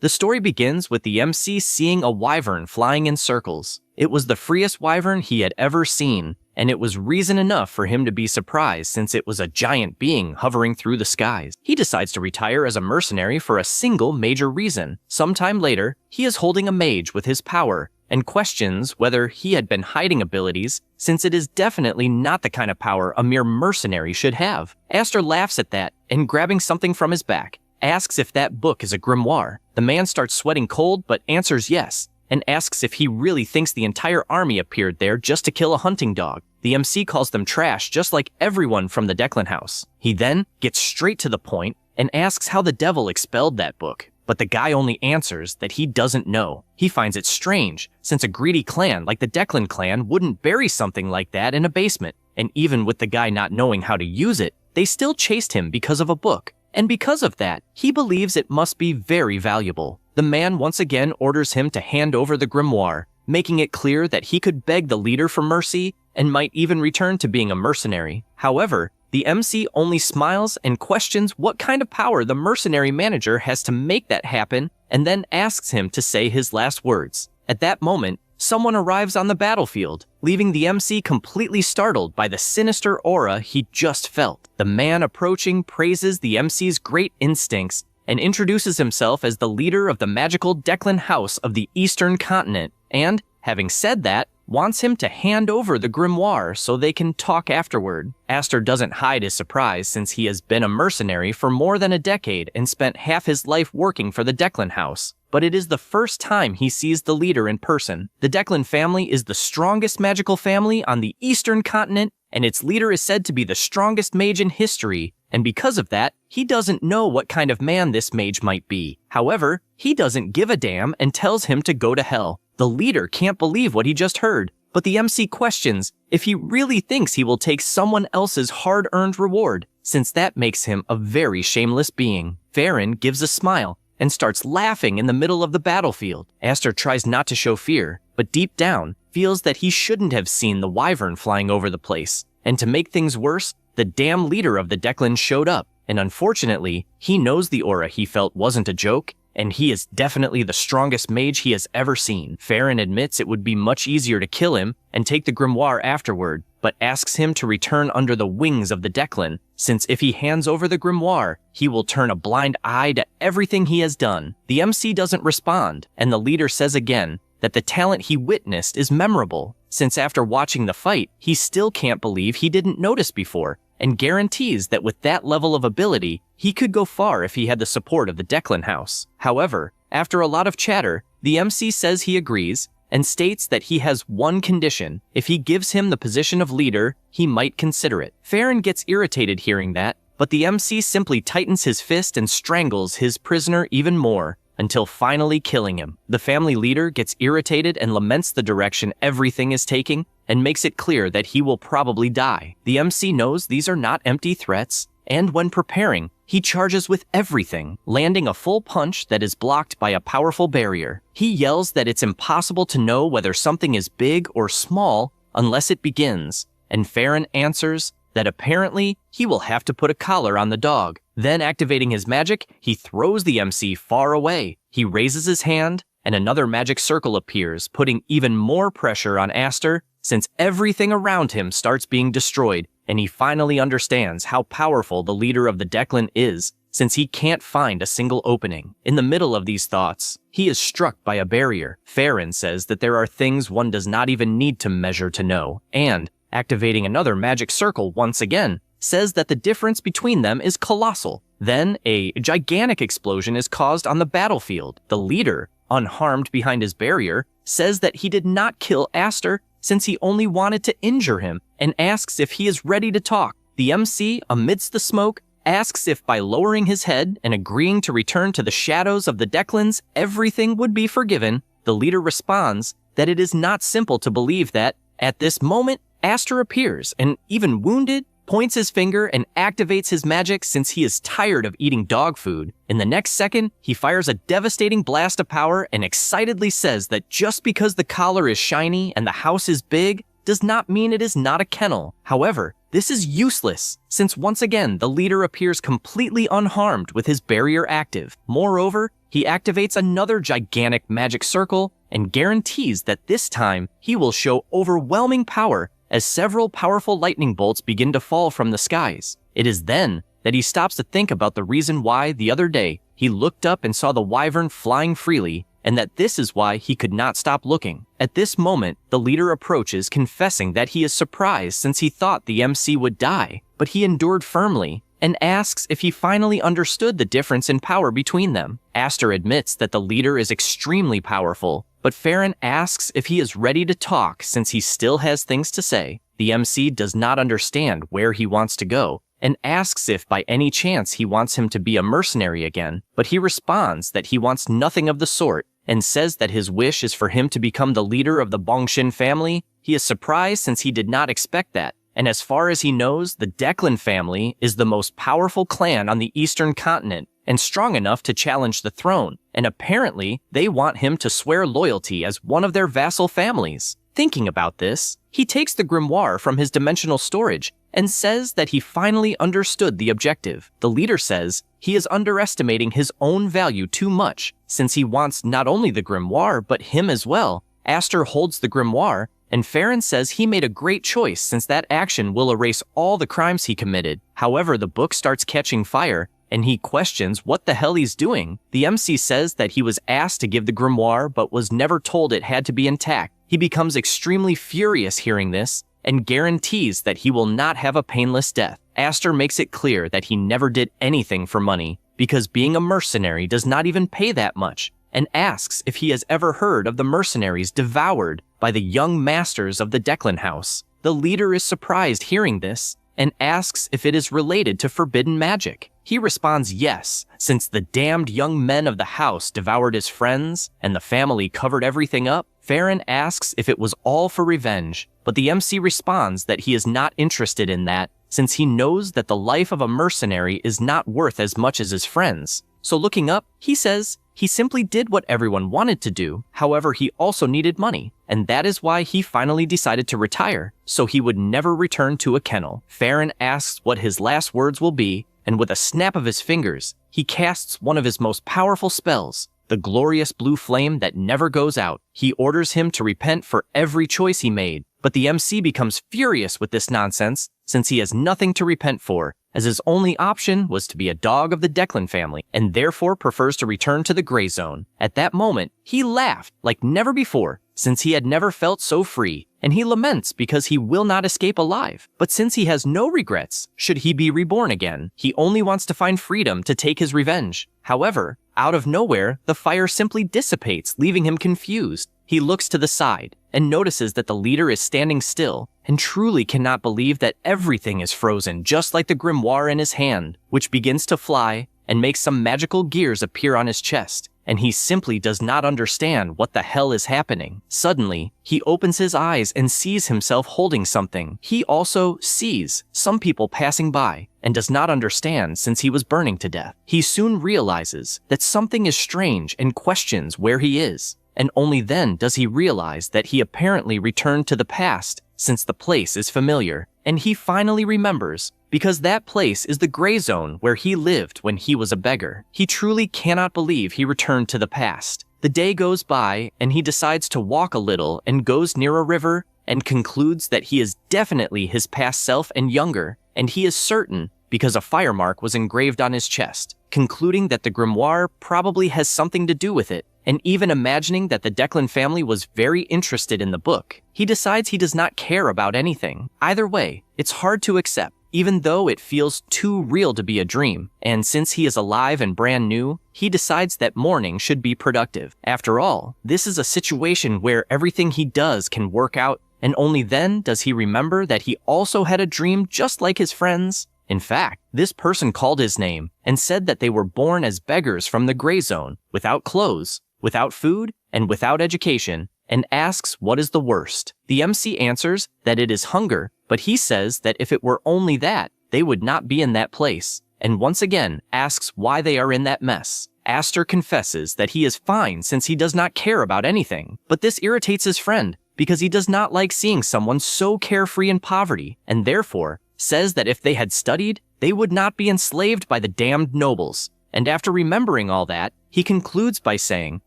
The story begins with the MC seeing a wyvern flying in circles. It was the freest wyvern he had ever seen, and it was reason enough for him to be surprised since it was a giant being hovering through the skies. He decides to retire as a mercenary for a single major reason. Sometime later, he is holding a mage with his power, and questions whether he had been hiding abilities, since it is definitely not the kind of power a mere mercenary should have. Aster laughs at that, and grabbing something from his back, asks if that book is a grimoire. The man starts sweating cold, but answers yes, and asks if he really thinks the entire army appeared there just to kill a hunting dog. The MC calls them trash just like everyone from the Declan house. He then gets straight to the point and asks how the devil expelled that book. But the guy only answers that he doesn't know. He finds it strange, since a greedy clan like the Declan clan wouldn't bury something like that in a basement. And even with the guy not knowing how to use it, they still chased him because of a book. And because of that, he believes it must be very valuable. The man once again orders him to hand over the grimoire, making it clear that he could beg the leader for mercy and might even return to being a mercenary. However, the MC only smiles and questions what kind of power the mercenary manager has to make that happen, and then asks him to say his last words. At that moment, someone arrives on the battlefield, leaving the MC completely startled by the sinister aura he just felt. The man approaching praises the MC's great instincts and introduces himself as the leader of the magical Declan house of the Eastern continent, and, having said that, wants him to hand over the grimoire so they can talk afterward. Aster doesn't hide his surprise since he has been a mercenary for more than a decade and spent half his life working for the Declan house. But it is the first time he sees the leader in person. The Declan family is the strongest magical family on the Eastern continent, and its leader is said to be the strongest mage in history, and because of that, he doesn't know what kind of man this mage might be. However, he doesn't give a damn and tells him to go to hell. The leader can't believe what he just heard, but the MC questions if he really thinks he will take someone else's hard-earned reward, since that makes him a very shameless being. Farron gives a smile and starts laughing in the middle of the battlefield. Aster tries not to show fear, but deep down feels that he shouldn't have seen the wyvern flying over the place. And to make things worse, the damn leader of the Declan showed up, and unfortunately, he knows the aura he felt wasn't a joke, and he is definitely the strongest mage he has ever seen. Farron admits it would be much easier to kill him and take the grimoire afterward, but asks him to return under the wings of the Declan, since if he hands over the grimoire, he will turn a blind eye to everything he has done. The MC doesn't respond, and the leader says again that the talent he witnessed is memorable, since after watching the fight, he still can't believe he didn't notice before, and guarantees that with that level of ability, he could go far if he had the support of the Declan house. However, after a lot of chatter, the MC says he agrees, and states that he has one condition. If he gives him the position of leader, he might consider it. Farron gets irritated hearing that, but the MC simply tightens his fist and strangles his prisoner even more, until finally killing him. The family leader gets irritated and laments the direction everything is taking, and makes it clear that he will probably die. The MC knows these are not empty threats, and when preparing, he charges with everything, landing a full punch that is blocked by a powerful barrier. He yells that it's impossible to know whether something is big or small unless it begins, and Farron answers that apparently he will have to put a collar on the dog. Then, activating his magic, he throws the MC far away. He raises his hand, and another magic circle appears, putting even more pressure on Aster, since everything around him starts being destroyed, and he finally understands how powerful the leader of the Declan is, since he can't find a single opening. In the middle of these thoughts, he is struck by a barrier. Farron says that there are things one does not even need to measure to know, and, activating another magic circle once again, says that the difference between them is colossal. Then, a gigantic explosion is caused on the battlefield. The leader, unharmed behind his barrier, says that he did not kill Aster since he only wanted to injure him, and asks if he is ready to talk. The MC, amidst the smoke, asks if by lowering his head and agreeing to return to the shadows of the Declans, everything would be forgiven. The leader responds that it is not simple to believe that, at this moment, Aster appears, and even wounded, points his finger and activates his magic since he is tired of eating dog food. In the next second, he fires a devastating blast of power and excitedly says that just because the collar is shiny and the house is big, does not mean it is not a kennel. However, this is useless, since once again the leader appears completely unharmed with his barrier active. Moreover, he activates another gigantic magic circle and guarantees that this time he will show overwhelming power as several powerful lightning bolts begin to fall from the skies. It is then that he stops to think about the reason why the other day he looked up and saw the wyvern flying freely, and that this is why he could not stop looking. At this moment, the leader approaches, confessing that he is surprised since he thought the MC would die, but he endured firmly, and asks if he finally understood the difference in power between them. Aster admits that the leader is extremely powerful, but Farron asks if he is ready to talk since he still has things to say. The MC does not understand where he wants to go, and asks if by any chance he wants him to be a mercenary again, but he responds that he wants nothing of the sort, and says that his wish is for him to become the leader of the Bongshin family. He is surprised since he did not expect that, and as far as he knows, the Declan family is the most powerful clan on the eastern continent, and strong enough to challenge the throne, and apparently they want him to swear loyalty as one of their vassal families. Thinking about this, he takes the grimoire from his dimensional storage and says that he finally understood the objective. The leader says he is underestimating his own value too much, since he wants not only the grimoire but him as well. Aster holds the grimoire, and Farron says he made a great choice since that action will erase all the crimes he committed. However, the book starts catching fire, and he questions what the hell he's doing. The MC says that he was asked to give the grimoire but was never told it had to be intact. He becomes extremely furious hearing this, and guarantees that he will not have a painless death. Aster makes it clear that he never did anything for money, because being a mercenary does not even pay that much, and asks if he has ever heard of the mercenaries devoured by the young masters of the Declan house. The leader is surprised hearing this, and asks if it is related to forbidden magic. He responds yes, since the damned young men of the house devoured his friends, and the family covered everything up. Farron asks if it was all for revenge, but the MC responds that he is not interested in that, since he knows that the life of a mercenary is not worth as much as his friends. So looking up, he says he simply did what everyone wanted to do, however he also needed money, and that is why he finally decided to retire, so he would never return to a kennel. Farron asks what his last words will be, and with a snap of his fingers, he casts one of his most powerful spells, the glorious blue flame that never goes out. He orders him to repent for every choice he made, but the MC becomes furious with this nonsense, since he has nothing to repent for, as his only option was to be a dog of the Declan family, and therefore prefers to return to the gray zone. At that moment, he laughed like never before, since he had never felt so free, and he laments because he will not escape alive. But since he has no regrets, should he be reborn again, he only wants to find freedom to take his revenge. However, out of nowhere, the fire simply dissipates, leaving him confused. He looks to the side and notices that the leader is standing still, and truly cannot believe that everything is frozen, just like the grimoire in his hand, which begins to fly and makes some magical gears appear on his chest, and he simply does not understand what the hell is happening. Suddenly, he opens his eyes and sees himself holding something. He also sees some people passing by, and does not understand since he was burning to death. He soon realizes that something is strange and questions where he is, and only then does he realize that he apparently returned to the past since the place is familiar, and he finally remembers, because that place is the gray zone where he lived when he was a beggar. He truly cannot believe he returned to the past. The day goes by, and he decides to walk a little and goes near a river, and concludes that he is definitely his past self and younger, and he is certain because a fire mark was engraved on his chest, concluding that the grimoire probably has something to do with it, and even imagining that the Declan family was very interested in the book. He decides he does not care about anything. Either way, it's hard to accept, even though it feels too real to be a dream, and since he is alive and brand new, he decides that mourning should be productive. After all, this is a situation where everything he does can work out, and only then does he remember that he also had a dream just like his friends. In fact, this person called his name and said that they were born as beggars from the gray zone, without clothes, without food, and without education, and asks what is the worst. The MC answers that it is hunger, but he says that if it were only that, they would not be in that place, and once again asks why they are in that mess. Aster confesses that he is fine since he does not care about anything, but this irritates his friend because he does not like seeing someone so carefree in poverty, and therefore says that if they had studied, they would not be enslaved by the damned nobles. And after remembering all that, he concludes by saying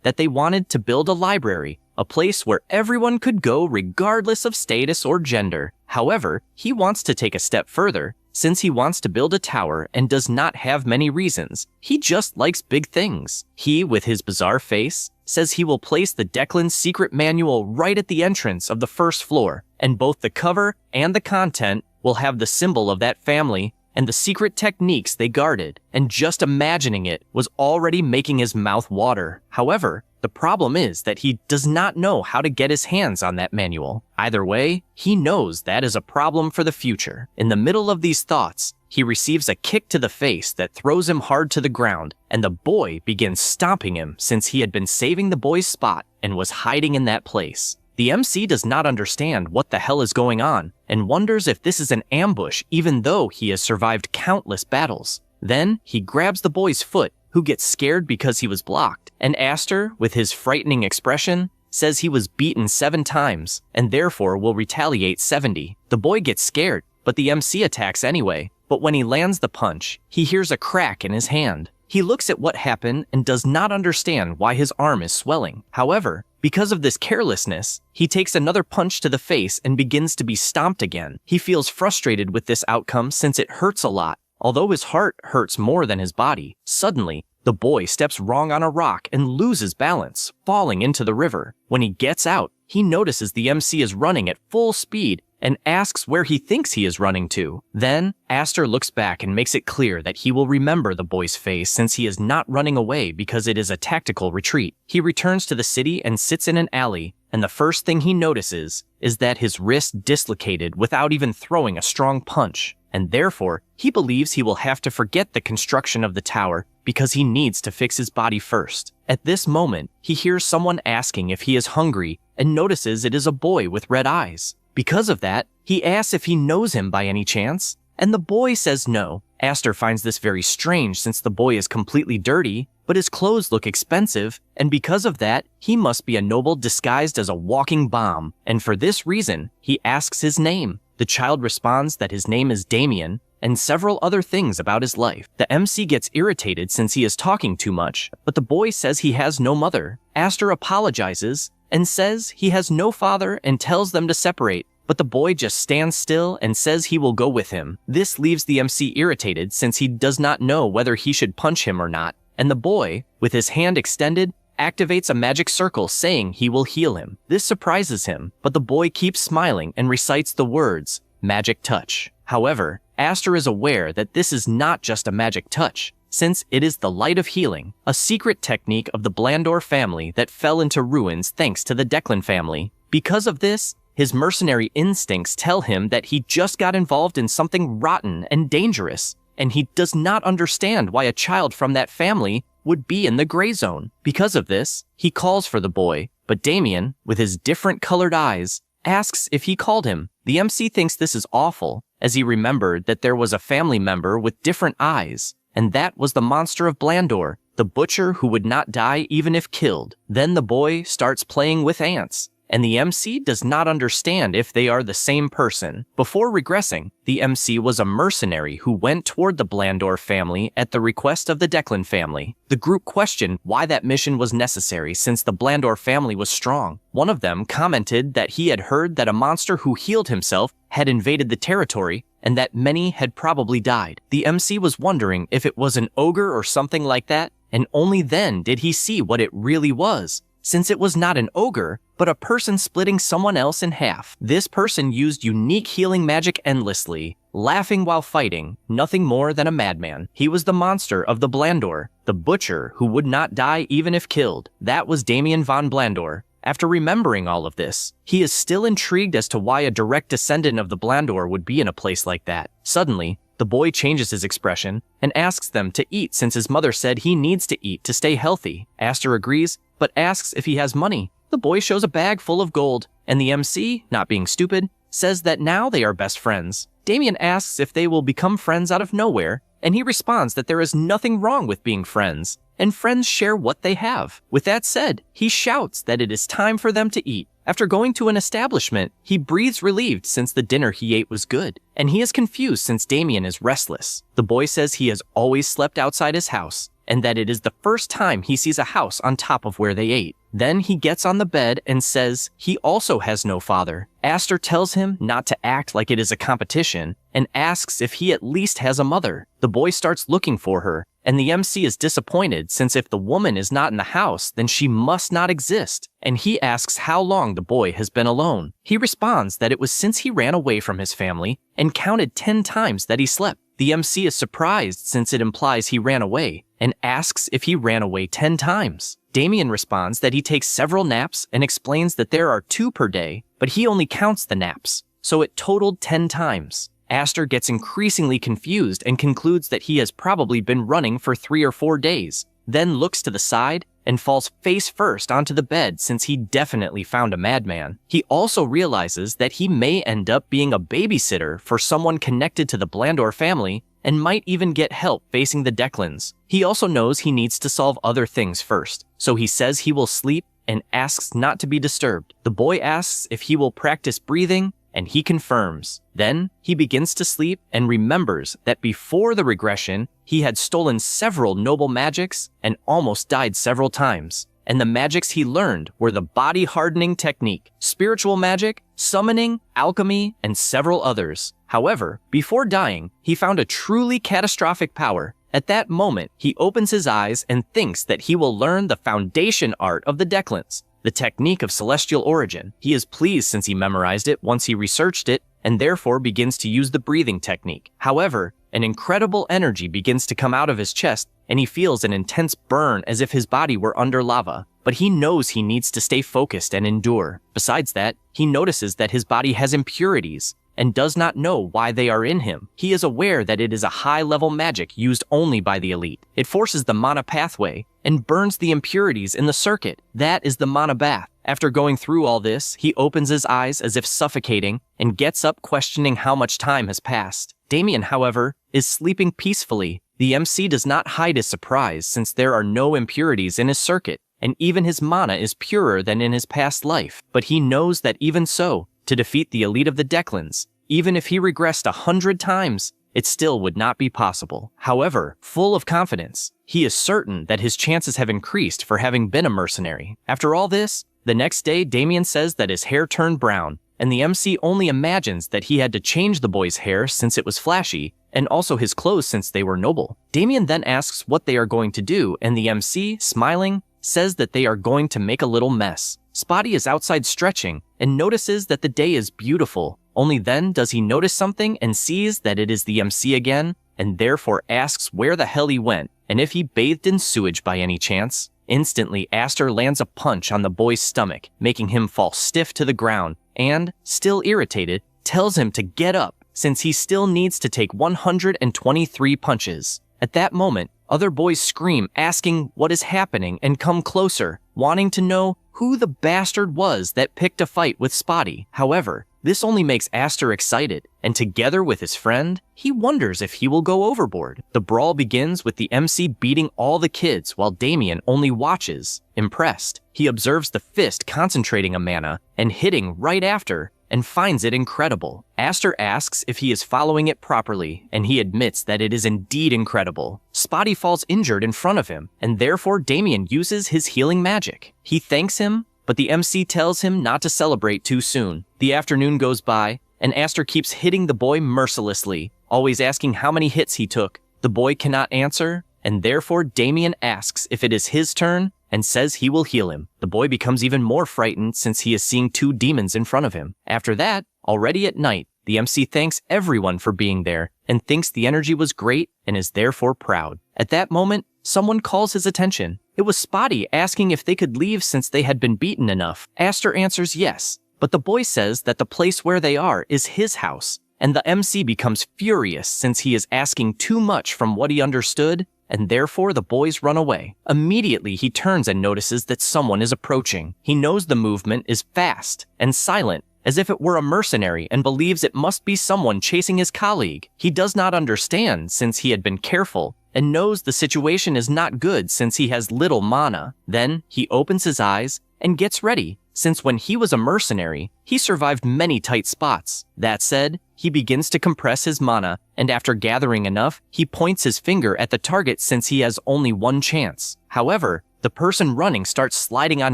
that they wanted to build a library, a place where everyone could go regardless of status or gender. However, he wants to take a step further, since he wants to build a tower and does not have many reasons. He just likes big things. He, with his bizarre face, says he will place the Declan's secret manual right at the entrance of the first floor, and both the cover and the content will have the symbol of that family and the secret techniques they guarded, and just imagining it was already making his mouth water. However, the problem is that he does not know how to get his hands on that manual. Either way, he knows that is a problem for the future. In the middle of these thoughts, he receives a kick to the face that throws him hard to the ground, and the boy begins stomping him since he had been saving the boy's spot and was hiding in that place. The MC does not understand what the hell is going on and wonders if this is an ambush even though he has survived countless battles. Then he grabs the boy's foot, who gets scared because he was blocked, and Aster, with his frightening expression, says he was beaten 7 times and therefore will retaliate 70. The boy gets scared, but the MC attacks anyway. But when he lands the punch, he hears a crack in his hand. He looks at what happened and does not understand why his arm is swelling. However, because of this carelessness, he takes another punch to the face and begins to be stomped again. He feels frustrated with this outcome since it hurts a lot. Although his heart hurts more than his body, suddenly, the boy steps wrong on a rock and loses balance, falling into the river. When he gets out, he notices the MC is running at full speed and asks where he thinks he is running to. Then, Aster looks back and makes it clear that he will remember the boy's face since he is not running away because it is a tactical retreat. He returns to the city and sits in an alley, and the first thing he notices is that his wrist dislocated without even throwing a strong punch, and therefore, he believes he will have to forget the construction of the tower because he needs to fix his body first. At this moment, he hears someone asking if he is hungry and notices it is a boy with red eyes. Because of that, he asks if he knows him by any chance, and the boy says no. Aster finds this very strange since the boy is completely dirty, but his clothes look expensive, and because of that, he must be a noble disguised as a walking bomb, and for this reason, he asks his name. The child responds that his name is Damien, and several other things about his life. The MC gets irritated since he is talking too much, but the boy says he has no mother. Aster apologizes and says he has no father and tells them to separate, but the boy just stands still and says he will go with him. This leaves the MC irritated since he does not know whether he should punch him or not, and the boy, with his hand extended, activates a magic circle saying he will heal him. This surprises him, but the boy keeps smiling and recites the words, "Magic touch." However, Aster is aware that this is not just a magic touch, since it is the light of healing, a secret technique of the Blandor family that fell into ruins thanks to the Declan family. Because of this, his mercenary instincts tell him that he just got involved in something rotten and dangerous, and he does not understand why a child from that family would be in the gray zone. Because of this, he calls for the boy, but Damien, with his different colored eyes, asks if he called him. The MC thinks this is awful, as he remembered that there was a family member with different eyes, and that was the monster of Blandor, the butcher who would not die even if killed. Then the boy starts playing with ants, and the MC does not understand if they are the same person. Before regressing, the MC was a mercenary who went toward the Blandor family at the request of the Declan family. The group questioned why that mission was necessary since the Blandor family was strong. One of them commented that he had heard that a monster who healed himself had invaded the territory and that many had probably died. The MC was wondering if it was an ogre or something like that, and only then did he see what it really was, since it was not an ogre, but a person splitting someone else in half. This person used unique healing magic endlessly, laughing while fighting, nothing more than a madman. He was the monster of the Blandor, the butcher who would not die even if killed. That was Damien von Blandor. After remembering all of this, he is still intrigued as to why a direct descendant of the Blandor would be in a place like that. Suddenly, the boy changes his expression and asks them to eat since his mother said he needs to eat to stay healthy. Aster agrees, but asks if he has money. The boy shows a bag full of gold, and the MC, not being stupid, says that now they are best friends. Damien asks if they will become friends out of nowhere, and he responds that there is nothing wrong with being friends, and friends share what they have. With that said, he shouts that it is time for them to eat. After going to an establishment, he breathes relieved since the dinner he ate was good, and he is confused since Damien is restless. The boy says he has always slept outside his house, and that it is the first time he sees a house on top of where they ate. Then he gets on the bed and says he also has no father. Aster tells him not to act like it is a competition and asks if he at least has a mother. The boy starts looking for her, and the MC is disappointed since if the woman is not in the house, then she must not exist, and he asks how long the boy has been alone. He responds that it was since he ran away from his family and counted 10 times that he slept. The MC is surprised since it implies he ran away and asks if he ran away 10 times. Damien responds that he takes several naps and explains that there are 2 per day, but he only counts the naps, so it totaled 10 times. Aster gets increasingly confused and concludes that he has probably been running for 3 or 4 days, then looks to the side and falls face first onto the bed since he definitely found a madman. He also realizes that he may end up being a babysitter for someone connected to the Blandor family and might even get help facing the Declans. He also knows he needs to solve other things first, so he says he will sleep and asks not to be disturbed. The boy asks if he will practice breathing, and he confirms. Then he begins to sleep and remembers that before the regression, he had stolen several noble magics and almost died several times. And the magics he learned were the body hardening technique, spiritual magic, summoning, alchemy, and several others. However, before dying, he found a truly catastrophic power. At that moment, he opens his eyes and thinks that he will learn the foundation art of the Declans, the technique of celestial origin. He is pleased since he memorized it once he researched it, and therefore begins to use the breathing technique. However, an incredible energy begins to come out of his chest, and he feels an intense burn as if his body were under lava. But he knows he needs to stay focused and endure. Besides that, he notices that his body has impurities, and does not know why they are in him. He is aware that it is a high-level magic used only by the elite. It forces the mana pathway, and burns the impurities in the circuit. That is the mana bath. After going through all this, he opens his eyes as if suffocating, and gets up questioning how much time has passed. Damien, however, is sleeping peacefully. The MC does not hide his surprise since there are no impurities in his circuit, and even his mana is purer than in his past life. But he knows that even so, to defeat the elite of the Declans, even if he regressed 100 times, it still would not be possible. However, full of confidence, he is certain that his chances have increased for having been a mercenary. After all this, the next day Damien says that his hair turned brown, and the MC only imagines that he had to change the boy's hair since it was flashy, and also his clothes since they were noble. Damien then asks what they are going to do, and the MC, smiling, says that they are going to make a little mess. Spotty is outside stretching and notices that the day is beautiful. Only then does he notice something and sees that it is the MC again, and therefore asks where the hell he went and if he bathed in sewage by any chance. Instantly, Aster lands a punch on the boy's stomach, making him fall stiff to the ground, and, still irritated, tells him to get up since he still needs to take 123 punches. At that moment, other boys scream, asking what is happening, and come closer, wanting to know who the bastard was that picked a fight with Spotty. However, this only makes Aster excited, and together with his friend, he wonders if he will go overboard. The brawl begins with the MC beating all the kids while Damien only watches, impressed. He observes the fist concentrating a mana and hitting right after, and finds it incredible. Aster asks if he is following it properly, and he admits that it is indeed incredible. Spotty falls injured in front of him, and therefore Damien uses his healing magic. He thanks him, but the MC tells him not to celebrate too soon. The afternoon goes by, and Aster keeps hitting the boy mercilessly, always asking how many hits he took. The boy cannot answer, and therefore Damien asks if it is his turn, and says he will heal him. The boy becomes even more frightened since he is seeing 2 demons in front of him. After that, already at night, the MC thanks everyone for being there, and thinks the energy was great, and is therefore proud. At that moment, someone calls his attention. It was Spotty asking if they could leave since they had been beaten enough. Aster answers yes, but the boy says that the place where they are is his house, and the MC becomes furious since he is asking too much from what he understood, and therefore the boys run away. Immediately he turns and notices that someone is approaching. He knows the movement is fast and silent, as if it were a mercenary, and believes it must be someone chasing his colleague. He does not understand since he had been careful, and knows the situation is not good since he has little mana. Then he opens his eyes and gets ready, since when he was a mercenary, he survived many tight spots. That said, he begins to compress his mana, and after gathering enough, he points his finger at the target since he has only one chance. However, the person running starts sliding on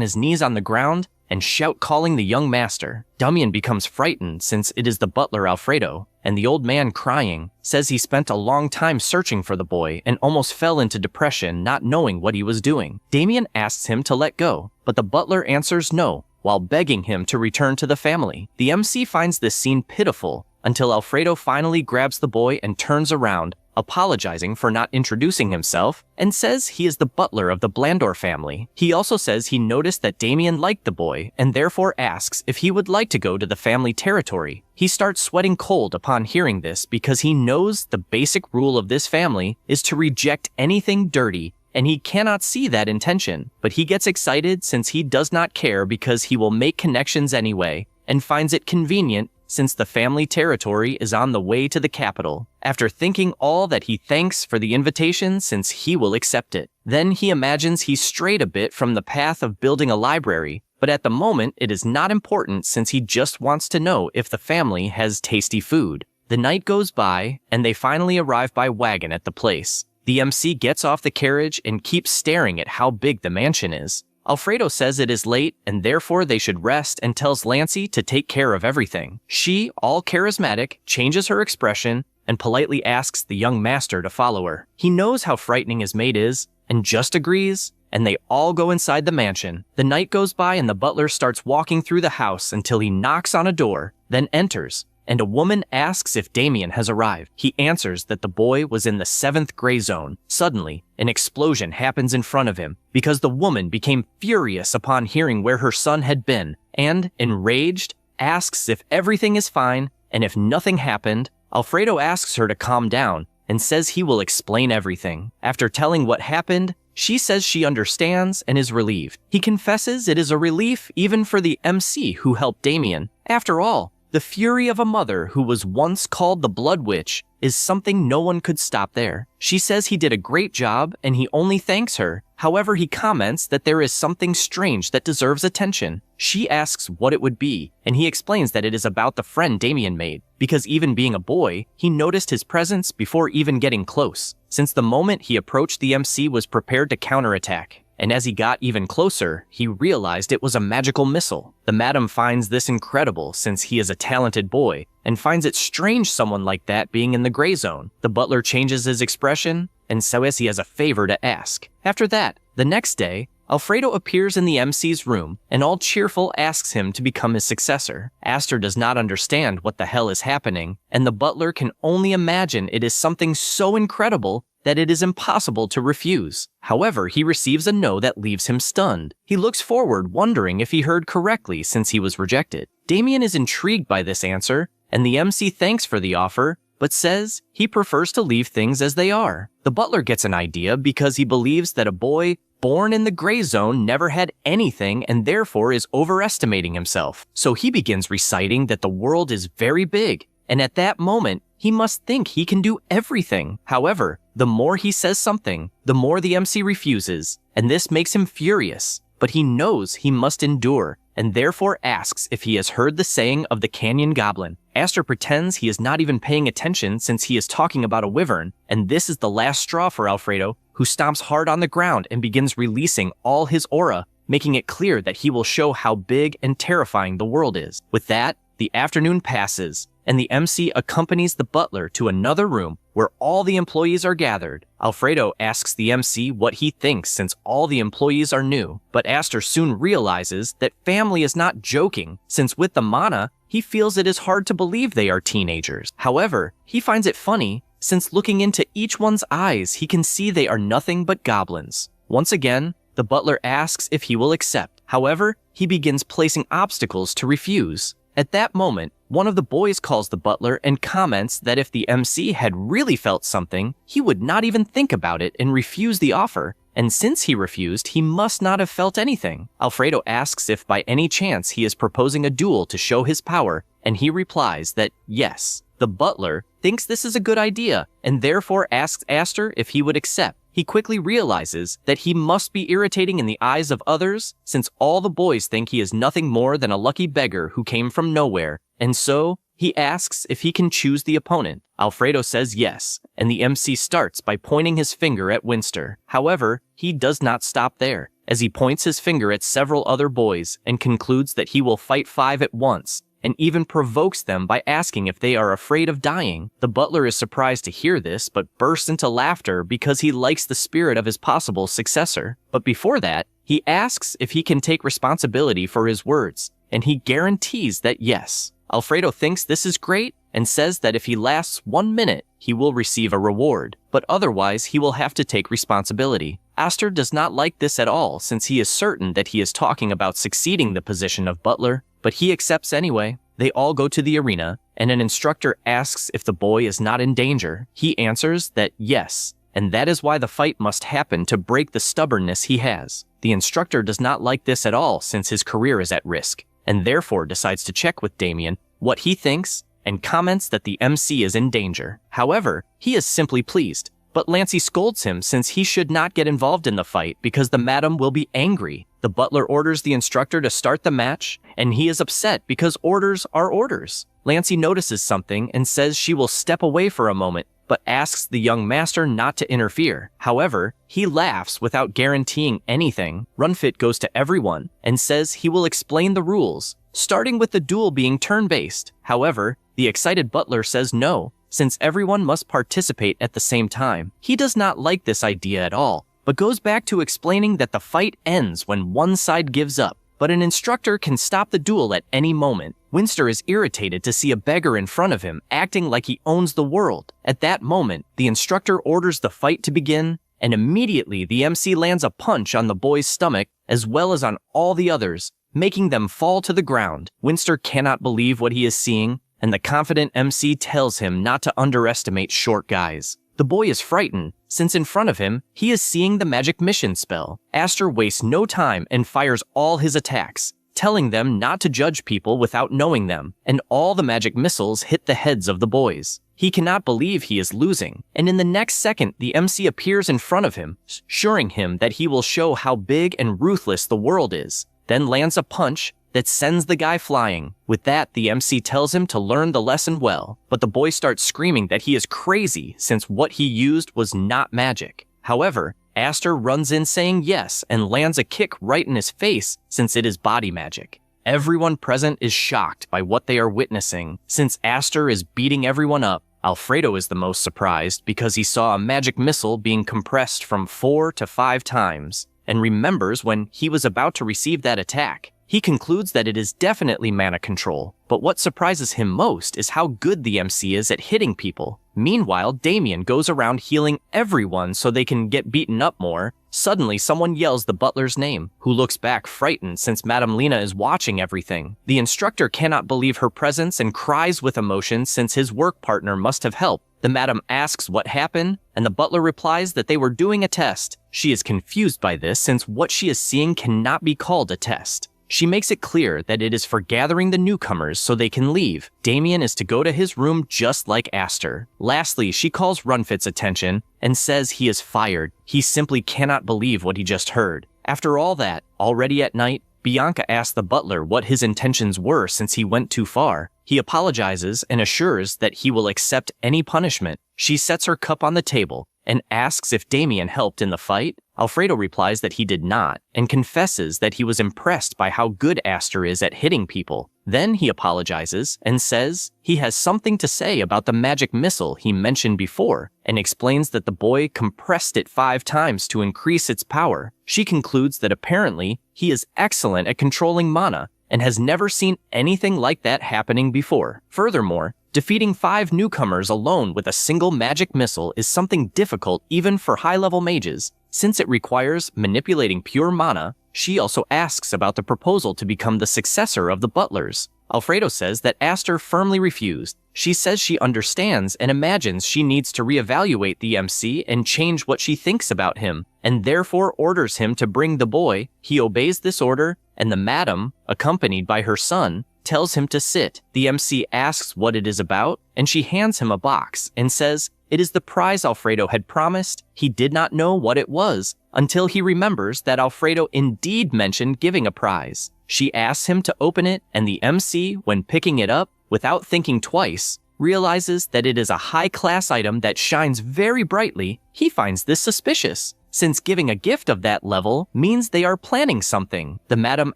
his knees on the ground and calling the young master. Damien becomes frightened since it is the butler Alfredo, and the old man, crying, says he spent a long time searching for the boy and almost fell into depression not knowing what he was doing. Damien asks him to let go, but the butler answers no, while begging him to return to the family. The MC finds this scene pitiful until Alfredo finally grabs the boy and turns around, apologizing for not introducing himself, and says he is the butler of the Blandor family. He also says he noticed that Damien liked the boy and therefore asks if he would like to go to the family territory. He starts sweating cold upon hearing this because he knows the basic rule of this family is to reject anything dirty, and he cannot see that intention. But he gets excited since he does not care because he will make connections anyway, and finds it convenient since the family territory is on the way to the capital. After thinking all that, he thanks for the invitation since he will accept it. Then he imagines he strayed a bit from the path of building a library, but at the moment it is not important since he just wants to know if the family has tasty food. The night goes by, and they finally arrive by wagon at the place. The MC gets off the carriage and keeps staring at how big the mansion is. Alfredo says it is late and therefore they should rest and tells Lancy to take care of everything. She, all charismatic, changes her expression and politely asks the young master to follow her. He knows how frightening his mate is and just agrees, and they all go inside the mansion. The night goes by and the butler starts walking through the house until he knocks on a door, then enters, and a woman asks if Damien has arrived. He answers that the boy was in the 7th gray zone. Suddenly, an explosion happens in front of him because the woman became furious upon hearing where her son had been and, enraged, asks if everything is fine, and if nothing happened, Alfredo asks her to calm down and says he will explain everything. After telling what happened, she says she understands and is relieved. He confesses it is a relief even for the MC who helped Damien. After all, the fury of a mother who was once called the Blood Witch is something no one could stop there. She says he did a great job and he only thanks her. However, he comments that there is something strange that deserves attention. She asks what it would be, and he explains that it is about the friend Damien made, because even being a boy, he noticed his presence before even getting close, since the moment he approached the MC was prepared to counterattack. And as he got even closer, he realized it was a magical missile. The madam finds this incredible since he is a talented boy, and finds it strange someone like that being in the gray zone. The butler changes his expression, and says he has a favor to ask. After that, the next day, Alfredo appears in the MC's room, and all cheerful asks him to become his successor. Aster does not understand what the hell is happening, and the butler can only imagine it is something so incredible that it is impossible to refuse. However, he receives a no that leaves him stunned. He looks forward, wondering if he heard correctly since he was rejected. Damien is intrigued by this answer, and the MC thanks for the offer, but says he prefers to leave things as they are. The butler gets an idea because he believes that a boy born in the gray zone never had anything and therefore is overestimating himself. So he begins reciting that the world is very big, and at that moment, he must think he can do everything. However, the more he says something, the more the MC refuses, and this makes him furious. But he knows he must endure, and therefore asks if he has heard the saying of the Canyon Goblin. Aster pretends he is not even paying attention since he is talking about a wyvern, and this is the last straw for Alfredo, who stomps hard on the ground and begins releasing all his aura, making it clear that he will show how big and terrifying the world is. With that, the afternoon passes, and the MC accompanies the butler to another room where all the employees are gathered. Alfredo asks the MC what he thinks since all the employees are new, but Aster soon realizes that family is not joking, since with the mana, he feels it is hard to believe they are teenagers. However, he finds it funny, since looking into each one's eyes, he can see they are nothing but goblins. Once again, the butler asks if he will accept. However, he begins placing obstacles to refuse. At that moment, one of the boys calls the butler and comments that if the MC had really felt something, he would not even think about it and refuse the offer, and since he refused, he must not have felt anything. Alfredo asks if by any chance he is proposing a duel to show his power, and he replies that yes. The butler thinks this is a good idea, and therefore asks Aster if he would accept. he quickly realizes that he must be irritating in the eyes of others since all the boys think he is nothing more than a lucky beggar who came from nowhere, and so he asks if he can choose the opponent. Alfredo says yes, and the MC starts by pointing his finger at Winster. However, he does not stop there, as he points his finger at several other boys and concludes that he will fight 5 at once, and even provokes them by asking if they are afraid of dying. The butler is surprised to hear this, but bursts into laughter because he likes the spirit of his possible successor. But before that, he asks if he can take responsibility for his words, and he guarantees that yes. Alfredo thinks this is great and says that if he lasts 1 minute, he will receive a reward, but otherwise he will have to take responsibility. Aster does not like this at all since he is certain that he is talking about succeeding the position of butler, but he accepts anyway. They all go to the arena, and an instructor asks if the boy is not in danger. He answers that yes, and that is why the fight must happen to break the stubbornness he has. The instructor does not like this at all since his career is at risk, and therefore decides to check with Damien what he thinks and comments that the MC is in danger. However, he is simply pleased, but Lancey scolds him since he should not get involved in the fight because the madam will be angry. The butler orders the instructor to start the match, and he is upset because orders are orders. Lancey notices something and says she will step away for a moment, but asks the young master not to interfere. However, he laughs without guaranteeing anything. Runfit goes to everyone and says he will explain the rules, starting with the duel being turn-based. However, the excited butler says no, since everyone must participate at the same time. He does not like this idea at all, but goes back to explaining that the fight ends when one side gives up, but an instructor can stop the duel at any moment. Winster is irritated to see a beggar in front of him acting like he owns the world. At that moment, the instructor orders the fight to begin, and immediately the MC lands a punch on the boy's stomach as well as on all the others, making them fall to the ground. Winster cannot believe what he is seeing, and the confident MC tells him not to underestimate short guys. The boy is frightened, since in front of him, he is seeing the magic mission spell. Aster wastes no time and fires all his attacks, telling them not to judge people without knowing them, and all the magic missiles hit the heads of the boys. He cannot believe he is losing, and in the next second, the MC appears in front of him, assuring him that he will show how big and ruthless the world is, then lands a punch that sends the guy flying. With that, the MC tells him to learn the lesson well, but the boy starts screaming that he is crazy since what he used was not magic. However, Aster runs in saying yes and lands a kick right in his face since it is body magic. Everyone present is shocked by what they are witnessing. Since Aster is beating everyone up, Alfredo is the most surprised because he saw a magic missile being compressed from 4 to 5 times, and remembers when he was about to receive that attack. He concludes that it is definitely mana control, but what surprises him most is how good the MC is at hitting people. Meanwhile, Damien goes around healing everyone so they can get beaten up more. Suddenly, someone yells the butler's name, who looks back frightened since Madame Lena is watching everything. The instructor cannot believe her presence and cries with emotion since his work partner must have helped. The madam asks what happened, and the butler replies that they were doing a test. She is confused by this since what she is seeing cannot be called a test. She makes it clear that it is for gathering the newcomers so they can leave. Damien is to go to his room just like Aster. Lastly, she calls Runfit's attention and says he is fired. He simply cannot believe what he just heard. After all that, already at night, Bianca asks the butler what his intentions were since he went too far. He apologizes and assures that he will accept any punishment. She sets her cup on the table and asks if Damien helped in the fight. Alfredo replies that he did not, and confesses that he was impressed by how good Aster is at hitting people. Then he apologizes and says he has something to say about the magic missile he mentioned before, and explains that the boy compressed it 5 times to increase its power. She concludes that apparently he is excellent at controlling mana, and has never seen anything like that happening before. Furthermore, defeating 5 newcomers alone with a single magic missile is something difficult even for high-level mages. Since it requires manipulating pure mana, she also asks about the proposal to become the successor of the butlers. Alfredo says that Aster firmly refused. She says she understands and imagines she needs to reevaluate the MC and change what she thinks about him, and therefore orders him to bring the boy. He obeys this order, and the madam, accompanied by her son, tells him to sit. The MC asks what it is about, and she hands him a box and says It is the prize Alfredo had promised. He did not know what it was until he remembers that Alfredo indeed mentioned giving a prize. She asks him to open it, and the MC, when picking it up, without thinking twice, realizes that it is a high-class item that shines very brightly. He finds this suspicious, since giving a gift of that level means they are planning something. The madam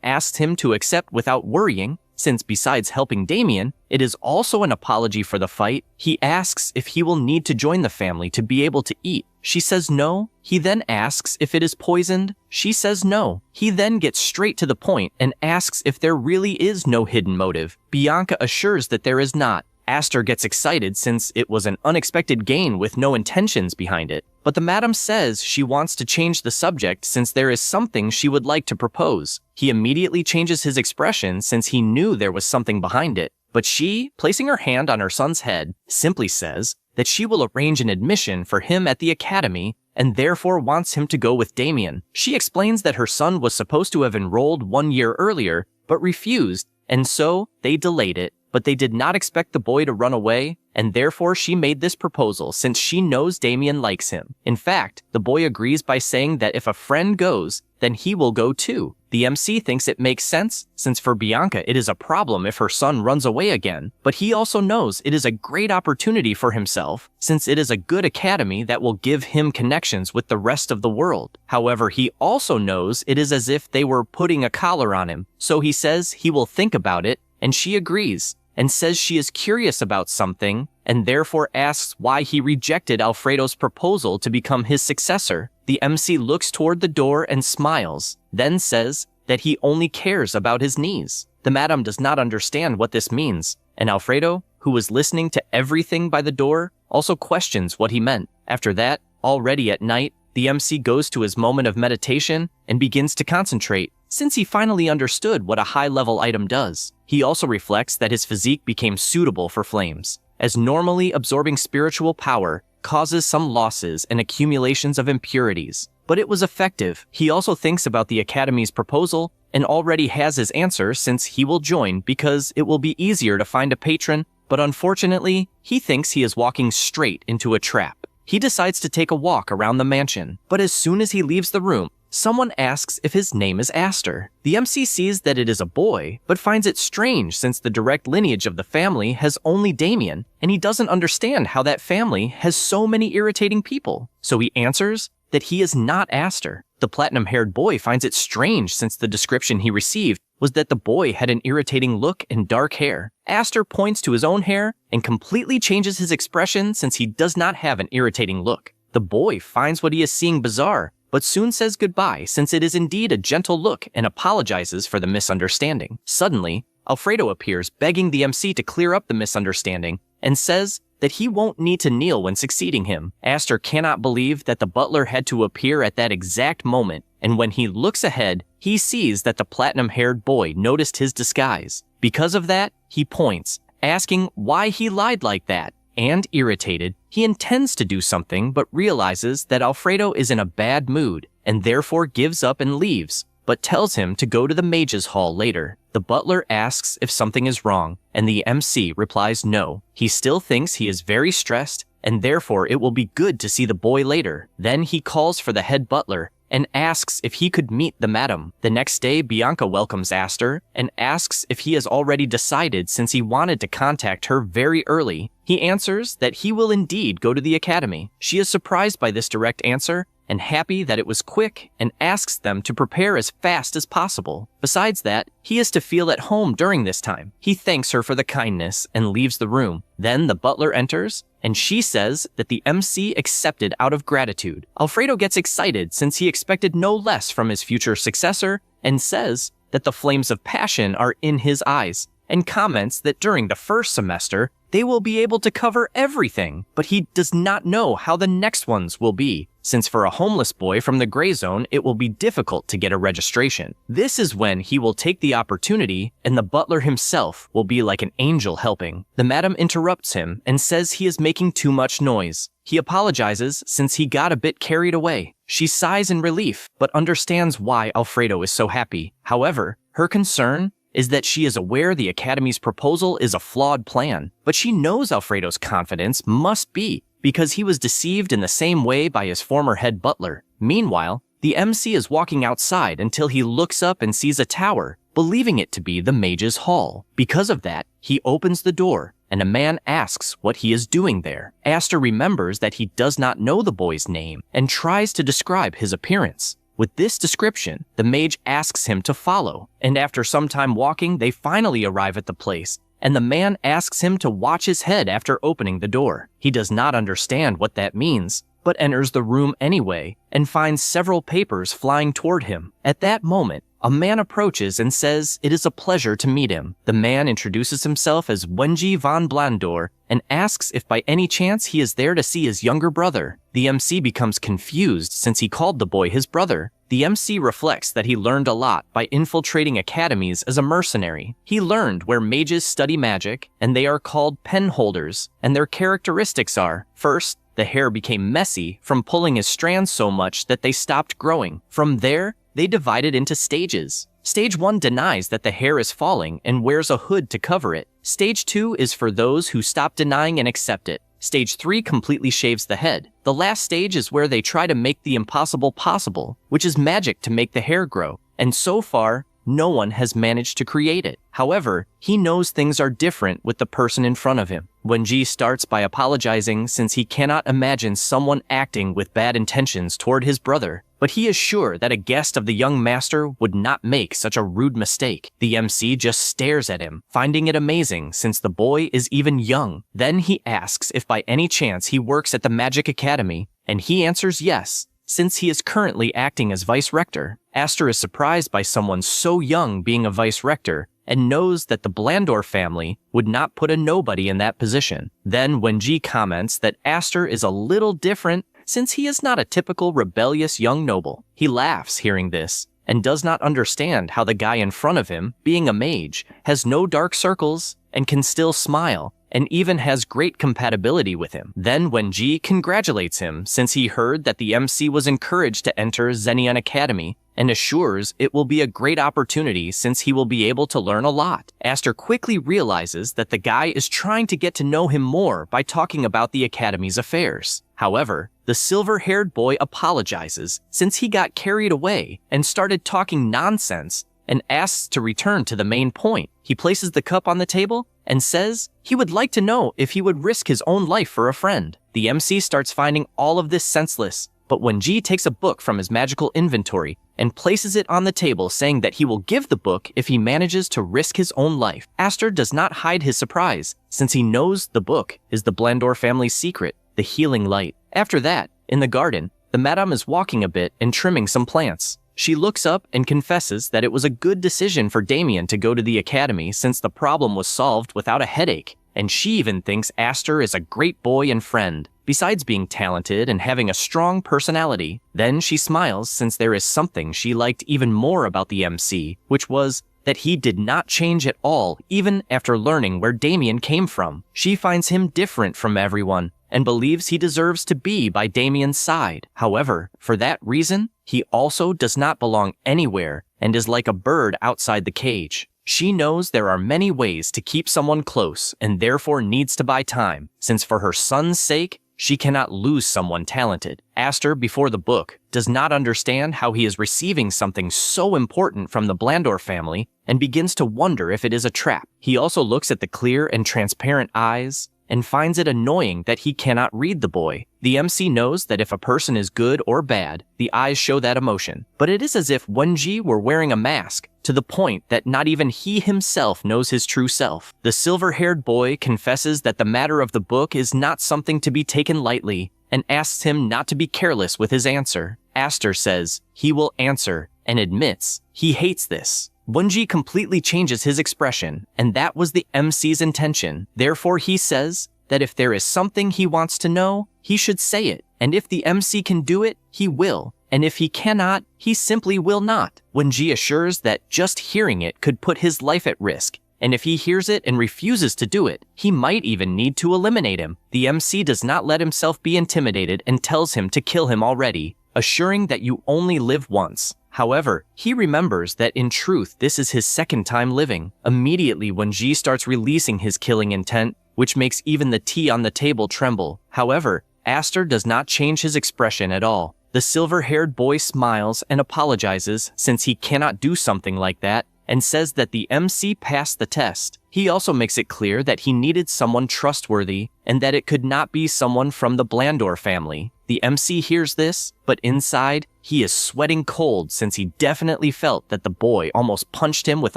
asks him to accept without worrying, since besides helping Damien, it is also an apology for the fight. He asks if he will need to join the family to be able to eat. She says no. He then asks if it is poisoned. She says no. He then gets straight to the point and asks if there really is no hidden motive. Bianca assures that there is not. Aster gets excited since it was an unexpected gain with no intentions behind it. But the madam says she wants to change the subject since there is something she would like to propose. He immediately changes his expression since he knew there was something behind it. But she, placing her hand on her son's head, simply says that she will arrange an admission for him at the academy and therefore wants him to go with Damien. She explains that her son was supposed to have enrolled 1 year earlier, but refused, and so they delayed it. But they did not expect the boy to run away, and therefore she made this proposal since she knows Damien likes him. In fact, the boy agrees by saying that if a friend goes, then he will go too. The MC thinks it makes sense, since for Bianca it is a problem if her son runs away again, but he also knows it is a great opportunity for himself, since it is a good academy that will give him connections with the rest of the world. However, he also knows it is as if they were putting a collar on him, so he says he will think about it, and she agrees, and says she is curious about something, and therefore asks why he rejected Alfredo's proposal to become his successor. The MC looks toward the door and smiles, then says that he only cares about his knees. The madam does not understand what this means, and Alfredo, who was listening to everything by the door, also questions what he meant. After that, already at night, the MC goes to his moment of meditation and begins to concentrate, since he finally understood what a high-level item does. He also reflects that his physique became suitable for flames, as normally absorbing spiritual power causes some losses and accumulations of impurities. But it was effective. He also thinks about the Academy's proposal and already has his answer since he will join because it will be easier to find a patron, but unfortunately, he thinks he is walking straight into a trap. He decides to take a walk around the mansion, but as soon as he leaves the room, someone asks if his name is Aster. The MC sees that it is a boy, but finds it strange since the direct lineage of the family has only Damien, and he doesn't understand how that family has so many irritating people. So he answers that he is not Aster. The platinum-haired boy finds it strange since the description he received was that the boy had an irritating look and dark hair. Aster points to his own hair and completely changes his expression since he does not have an irritating look. The boy finds what he is seeing bizarre, but soon says goodbye since it is indeed a gentle look and apologizes for the misunderstanding. Suddenly, Alfredo appears begging the MC to clear up the misunderstanding and says that he won't need to kneel when succeeding him. Aster cannot believe that the butler had to appear at that exact moment, and when he looks ahead, he sees that the platinum-haired boy noticed his disguise. Because of that, he points, asking why he lied like that. And irritated, he intends to do something but realizes that Alfredo is in a bad mood and therefore gives up and leaves, but tells him to go to the mages' hall later. The butler asks if something is wrong, and the MC replies no. He still thinks he is very stressed, and therefore it will be good to see the boy later. Then he calls for the head butler and asks if he could meet the madam. The next day, Bianca welcomes Aster and asks if he has already decided since he wanted to contact her very early. He answers that he will indeed go to the academy. She is surprised by this direct answer and happy that it was quick and asks them to prepare as fast as possible. Besides that, he is to feel at home during this time. He thanks her for the kindness and leaves the room. Then the butler enters, and she says that the MC accepted out of gratitude. Alfredo gets excited since he expected no less from his future successor and says that the flames of passion are in his eyes and comments that during the first semester, they will be able to cover everything, but he does not know how the next ones will be, since for a homeless boy from the gray zone, it will be difficult to get a registration. This is when he will take the opportunity, and the butler himself will be like an angel helping. The madam interrupts him and says he is making too much noise. He apologizes since he got a bit carried away. She sighs in relief, but understands why Alfredo is so happy. However, her concern is that she is aware the Academy's proposal is a flawed plan, but she knows Alfredo's confidence must be because he was deceived in the same way by his former head butler. Meanwhile, the MC is walking outside until he looks up and sees a tower, believing it to be the mage's hall. Because of that, he opens the door, and a man asks what he is doing there. Aster remembers that he does not know the boy's name and tries to describe his appearance. With this description, the mage asks him to follow, and after some time walking, they finally arrive at the place, and the man asks him to watch his head after opening the door. He does not understand what that means, but enters the room anyway and finds several papers flying toward him. At that moment, a man approaches and says it is a pleasure to meet him. The man introduces himself as Wenji von Blandor and asks if by any chance he is there to see his younger brother. The MC becomes confused since he called the boy his brother. The MC reflects that he learned a lot by infiltrating academies as a mercenary. He learned where mages study magic, and they are called pen holders, and their characteristics are, first, the hair became messy from pulling his strands so much that they stopped growing. From there, they divided into stages. Stage 1 denies that the hair is falling and wears a hood to cover it. Stage 2 is for those who stop denying and accept it. Stage 3 completely shaves the head. The last stage is where they try to make the impossible possible, which is magic to make the hair grow. And so far, no one has managed to create it. However, he knows things are different with the person in front of him. Wenji starts by apologizing since he cannot imagine someone acting with bad intentions toward his brother, but he is sure that a guest of the young master would not make such a rude mistake. The MC just stares at him, finding it amazing since the boy is even young. Then he asks if by any chance he works at the Magic Academy, and he answers yes, since he is currently acting as vice-rector. Aster is surprised by someone so young being a vice-rector, and knows that the Blandor family would not put a nobody in that position. Then Wenji comments that Aster is a little different since he is not a typical rebellious young noble. He laughs hearing this, and does not understand how the guy in front of him, being a mage, has no dark circles and can still smile, and even has great compatibility with him. Then Wenji congratulates him since he heard that the MC was encouraged to enter Zenion Academy, and assures it will be a great opportunity since he will be able to learn a lot. Aster quickly realizes that the guy is trying to get to know him more by talking about the Academy's affairs. However, the silver-haired boy apologizes since he got carried away and started talking nonsense and asks to return to the main point. He places the cup on the table and says he would like to know if he would risk his own life for a friend. The MC starts finding all of this senseless, but Wenji takes a book from his magical inventory and places it on the table, saying that he will give the book if he manages to risk his own life. Aster does not hide his surprise, since he knows the book is the Blandor family's secret, the healing light. After that, in the garden, the madame is walking a bit and trimming some plants. She looks up and confesses that it was a good decision for Damien to go to the academy since the problem was solved without a headache, and she even thinks Aster is a great boy and friend, besides being talented and having a strong personality. Then she smiles since there is something she liked even more about the MC, which was that he did not change at all even after learning where Damien came from. She finds him different from everyone and believes he deserves to be by Damien's side. However, for that reason, he also does not belong anywhere and is like a bird outside the cage. She knows there are many ways to keep someone close and therefore needs to buy time, since for her son's sake, she cannot lose someone talented. Aster, before the book, does not understand how he is receiving something so important from the Blandor family and begins to wonder if it is a trap. He also looks at the clear and transparent eyes and finds it annoying that he cannot read the boy. The MC knows that if a person is good or bad, the eyes show that emotion. But it is as if Wenji were wearing a mask, to the point that not even he himself knows his true self. The silver-haired boy confesses that the matter of the book is not something to be taken lightly, and asks him not to be careless with his answer. Aster says he will answer, and admits he hates this. Wenji completely changes his expression, and that was the MC's intention. Therefore, he says that if there is something he wants to know, he should say it, and if the MC can do it, he will, and if he cannot, he simply will not. Wenji assures that just hearing it could put his life at risk, and if he hears it and refuses to do it, he might even need to eliminate him. The MC does not let himself be intimidated and tells him to kill him already, assuring that you only live once. However, he remembers that in truth this is his second time living. Immediately, Wenji starts releasing his killing intent, which makes even the tea on the table tremble. However, Aster does not change his expression at all. The silver-haired boy smiles and apologizes since he cannot do something like that, and says that the MC passed the test. He also makes it clear that he needed someone trustworthy and that it could not be someone from the Blandor family. The MC hears this, but inside, he is sweating cold since he definitely felt that the boy almost punched him with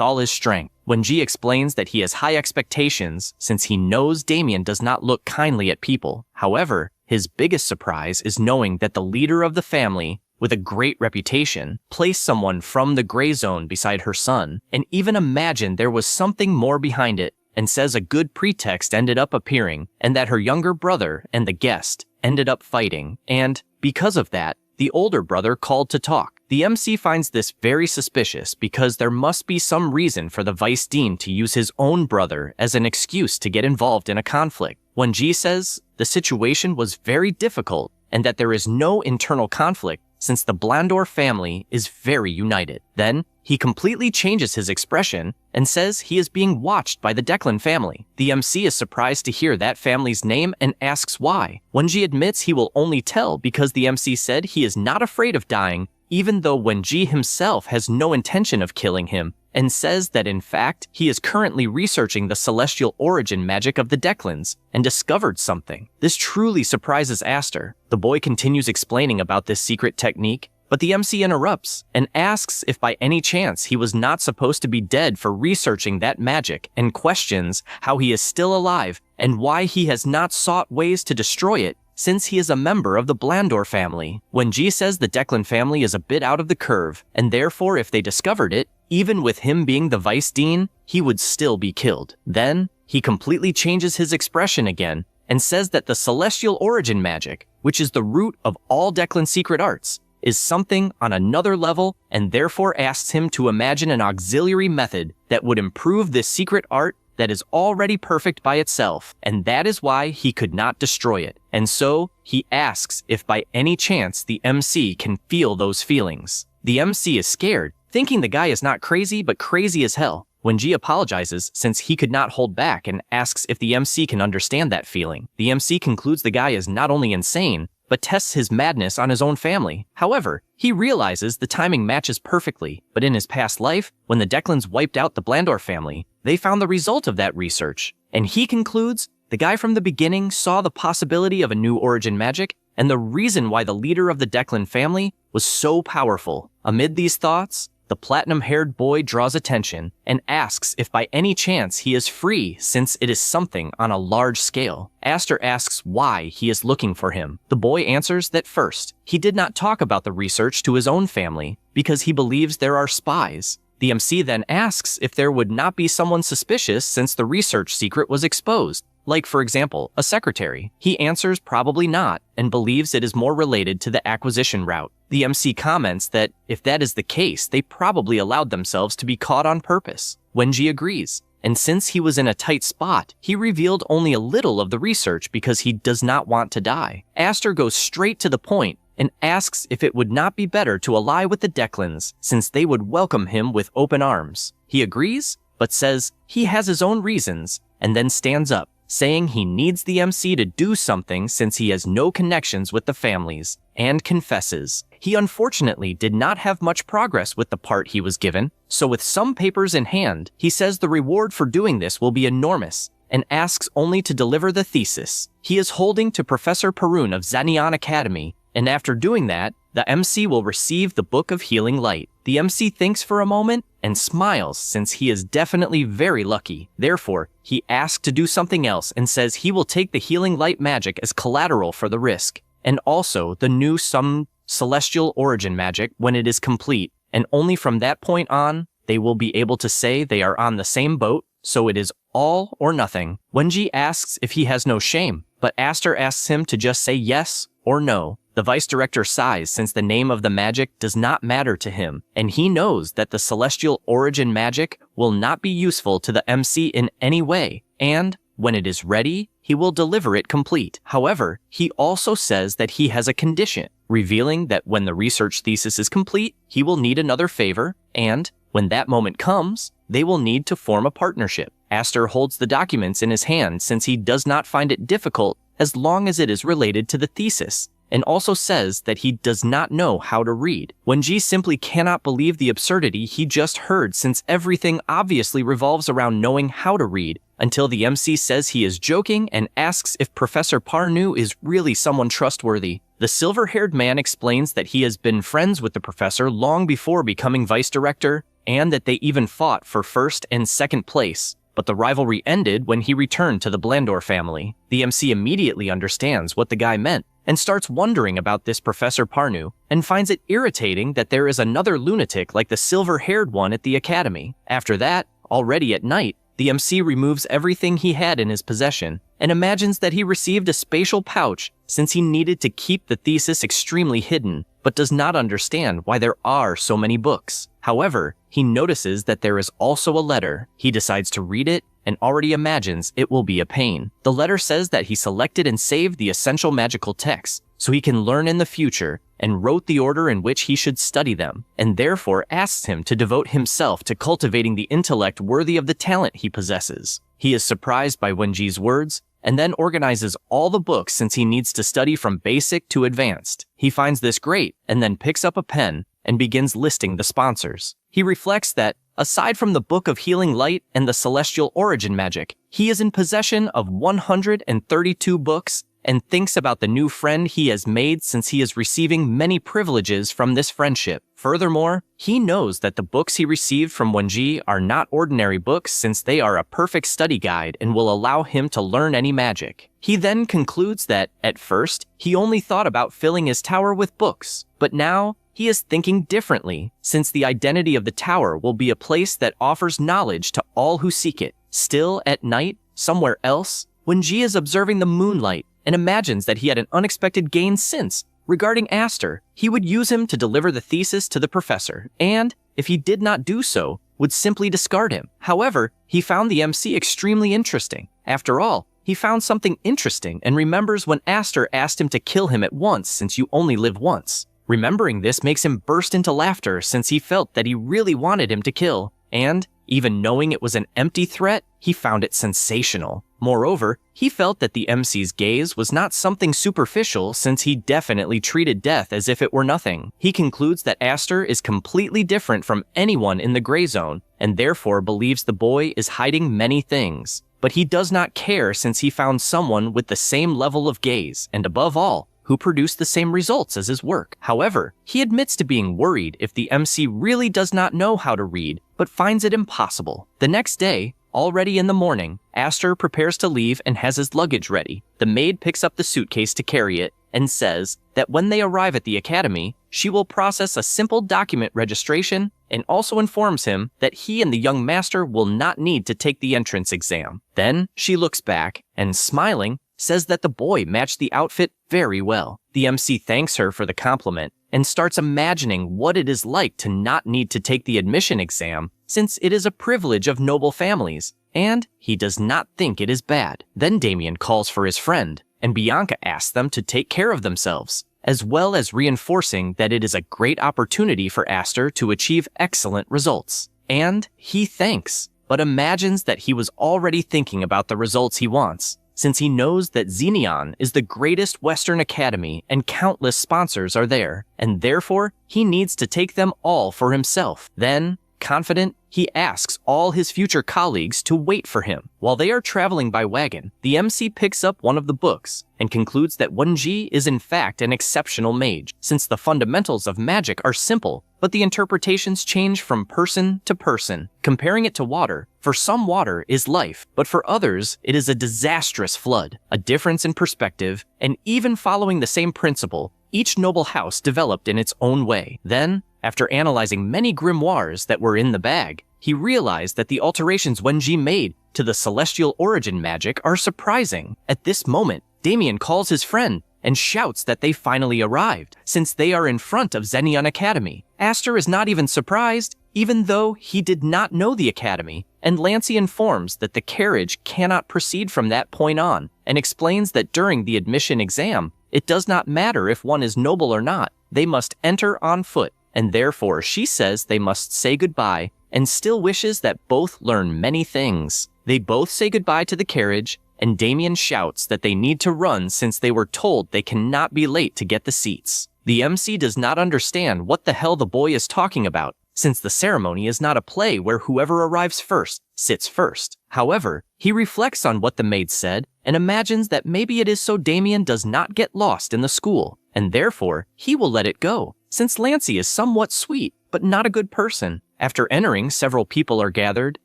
all his strength. Wenji explains that he has high expectations since he knows Damien does not look kindly at people. However, his biggest surprise is knowing that the leader of the family, with a great reputation, placed someone from the gray zone beside her son, and even imagined there was something more behind it, and says a good pretext ended up appearing, and that her younger brother and the guest ended up fighting, and, because of that, the older brother called to talk. The MC finds this very suspicious because there must be some reason for the Vice Dean to use his own brother as an excuse to get involved in a conflict. Wenji says the situation was very difficult and that there is no internal conflict since the Blandor family is very united. Then, he completely changes his expression and says he is being watched by the Declan family. The MC is surprised to hear that family's name and asks why. Wenji admits he will only tell because the MC said he is not afraid of dying, even though Wenji himself has no intention of killing him, and says that in fact, he is currently researching the celestial origin magic of the Declans and discovered something. This truly surprises Aster. The boy continues explaining about this secret technique, but the MC interrupts and asks if by any chance he was not supposed to be dead for researching that magic, and questions how he is still alive and why he has not sought ways to destroy it since he is a member of the Blandor family. Wenji says the Declan family is a bit out of the curve, and therefore if they discovered it, even with him being the Vice Dean, he would still be killed. Then, he completely changes his expression again, and says that the celestial origin magic, which is the root of all Declan secret arts, is something on another level, and therefore asks him to imagine an auxiliary method that would improve this secret art that is already perfect by itself, and that is why he could not destroy it. And so, he asks if by any chance the MC can feel those feelings. The MC is scared, thinking the guy is not crazy, but crazy as hell. Wenji apologizes since he could not hold back and asks if the MC can understand that feeling. The MC concludes the guy is not only insane, but tests his madness on his own family. However, he realizes the timing matches perfectly, but in his past life, when the Declans wiped out the Blandor family, they found the result of that research, and he concludes the guy from the beginning saw the possibility of a new origin magic and the reason why the leader of the Declan family was so powerful. Amid these thoughts, the platinum-haired boy draws attention and asks if by any chance he is free since it is something on a large scale. Aster asks why he is looking for him. The boy answers that first, he did not talk about the research to his own family because he believes there are spies. The MC then asks if there would not be someone suspicious since the research secret was exposed. Like, for example, a secretary. He answers probably not, and believes it is more related to the acquisition route. The MC comments that if that is the case, they probably allowed themselves to be caught on purpose. Wenji agrees, and since he was in a tight spot, he revealed only a little of the research because he does not want to die. Aster goes straight to the point and asks if it would not be better to ally with the Declans, since they would welcome him with open arms. He agrees, but says he has his own reasons, and then stands up, saying he needs the MC to do something since he has no connections with the families, and confesses he unfortunately did not have much progress with the part he was given, so with some papers in hand, he says the reward for doing this will be enormous, and asks only to deliver the thesis he is holding to Professor Perun of Zanian Academy, and after doing that, the MC will receive the Book of Healing Light. The MC thinks for a moment and smiles since he is definitely very lucky. Therefore, he asks to do something else and says he will take the Healing Light magic as collateral for the risk, and also the new some celestial origin magic when it is complete, and only from that point on, they will be able to say they are on the same boat, so it is all or nothing. Wenji asks if he has no shame, but Aster asks him to just say yes or no. The vice director sighs since the name of the magic does not matter to him, and he knows that the celestial origin magic will not be useful to the MC in any way, and when it is ready, he will deliver it complete. However, he also says that he has a condition, revealing that when the research thesis is complete, he will need another favor, and when that moment comes, they will need to form a partnership. Aster holds the documents in his hand since he does not find it difficult as long as it is related to the thesis, and also says that he does not know how to read. Wenji simply cannot believe the absurdity he just heard, since everything obviously revolves around knowing how to read, until the MC says he is joking and asks if Professor Parnu is really someone trustworthy. The silver-haired man explains that he has been friends with the professor long before becoming vice director, and that they even fought for first and second place. But the rivalry ended when he returned to the Blandor family. The MC immediately understands what the guy meant, and starts wondering about this Professor Parnu, and finds it irritating that there is another lunatic like the silver-haired one at the academy. After that, already at night, the MC removes everything he had in his possession, and imagines that he received a spatial pouch since he needed to keep the thesis extremely hidden, but does not understand why there are so many books. However, he notices that there is also a letter. He decides to read it, and already imagines it will be a pain. The letter says that he selected and saved the essential magical texts, so he can learn in the future, and wrote the order in which he should study them, and therefore asks him to devote himself to cultivating the intellect worthy of the talent he possesses. He is surprised by Wenji's words, and then organizes all the books since he needs to study from basic to advanced. He finds this great, and then picks up a pen and begins listing the sponsors. He reflects that, aside from the Book of Healing Light and the Celestial Origin Magic, he is in possession of 132 books, and thinks about the new friend he has made since he is receiving many privileges from this friendship. Furthermore, he knows that the books he received from Wenji are not ordinary books since they are a perfect study guide and will allow him to learn any magic. He then concludes that, at first, he only thought about filling his tower with books, but now, he is thinking differently, since the identity of the tower will be a place that offers knowledge to all who seek it. Still, at night, somewhere else, Wenji is observing the moonlight and imagines that he had an unexpected gain since, regarding Aster, he would use him to deliver the thesis to the professor, and, if he did not do so, would simply discard him. However, he found the MC extremely interesting. After all, he found something interesting and remembers when Aster asked him to kill him at once since you only live once. Remembering this makes him burst into laughter since he felt that he really wanted him to kill, and, even knowing it was an empty threat, he found it sensational. Moreover, he felt that the MC's gaze was not something superficial since he definitely treated death as if it were nothing. He concludes that Aster is completely different from anyone in the gray zone, and therefore believes the boy is hiding many things. But he does not care since he found someone with the same level of gaze, and above all, who produced the same results as his work. However, he admits to being worried if the MC really does not know how to read, but finds it impossible. The next day, already in the morning, Aster prepares to leave and has his luggage ready. The maid picks up the suitcase to carry it and says that when they arrive at the academy, she will process a simple document registration and also informs him that he and the young master will not need to take the entrance exam. Then she looks back and, smiling, says that the boy matched the outfit very well. The MC thanks her for the compliment and starts imagining what it is like to not need to take the admission exam, since it is a privilege of noble families, and he does not think it is bad. Then Damien calls for his friend, and Bianca asks them to take care of themselves, as well as reinforcing that it is a great opportunity for Aster to achieve excellent results. And he thanks, but imagines that he was already thinking about the results he wants, since he knows that Xenion is the greatest Western academy and countless sponsors are there, and therefore he needs to take them all for himself. Then, confident, he asks all his future colleagues to wait for him. While they are traveling by wagon, the MC picks up one of the books and concludes that Wenji is in fact an exceptional mage, since the fundamentals of magic are simple, but the interpretations change from person to person. Comparing it to water, for some water is life, but for others it is a disastrous flood. A difference in perspective, and even following the same principle, each noble house developed in its own way. Then, after analyzing many grimoires that were in the bag, he realized that the alterations Wenji made to the celestial origin magic are surprising. At this moment, Damien calls his friend and shouts that they finally arrived, since they are in front of Xenion Academy. Aster is not even surprised, even though he did not know the academy, and Lancey informs that the carriage cannot proceed from that point on, and explains that during the admission exam, it does not matter if one is noble or not, they must enter on foot, and therefore she says they must say goodbye, and still wishes that both learn many things. They both say goodbye to the carriage, and Damien shouts that they need to run since they were told they cannot be late to get the seats. The MC does not understand what the hell the boy is talking about, since the ceremony is not a play where whoever arrives first sits first. However, he reflects on what the maid said and imagines that maybe it is so Damien does not get lost in the school, and therefore he will let it go, since Lancey is somewhat sweet, but not a good person. After entering, several people are gathered,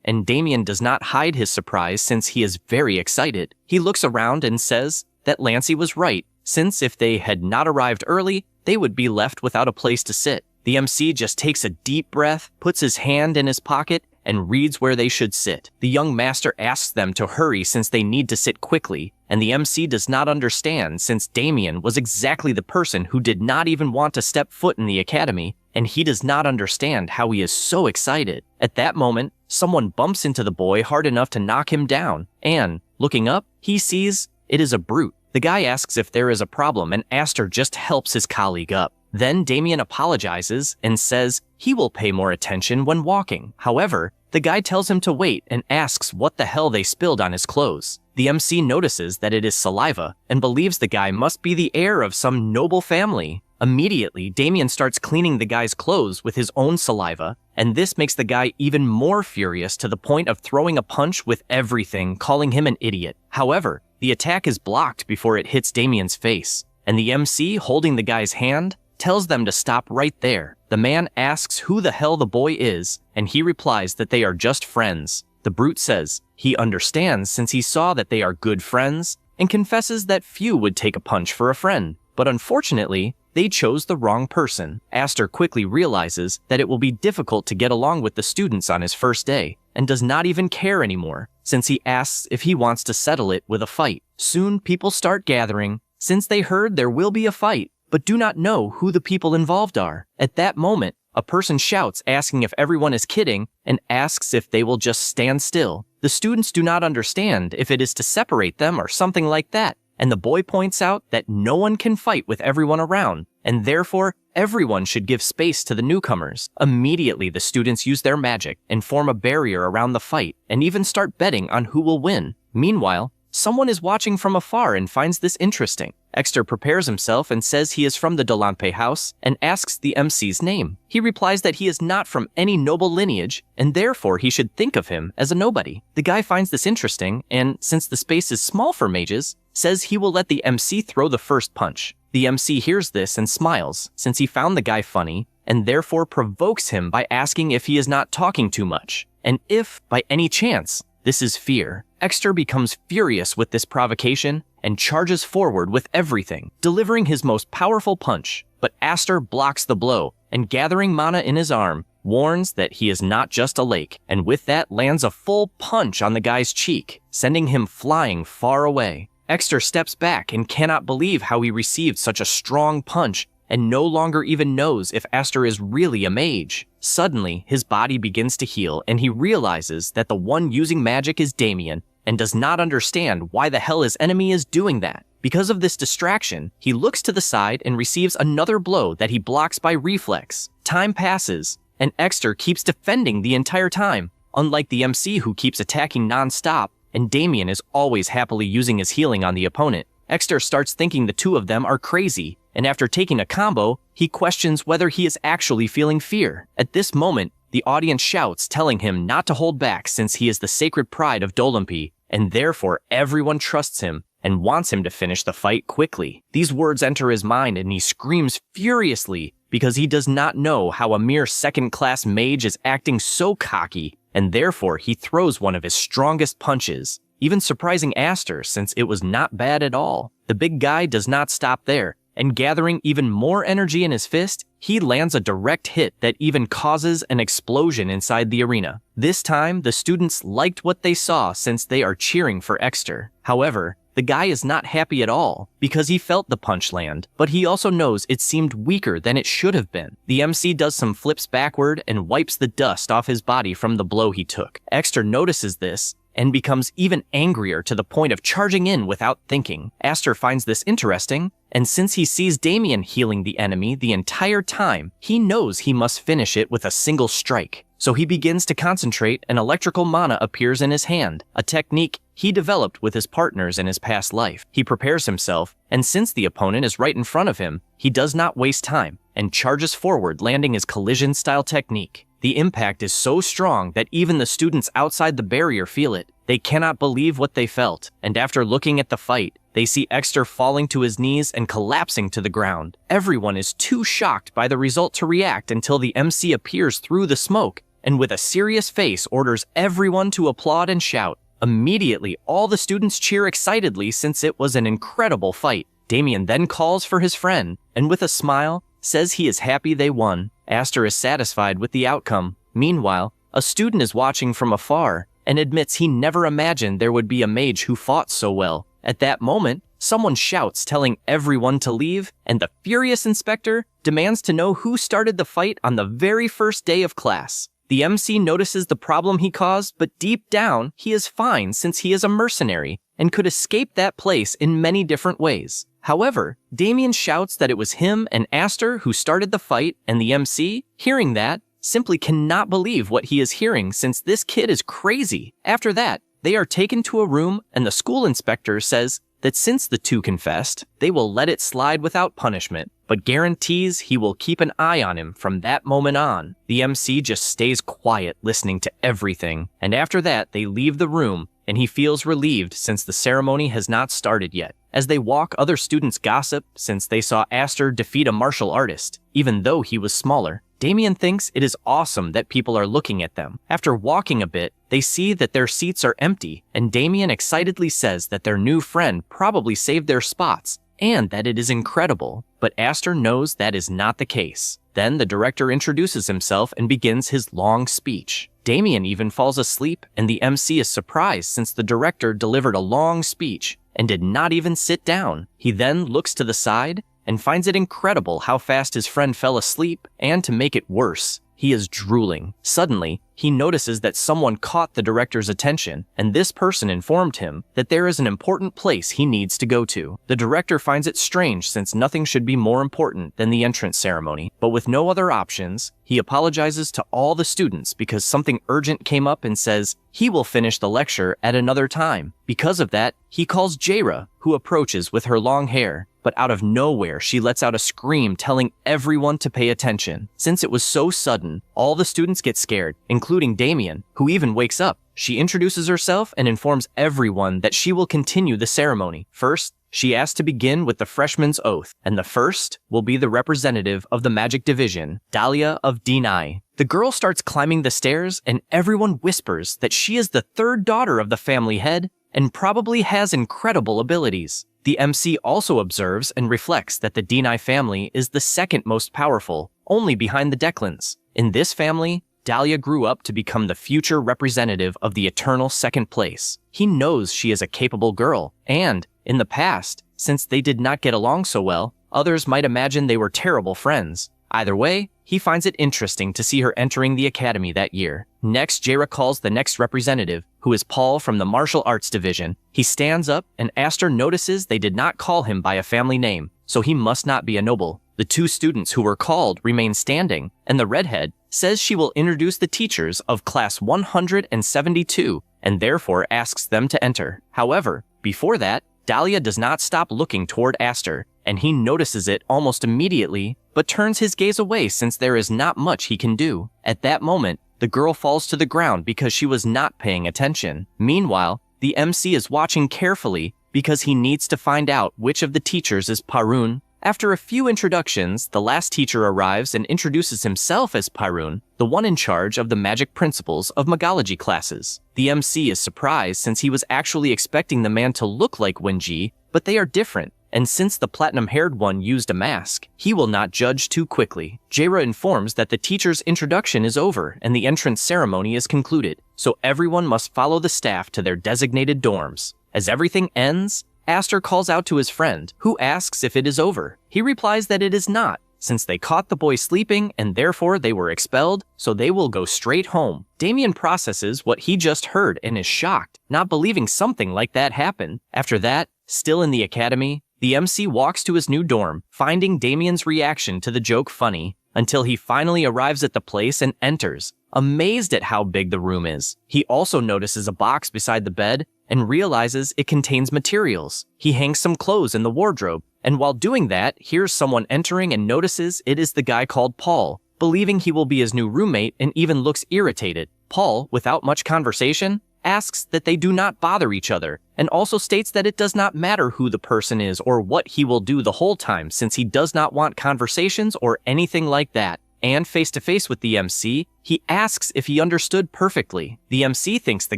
and Damien does not hide his surprise since he is very excited. He looks around and says that Lancey was right, since if they had not arrived early, they would be left without a place to sit. The MC just takes a deep breath, puts his hand in his pocket, and reads where they should sit. The young master asks them to hurry since they need to sit quickly, and the MC does not understand since Damien was exactly the person who did not even want to step foot in the academy, and he does not understand how he is so excited. At that moment, someone bumps into the boy hard enough to knock him down, and, looking up, he sees it is a brute. The guy asks if there is a problem, and Aster just helps his colleague up. Then Damien apologizes and says he will pay more attention when walking. However, the guy tells him to wait and asks what the hell they spilled on his clothes. The MC notices that it is saliva and believes the guy must be the heir of some noble family. Immediately, Damien starts cleaning the guy's clothes with his own saliva, and this makes the guy even more furious to the point of throwing a punch with everything, calling him an idiot. However, the attack is blocked before it hits Damien's face, and the MC, holding the guy's hand, tells them to stop right there. The man asks who the hell the boy is, and he replies that they are just friends. The brute says he understands since he saw that they are good friends, and confesses that few would take a punch for a friend. But unfortunately, they chose the wrong person. Aster quickly realizes that it will be difficult to get along with the students on his first day, and does not even care anymore, since he asks if he wants to settle it with a fight. Soon people start gathering, since they heard there will be a fight, but do not know who the people involved are. At that moment, a person shouts asking if everyone is kidding and asks if they will just stand still. The students do not understand if it is to separate them or something like that, and the boy points out that no one can fight with everyone around, and therefore everyone should give space to the newcomers. Immediately, the students use their magic and form a barrier around the fight and even start betting on who will win. Meanwhile, someone is watching from afar and finds this interesting. Exter prepares himself and says he is from the Dolampe house and asks the MC's name. He replies that he is not from any noble lineage and therefore he should think of him as a nobody. The guy finds this interesting and, since the space is small for mages, says he will let the MC throw the first punch. The MC hears this and smiles since he found the guy funny and therefore provokes him by asking if he is not talking too much and if, by any chance, this is fear. Exter becomes furious with this provocation and charges forward with everything, delivering his most powerful punch. But Aster blocks the blow and, gathering mana in his arm, warns that he is not just a lake, and with that lands a full punch on the guy's cheek, sending him flying far away. Exter steps back and cannot believe how he received such a strong punch and no longer even knows if Aster is really a mage. Suddenly, his body begins to heal and he realizes that the one using magic is Damien and does not understand why the hell his enemy is doing that. Because of this distraction, he looks to the side and receives another blow that he blocks by reflex. Time passes, and Exter keeps defending the entire time, unlike the MC who keeps attacking non-stop, and Damien is always happily using his healing on the opponent. Exter starts thinking the two of them are crazy, and after taking a combo, he questions whether he is actually feeling fear. At this moment, the audience shouts, telling him not to hold back since he is the sacred pride of Dolampe, and therefore everyone trusts him and wants him to finish the fight quickly. These words enter his mind and he screams furiously because he does not know how a mere second-class mage is acting so cocky, and therefore he throws one of his strongest punches, even surprising Aster since it was not bad at all. The big guy does not stop there, and gathering even more energy in his fist, he lands a direct hit that even causes an explosion inside the arena. This time, the students liked what they saw since they are cheering for Exter. However, the guy is not happy at all because he felt the punch land, but he also knows it seemed weaker than it should have been. The MC does some flips backward and wipes the dust off his body from the blow he took. Exter notices this and becomes even angrier to the point of charging in without thinking. Aster finds this interesting, and since he sees Damien healing the enemy the entire time, he knows he must finish it with a single strike. so he begins to concentrate and electrical mana appears in his hand, a technique he developed with his partners in his past life. He prepares himself, and since the opponent is right in front of him, he does not waste time and charges forward, landing his collision-style technique. The impact is so strong that even the students outside the barrier feel it. They cannot believe what they felt, and after looking at the fight, they see Exter falling to his knees and collapsing to the ground. Everyone is too shocked by the result to react until the MC appears through the smoke, and with a serious face orders everyone to applaud and shout. Immediately, all the students cheer excitedly since it was an incredible fight. Damien then calls for his friend, and with a smile, says he is happy they won. Aster is satisfied with the outcome. Meanwhile, a student is watching from afar and admits he never imagined there would be a mage who fought so well. At that moment, someone shouts telling everyone to leave, and the furious inspector demands to know who started the fight on the very first day of class. The MC notices the problem he caused, but deep down, he is fine since he is a mercenary and could escape that place in many different ways. However, Damien shouts that it was him and Aster who started the fight, and the MC, hearing that, simply cannot believe what he is hearing since this kid is crazy. After that, they are taken to a room, and the school inspector says that since the two confessed, they will let it slide without punishment, but guarantees he will keep an eye on him from that moment on. The MC just stays quiet, listening to everything, and after that, they leave the room, and he feels relieved since the ceremony has not started yet. As they walk, other students gossip since they saw Aster defeat a martial artist, even though he was smaller. Damien thinks it is awesome that people are looking at them. After walking a bit, they see that their seats are empty, and Damien excitedly says that their new friend probably saved their spots, and that it is incredible. But Aster knows that is not the case. Then the director introduces himself and begins his long speech. Damien even falls asleep, and the MC is surprised since the director delivered a long speech and did not even sit down. He then looks to the side and finds it incredible how fast his friend fell asleep, and to make it worse, he is drooling. Suddenly, he notices that someone caught the director's attention, and this person informed him that there is an important place he needs to go to. The director finds it strange since nothing should be more important than the entrance ceremony, but with no other options, he apologizes to all the students because something urgent came up and says he will finish the lecture at another time. Because of that, he calls Jaira, who approaches with her long hair. But out of nowhere, she lets out a scream telling everyone to pay attention. Since it was so sudden, all the students get scared, including Damien, who even wakes up. She introduces herself and informs everyone that she will continue the ceremony. First, she asks to begin with the freshman's oath, and the first will be the representative of the magic division, Dahlia of D9. The girl starts climbing the stairs, and everyone whispers that she is the third daughter of the family head and probably has incredible abilities. The MC also observes and reflects that the Denai family is the second most powerful, only behind the Declans. In this family, Dahlia grew up to become the future representative of the eternal second place. He knows she is a capable girl, and, in the past, since they did not get along so well, others might imagine they were terrible friends. Either way, he finds it interesting to see her entering the academy that year. Next, Jaira calls the next representative, who is Paul from the martial arts division. He stands up, and Aster notices they did not call him by a family name, so he must not be a noble. The two students who were called remain standing, and the redhead says she will introduce the teachers of class 172, and therefore asks them to enter. However, before that, Dahlia does not stop looking toward Aster, and he notices it almost immediately, but turns his gaze away since there is not much he can do. At that moment, the girl falls to the ground because she was not paying attention. Meanwhile, the MC is watching carefully because he needs to find out which of the teachers is Parun. After a few introductions, the last teacher arrives and introduces himself as Parun, the one in charge of the magic principles of Magology classes. The MC is surprised since he was actually expecting the man to look like Wenji, but they are different. And since the platinum-haired one used a mask, he will not judge too quickly. Jaira informs that the teacher's introduction is over and the entrance ceremony is concluded, so everyone must follow the staff to their designated dorms. As everything ends, Aster calls out to his friend, who asks if it is over. He replies that it is not, since they caught the boy sleeping and therefore they were expelled, so they will go straight home. Damien processes what he just heard and is shocked, not believing something like that happened. After that, still in the academy, the MC walks to his new dorm, finding Damien's reaction to the joke funny, until he finally arrives at the place and enters. amazed at how big the room is. He also notices a box beside the bed and realizes it contains materials. He hangs some clothes in the wardrobe, and while doing that, hears someone entering and notices it is the guy called Paul, believing he will be his new roommate and even looks irritated. Paul, without much conversation, asks that they do not bother each other, and also states that it does not matter who the person is or what he will do the whole time since he does not want conversations or anything like that. And face-to-face with the MC, he asks if he understood perfectly. The MC thinks the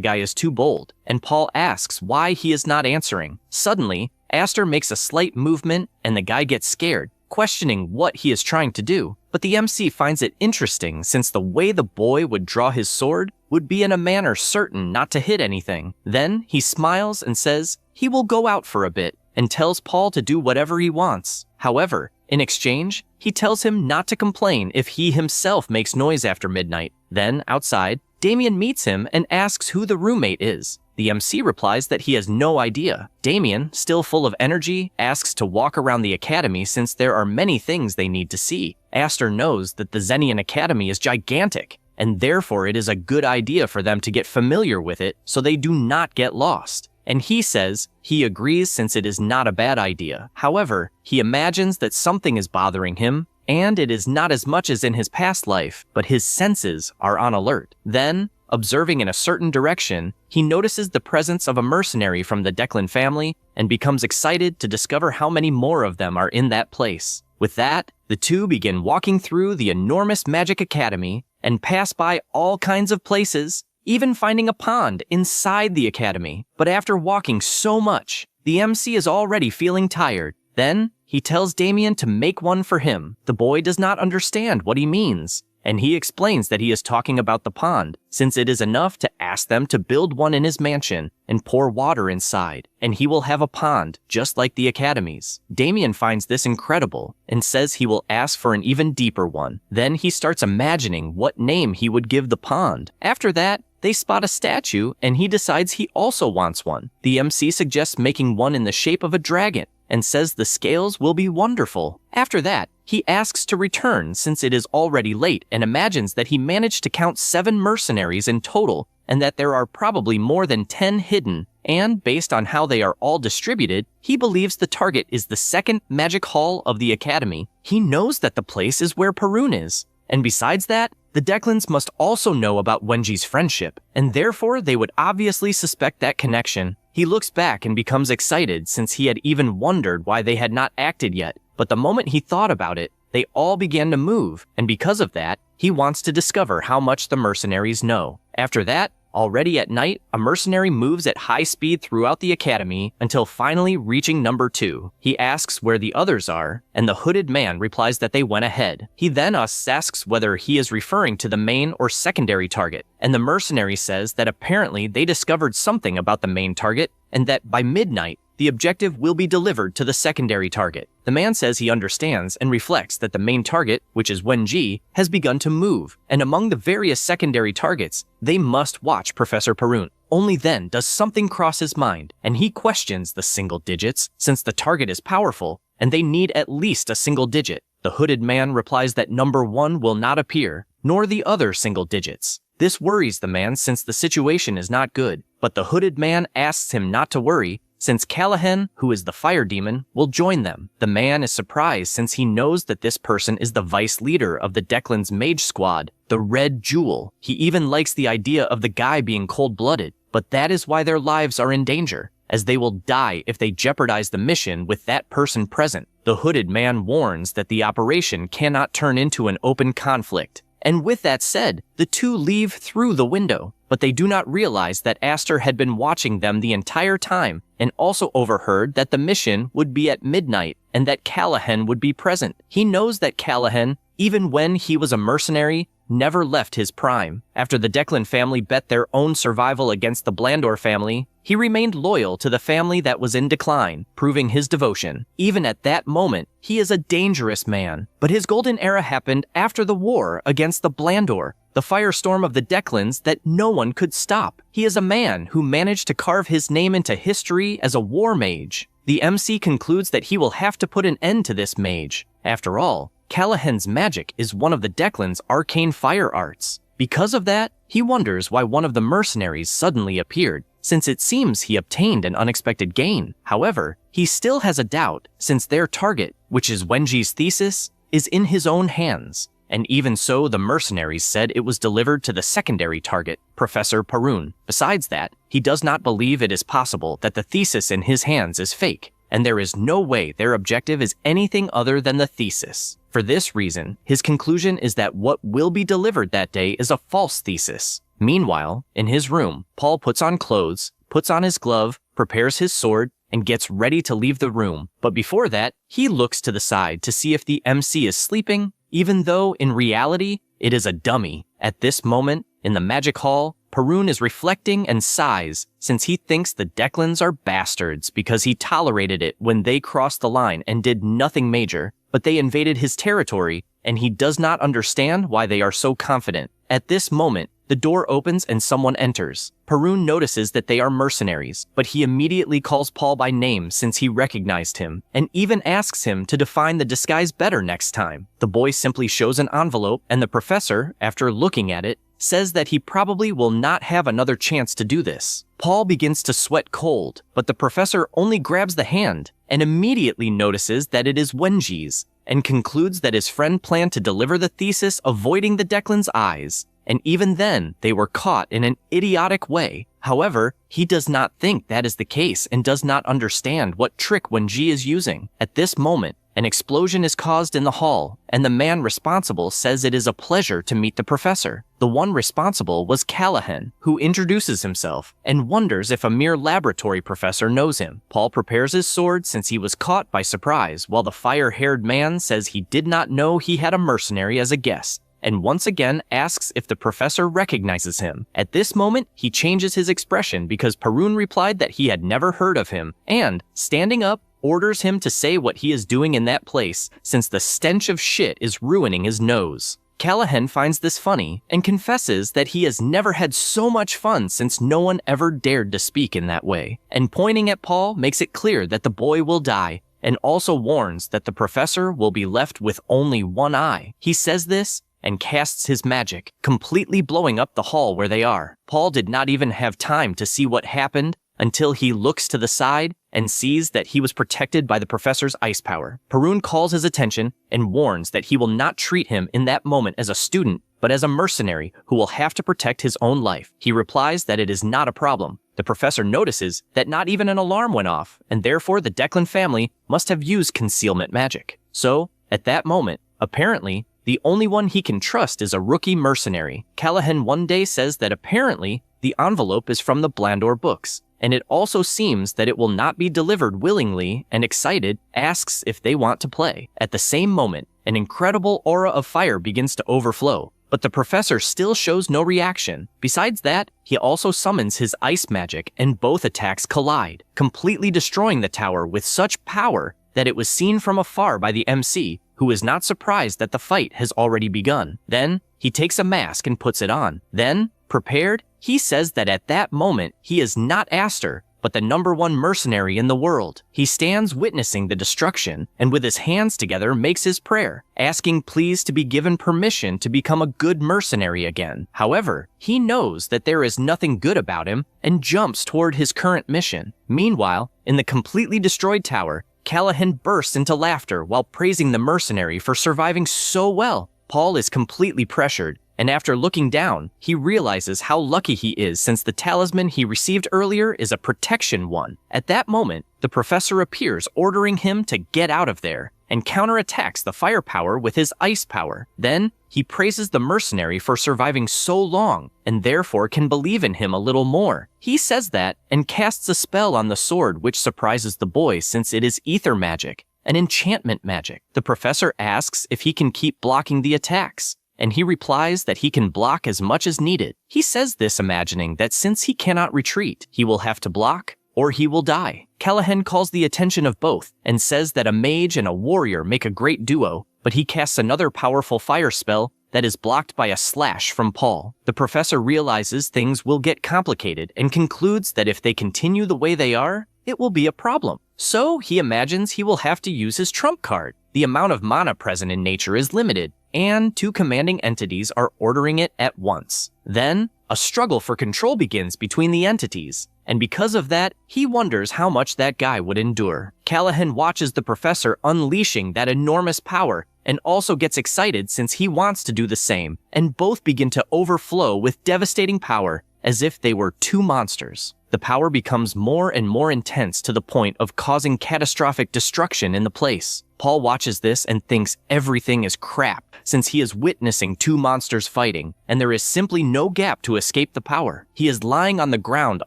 guy is too bold, and Paul asks why he is not answering. Suddenly, Aster makes a slight movement, and the guy gets scared, questioning what he is trying to do. But the MC finds it interesting since the way the boy would draw his sword would be in a manner certain not to hit anything. Then he smiles and says he will go out for a bit and tells Paul to do whatever he wants. However, in exchange, he tells him not to complain if he himself makes noise after midnight. Then, outside, Damien meets him and asks who the roommate is. The MC replies that he has no idea. Damien, still full of energy, asks to walk around the academy since there are many things they need to see. Aster knows that the Zenian Academy is gigantic, and therefore it is a good idea for them to get familiar with it so they do not get lost. And he says he agrees since it is not a bad idea. However, he imagines that something is bothering him, and it is not as much as in his past life, but his senses are on alert. Then, observing in a certain direction, he notices the presence of a mercenary from the Declan family and becomes excited to discover how many more of them are in that place. With that, the two begin walking through the enormous magic academy and pass by all kinds of places, even finding a pond inside the academy. But after walking so much, the MC is already feeling tired. Then, he tells Damien to make one for him. The boy does not understand what he means, and he explains that he is talking about the pond, since it is enough to ask them to build one in his mansion and pour water inside, and he will have a pond just like the academy's. Damien finds this incredible and says he will ask for an even deeper one. Then he starts imagining what name he would give the pond. After that, they spot a statue, and he decides he also wants one. The MC suggests making one in the shape of a dragon, and says the scales will be wonderful. After that, he asks to return since it is already late and imagines that he managed to count 7 mercenaries in total and that there are probably more than 10 hidden, and based on how they are all distributed, he believes the target is the second magic hall of the academy. He knows that the place is where Perun is, and besides that, the Declans must also know about Wenji's friendship, and therefore they would obviously suspect that connection. He looks back and becomes excited since he had even wondered why they had not acted yet, but the moment he thought about it, they all began to move, and because of that, he wants to discover how much the mercenaries know. After that, already at night, a mercenary moves at high speed throughout the academy until finally reaching number 2. He asks where the others are, and the hooded man replies that they went ahead. He then asks whether he is referring to the main or secondary target, and the mercenary says that apparently they discovered something about the main target, and that by midnight, the objective will be delivered to the secondary target. The man says he understands and reflects that the main target, which is Wenji, has begun to move, and among the various secondary targets, they must watch Professor Perun. Only then does something cross his mind, and he questions the single digits, since the target is powerful, and they need at least a single digit. The hooded man replies that number 1 will not appear, nor the other single digits. This worries the man since the situation is not good, but the hooded man asks him not to worry, since Callahan, who is the fire demon, will join them. The man is surprised since he knows that this person is the vice leader of the Declan's mage squad, the Red Jewel. He even likes the idea of the guy being cold-blooded, but that is why their lives are in danger, as they will die if they jeopardize the mission with that person present. The hooded man warns that the operation cannot turn into an open conflict. And with that said, the two leave through the window, but they do not realize that Aster had been watching them the entire time and also overheard that the mission would be at midnight and that Callahan would be present. He knows that Callahan, even when he was a mercenary, never left his prime. After the Declan family bet their own survival against the Blandor family, he remained loyal to the family that was in decline, proving his devotion. Even at that moment, he is a dangerous man. But his golden era happened after the war against the Blandor, the firestorm of the Declans that no one could stop. He is a man who managed to carve his name into history as a war mage. The MC concludes that he will have to put an end to this mage. After all, Callahan's magic is one of the Declan's arcane fire arts, Because of that, he wonders why one of the mercenaries suddenly appeared, since it seems he obtained an unexpected gain. However, he still has a doubt, since their target, which is Wenji's thesis, is in his own hands. And even so, the mercenaries said it was delivered to the secondary target, Professor Parun. Besides that, he does not believe it is possible that the thesis in his hands is fake, and there is no way their objective is anything other than the thesis. For this reason, his conclusion is that what will be delivered that day is a false thesis. Meanwhile, in his room, Paul puts on clothes, puts on his glove, prepares his sword, and gets ready to leave the room. But before that, he looks to the side to see if the MC is sleeping, even though in reality, it is a dummy. At this moment, in the magic hall, Parun is reflecting and sighs since he thinks the Declans are bastards because he tolerated it when they crossed the line and did nothing major, but they invaded his territory and he does not understand why they are so confident. At this moment, the door opens and someone enters. Parun notices that they are mercenaries, but he immediately calls Paul by name since he recognized him, and even asks him to define the disguise better next time. The boy simply shows an envelope, and the professor, after looking at it, says that he probably will not have another chance to do this. Paul begins to sweat cold, but the professor only grabs the hand, and immediately notices that it is Wenji's, and concludes that his friend planned to deliver the thesis avoiding the Declan's eyes. And even then, they were caught in an idiotic way. However, he does not think that is the case and does not understand what trick Wenji is using. At this moment, an explosion is caused in the hall, and the man responsible says it is a pleasure to meet the professor. The one responsible was Callahan, who introduces himself and wonders if a mere laboratory professor knows him. Paul prepares his sword since he was caught by surprise, while the fire-haired man says he did not know he had a mercenary as a guest, and once again asks if the professor recognizes him. At this moment, he changes his expression because Parun replied that he had never heard of him, and, standing up, orders him to say what he is doing in that place, since the stench of shit is ruining his nose. Callahan finds this funny, and confesses that he has never had so much fun since no one ever dared to speak in that way, and pointing at Paul makes it clear that the boy will die, and also warns that the professor will be left with only one eye. He says this, and casts his magic, completely blowing up the hall where they are. Paul did not even have time to see what happened until he looks to the side and sees that he was protected by the professor's ice power. Parun calls his attention and warns that he will not treat him in that moment as a student, but as a mercenary who will have to protect his own life. He replies that it is not a problem. The professor notices that not even an alarm went off, and therefore the Declan family must have used concealment magic. So, at that moment, apparently, the only one he can trust is a rookie mercenary. Callahan one day says that apparently the envelope is from the Blandor books, and it also seems that it will not be delivered willingly, and excited, asks if they want to play. At the same moment, an incredible aura of fire begins to overflow, but the professor still shows no reaction. Besides that, he also summons his ice magic, and both attacks collide, completely destroying the tower with such power that it was seen from afar by the MC, who is not surprised that the fight has already begun. Then, he takes a mask and puts it on. Then, prepared, he says that at that moment, he is not Aster, but the #1 mercenary in the world. He stands witnessing the destruction, and with his hands together makes his prayer, asking please to be given permission to become a good mercenary again. However, he knows that there is nothing good about him, and jumps toward his current mission. Meanwhile, in the completely destroyed tower, Callahan bursts into laughter while praising the mercenary for surviving so well. Paul is completely pressured, and after looking down, he realizes how lucky he is since the talisman he received earlier is a protection one. At that moment, the professor appears ordering him to get out of there, and counterattacks the firepower with his ice power. Then, he praises the mercenary for surviving so long, and therefore can believe in him a little more. He says that, and casts a spell on the sword which surprises the boy since it is ether magic, an enchantment magic. The professor asks if he can keep blocking the attacks, and he replies that he can block as much as needed. He says this imagining that since he cannot retreat, he will have to block, or he will die. Callahan calls the attention of both, and says that a mage and a warrior make a great duo, but he casts another powerful fire spell that is blocked by a slash from Paul. The professor realizes things will get complicated, and concludes that if they continue the way they are, it will be a problem. So he imagines he will have to use his trump card. The amount of mana present in nature is limited, and two commanding entities are ordering it at once. Then, a struggle for control begins between the entities, and because of that, he wonders how much that guy would endure. Callahan watches the professor unleashing that enormous power and also gets excited since he wants to do the same, and both begin to overflow with devastating power as if they were two monsters. The power becomes more and more intense to the point of causing catastrophic destruction in the place. Paul watches this and thinks everything is crap since he is witnessing two monsters fighting, and there is simply no gap to escape the power. He is lying on the ground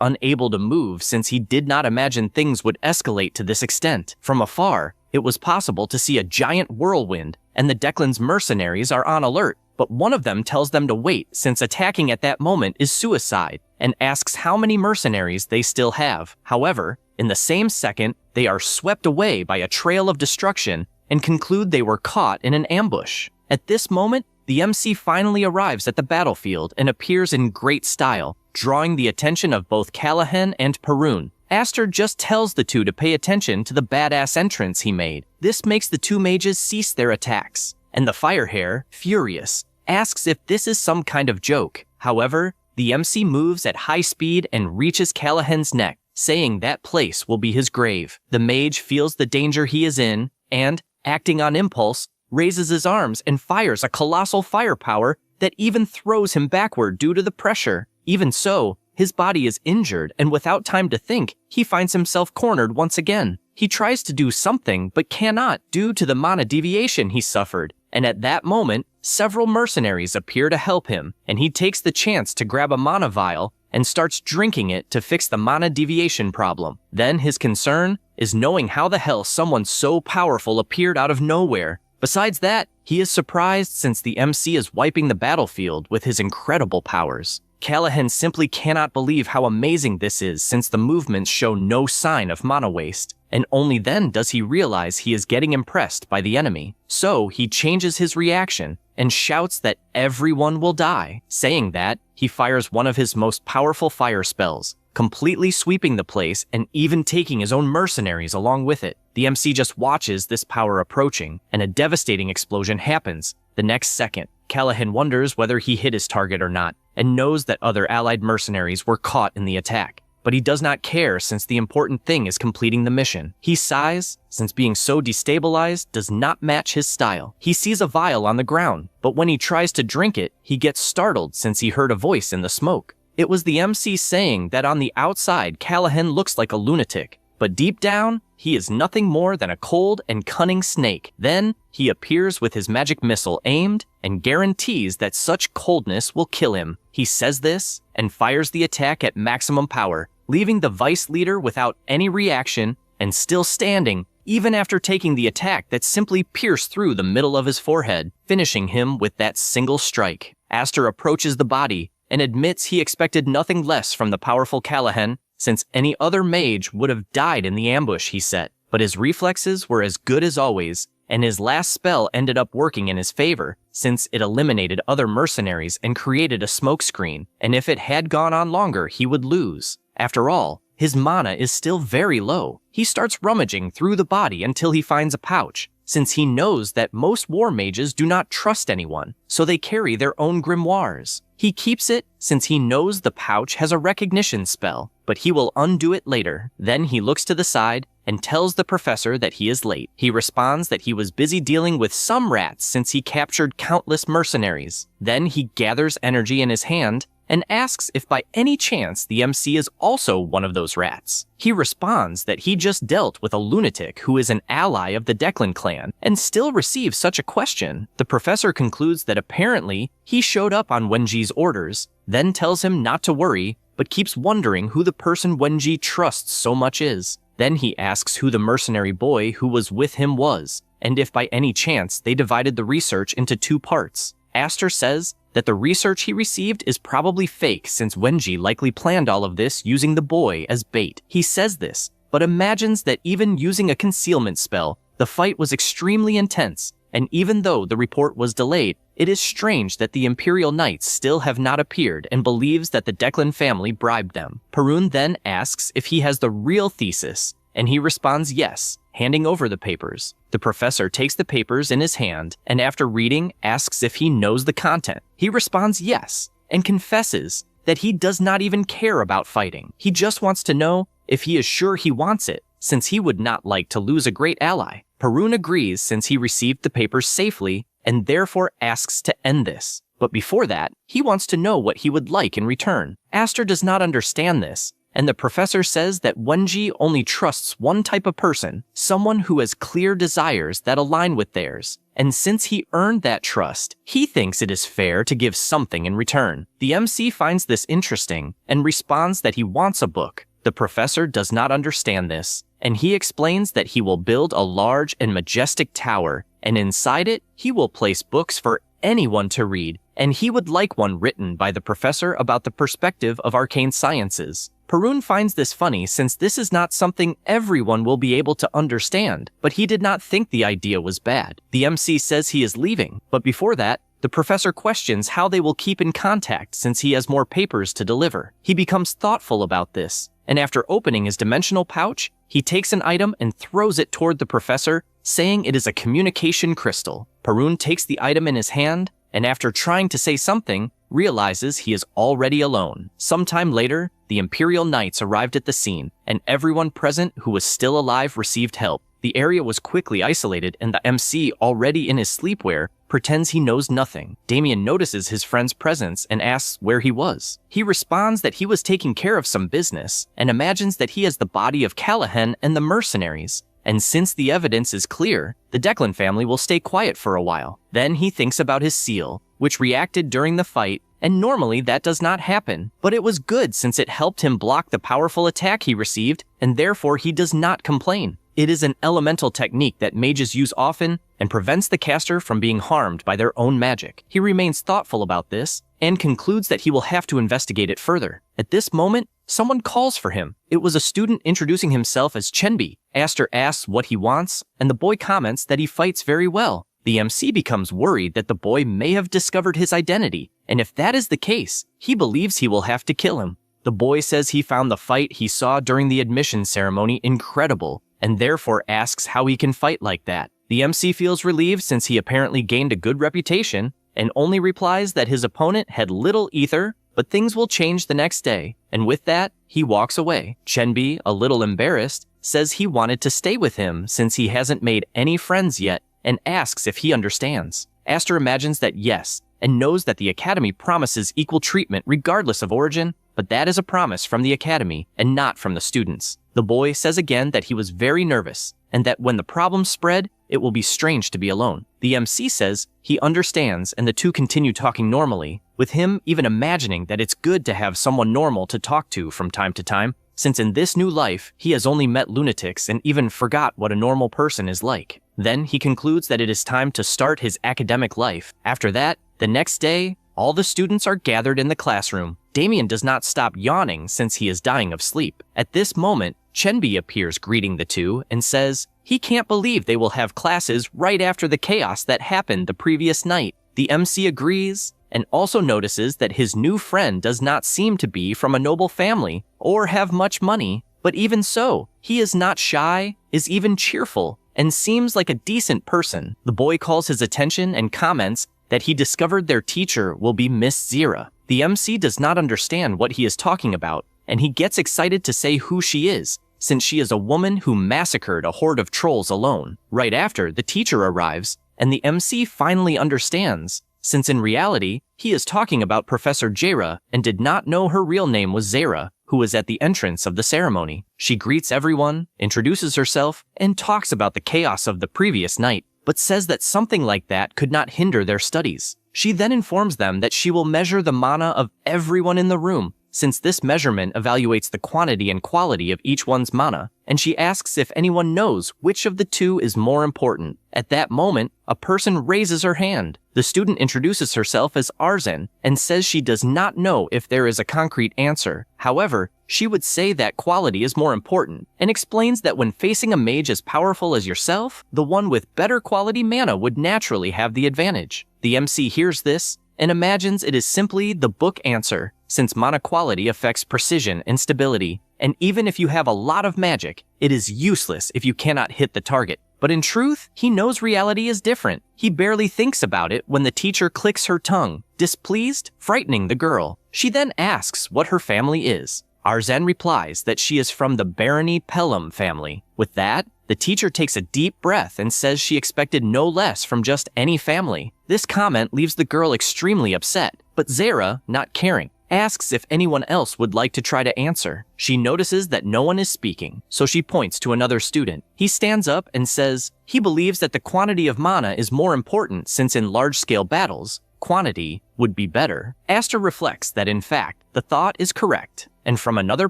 unable to move since he did not imagine things would escalate to this extent. From afar, it was possible to see a giant whirlwind, and the Declan's mercenaries are on alert, but one of them tells them to wait since attacking at that moment is suicide, and asks how many mercenaries they still have. However, in the same second, they are swept away by a trail of destruction and conclude they were caught in an ambush. At this moment, the MC finally arrives at the battlefield and appears in great style, drawing the attention of both Callahan and Perun. Aster just tells the two to pay attention to the badass entrance he made. This makes the two mages cease their attacks, and the Firehair, furious, asks if this is some kind of joke. However, the MC moves at high speed and reaches Callahan's neck, saying that place will be his grave. The mage feels the danger he is in, and, acting on impulse, raises his arms and fires a colossal firepower that even throws him backward due to the pressure. Even so, his body is injured, and without time to think, he finds himself cornered once again. He tries to do something, but cannot due to the mana deviation he suffered, and at that moment, several mercenaries appear to help him, and he takes the chance to grab a mana vial and starts drinking it to fix the mana deviation problem. Then his concern is knowing how the hell someone so powerful appeared out of nowhere. Besides that, he is surprised since the MC is wiping the battlefield with his incredible powers. Callahan simply cannot believe how amazing this is since the movements show no sign of mana waste, and only then does he realize he is getting impressed by the enemy. So he changes his reaction and shouts that everyone will die. Saying that, he fires one of his most powerful fire spells, completely sweeping the place and even taking his own mercenaries along with it. The MC just watches this power approaching, and a devastating explosion happens the next second. Callahan wonders whether he hit his target or not, and knows that other allied mercenaries were caught in the attack. But he does not care since the important thing is completing the mission. He sighs, since being so destabilized does not match his style. He sees a vial on the ground, but when he tries to drink it, he gets startled since he heard a voice in the smoke. It was the MC saying that on the outside Callahan looks like a lunatic, but deep down, he is nothing more than a cold and cunning snake. Then, he appears with his magic missile aimed and guarantees that such coldness will kill him. He says this and fires the attack at maximum power, leaving the vice leader without any reaction and still standing, even after taking the attack that simply pierced through the middle of his forehead, finishing him with that single strike. Aster approaches the body and admits he expected nothing less from the powerful Callahan, since any other mage would have died in the ambush he set. But his reflexes were as good as always, and his last spell ended up working in his favor, since it eliminated other mercenaries and created a smokescreen, and if it had gone on longer, he would lose. After all, his mana is still very low. He starts rummaging through the body until he finds a pouch, since he knows that most war mages do not trust anyone, so they carry their own grimoires. He keeps it since he knows the pouch has a recognition spell, but he will undo it later. Then he looks to the side and tells the professor that he is late. He responds that he was busy dealing with some rats since he captured countless mercenaries. Then he gathers energy in his hand and asks if by any chance the MC is also one of those rats. He responds that he just dealt with a lunatic who is an ally of the Declan clan and still receives such a question. The professor concludes that apparently he showed up on Wenji's orders, then tells him not to worry, but keeps wondering who the person Wenji trusts so much is. Then he asks who the mercenary boy who was with him was, and if by any chance they divided the research into two parts. Aster says that the research he received is probably fake since Wenji likely planned all of this using the boy as bait. He says this, but imagines that even using a concealment spell, the fight was extremely intense, and even though the report was delayed, it is strange that the Imperial Knights still have not appeared and believes that the Declan family bribed them. Perun then asks if he has the real thesis, and he responds yes, handing over the papers. The professor takes the papers in his hand and after reading, asks if he knows the content. He responds yes, and confesses that he does not even care about fighting. He just wants to know if he is sure he wants it, since he would not like to lose a great ally. Perun agrees since he received the papers safely and therefore asks to end this. But before that, he wants to know what he would like in return. Aster does not understand this, and the professor says that Wenji only trusts one type of person, someone who has clear desires that align with theirs. And since he earned that trust, he thinks it is fair to give something in return. The MC finds this interesting and responds that he wants a book. The professor does not understand this, and he explains that he will build a large and majestic tower, and inside it, he will place books for anyone to read, and he would like one written by the professor about the perspective of arcane sciences. Perun finds this funny since this is not something everyone will be able to understand, but he did not think the idea was bad. The MC says he is leaving, but before that, the professor questions how they will keep in contact since he has more papers to deliver. He becomes thoughtful about this, and after opening his dimensional pouch, he takes an item and throws it toward the professor, saying it is a communication crystal. Perun takes the item in his hand, and after trying to say something, realizes he is already alone. Sometime later, the Imperial Knights arrived at the scene, and everyone present who was still alive received help. The area was quickly isolated, and the MC, already in his sleepwear, pretends he knows nothing. Damien notices his friend's presence and asks where he was. He responds that he was taking care of some business, and imagines that he has the body of Callahan and the mercenaries. And since the evidence is clear, the Declan family will stay quiet for a while. Then he thinks about his seal, which reacted during the fight, and normally that does not happen, but it was good since it helped him block the powerful attack he received, and therefore he does not complain. It is an elemental technique that mages use often and prevents the caster from being harmed by their own magic. He remains thoughtful about this and concludes that he will have to investigate it further. At this moment, someone calls for him. It was a student introducing himself as Chenbi. Aster asks what he wants, and the boy comments that he fights very well. The MC becomes worried that the boy may have discovered his identity, and if that is the case, he believes he will have to kill him. The boy says he found the fight he saw during the admission ceremony incredible, and therefore asks how he can fight like that. The MC feels relieved since he apparently gained a good reputation, and only replies that his opponent had little ether, but things will change the next day, and with that, he walks away. Chenbi, a little embarrassed, says he wanted to stay with him since he hasn't made any friends yet, and asks if he understands. Aster imagines that yes, and knows that the Academy promises equal treatment regardless of origin, but that is a promise from the Academy and not from the students. The boy says again that he was very nervous, and that when the problem spread, it will be strange to be alone. The MC says he understands, and the two continue talking normally, with him even imagining that it's good to have someone normal to talk to from time to time, since in this new life, he has only met lunatics and even forgot what a normal person is like. Then he concludes that it is time to start his academic life. After that, the next day, all the students are gathered in the classroom. Damien does not stop yawning since he is dying of sleep. At this moment, Chenbi appears greeting the two and says he can't believe they will have classes right after the chaos that happened the previous night. The MC agrees and also notices that his new friend does not seem to be from a noble family or have much money, but even so, he is not shy, is even cheerful, and seems like a decent person. The boy calls his attention and comments that he discovered their teacher will be Miss Zira. The MC does not understand what he is talking about, and he gets excited to say who she is, since she is a woman who massacred a horde of trolls alone. Right after, the teacher arrives, and the MC finally understands, since in reality, he is talking about Professor Jaira and did not know her real name was Zara, who was at the entrance of the ceremony. She greets everyone, introduces herself, and talks about the chaos of the previous night, but says that something like that could not hinder their studies. She then informs them that she will measure the mana of everyone in the room, since this measurement evaluates the quantity and quality of each one's mana, and she asks if anyone knows which of the two is more important. At that moment, a person raises her hand. The student introduces herself as Arzen and says she does not know if there is a concrete answer. However, she would say that quality is more important, and explains that when facing a mage as powerful as yourself, the one with better quality mana would naturally have the advantage. The MC hears this and imagines it is simply the book answer, since mana quality affects precision and stability, and even if you have a lot of magic, it is useless if you cannot hit the target. But in truth, he knows reality is different. He barely thinks about it when the teacher clicks her tongue, displeased, frightening the girl. She then asks what her family is. Arzen replies that she is from the Barony Pelham family. With that, the teacher takes a deep breath and says she expected no less from just any family. This comment leaves the girl extremely upset, but Zara, not caring, asks if anyone else would like to try to answer. She notices that no one is speaking, so she points to another student. He stands up and says he believes that the quantity of mana is more important since in large-scale battles, quantity would be better. Aster reflects that in fact, the thought is correct, and from another